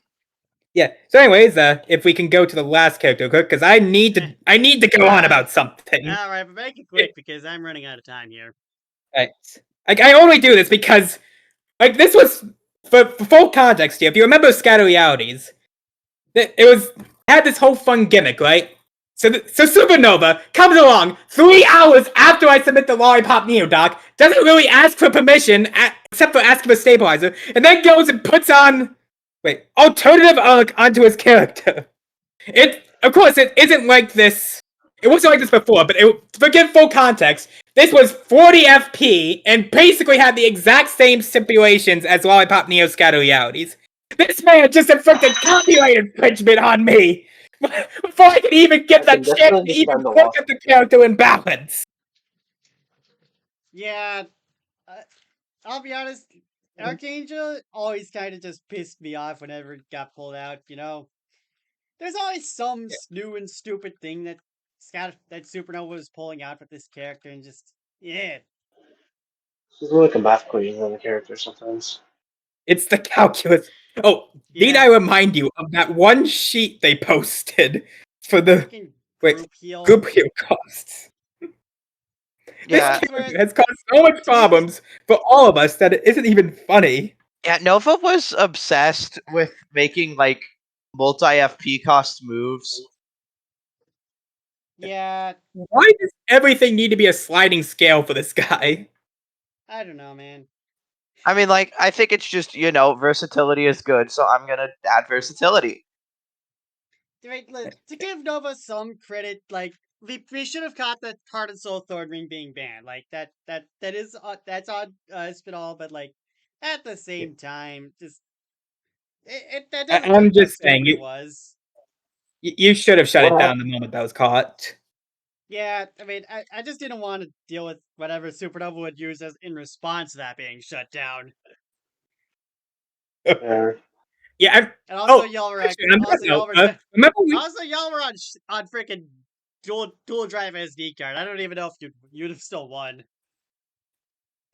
Yeah. So, anyways, if we can go to the last character quick, because I need to go on about something. All right, but make it quick because I'm running out of time here. Right. Like, I only do this because, like, this was for full context here. If you remember Scatter Realities, it had this whole fun gimmick, right? So Supernova comes along 3 hours after I submit the Lollipop Neo doc, doesn't really ask for permission, except for asking for stabilizer, and then goes and puts on alternative arc onto his character. Of course, it isn't like this. It wasn't like this before, but to give full context, this was 40 FP and basically had the exact same stipulations as Lollipop Neo Scatter Realities. This man just inflicted copyright infringement on me. Before I can even get I that can chance definitely to even understand the look loss. at the character in balance. Yeah, I'll be honest. Archangel always kind of just pissed me off whenever it got pulled out. You know, there's always some new and stupid thing that Supernova was pulling out with this character, and just yeah, She's more like a math equation than a character sometimes. It's the calculus. Oh, need yeah. I remind you of that one sheet they posted for the Freaking wait, group heal. group heal costs? Yeah. This character has caused so much problems for all of us that it isn't even funny. Yeah, Nova was obsessed with making like multi FP cost moves. Yeah, Why does everything need to be a sliding scale for this guy? I don't know, man. I mean, like, I think it's just, versatility is good, so I'm gonna add versatility. Right, to give Nova some credit, like we should have caught that Heart and Soul Thorn Ring being banned. Like that is that's on Spinal, but like at the same time, just that doesn't I'm change how just saying, stupid it was. you should have shut What it down the moment that was caught. Yeah, I mean, I just didn't want to deal with whatever Supernova would use as in response to that being shut down. Yeah. Yeah, And also, oh, y'all were actually, on that also y'all note, were remember we also y'all were on freaking dual drive SD card. I don't even know if you'd have still won.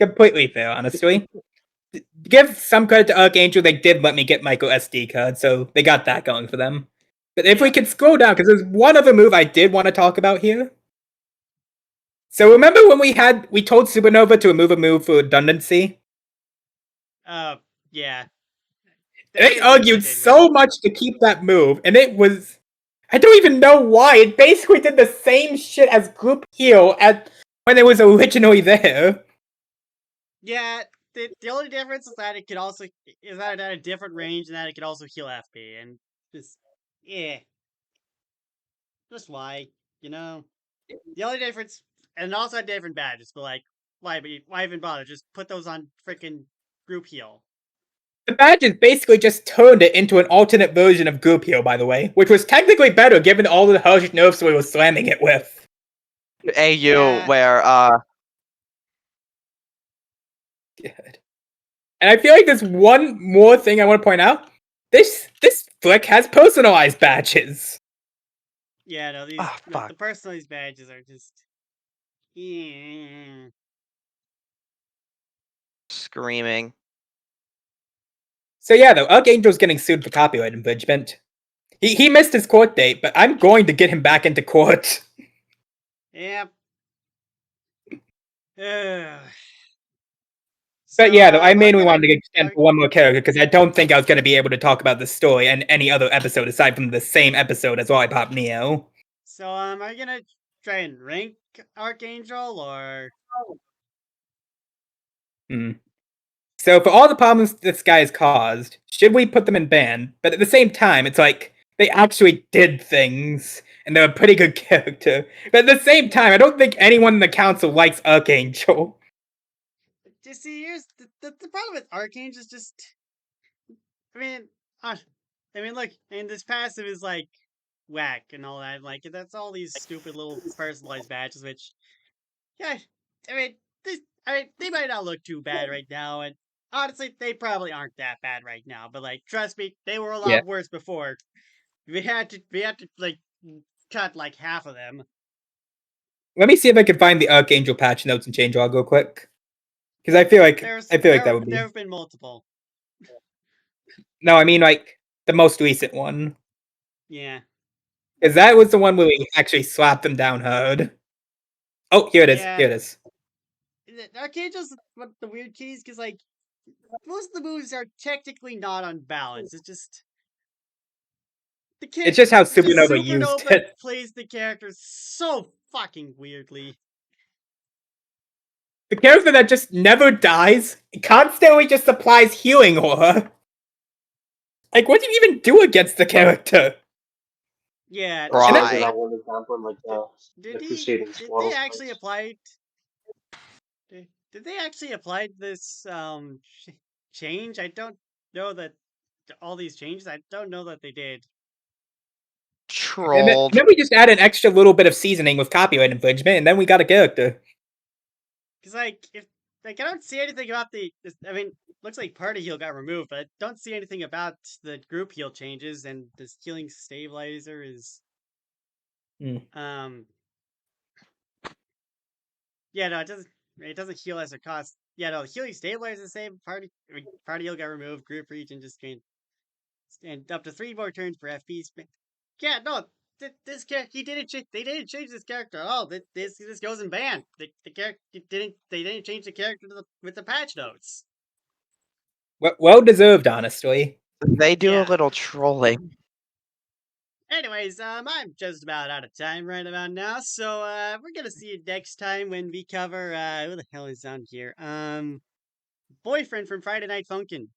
completely fair, honestly. Give some credit to Archangel, they did let me get Michael SD card, so they got that going for them. But if we Yeah. could scroll down, because there's one other move I did want to talk about here. So remember when we told Supernova to remove a move for redundancy? Yeah. They did argued that, so much to keep that move, and it was I don't even know why. It basically did the same shit as group heal at when it was originally there. Yeah, the only difference is that it could also is that it had a different range and that it could also heal FP and just just why, you know. The only difference and it also had different badges, but like why even bother? Just put those on freaking group heal. The badges basically just turned it into an alternate version of group heal, by the way, which was technically better given all the harsh nerfs we were slamming it with. AU, Yeah. where, Good. And I feel like there's one more thing I want to point out. This flick has personalized badges. Yeah, no, these fuck. the personalized badges are just yeah. Screaming. So yeah, though, Archangel's getting sued for copyright infringement. He missed his court date, but I'm going to get him back into court. Yep. But yeah, though, I I'm mainly gonna- wanted to extend for one more character because I don't think I was going to be able to talk about the story and any other episode aside from the same episode as Lollipop Neo. So are you gonna try and rank Archangel or So for all the problems this guy has caused, should we put them in ban? But at the same time, it's like they actually did things, and they're a pretty good character. But at the same time, I don't think anyone in the council likes Archangel. just see here's the problem with Archangel is just I mean look, and this passive is like whack and all that. Like that's all these stupid little personalized badges, which yeah, they might not look too bad right now, and honestly, they probably aren't that bad right now. But like, trust me, they were a lot Yeah. worse before. We had to like cut like half of them. Let me see if I can find the Archangel patch notes and change log real quick. Because I feel like that would be. There have been multiple. No, I mean like the most recent one. Yeah. Because that was the one where we actually slapped them down hard. Oh, here it is. Yeah. Here it is. Archangel's one of the weird keys because like most of the moves are technically not unbalanced. It's just It's just how Supernova used it. plays the character so fucking weirdly. The character that just never dies, constantly just applies healing aura. Like, what do you even do against the character? Yeah. Right. That one example in like the Crusading Did Squirrel they actually fights. apply? Did they actually apply this change? I don't know that all these changes. I don't know that they did. trolled. then we just add an extra little bit of seasoning with copyright infringement, and then we got a character. Because I don't see anything about I mean, looks like party heal got removed, but I don't see anything about the group heal changes, and this healing stabilizer is yeah, no, it doesn't heal as a cost. Yeah, no, healing stabilizer is the same. Party heal got removed. Group region just gained and up to 3 more turns per FP. Yeah, no, this character they didn't change this character at all. This goes in ban. The character they didn't change the character with the patch notes. Well deserved, honestly. They do Yeah. a little trolling. Anyways, I'm just about out of time right about now, so we're gonna see you next time when we cover who the hell is on here? Boyfriend from Friday Night Funkin'.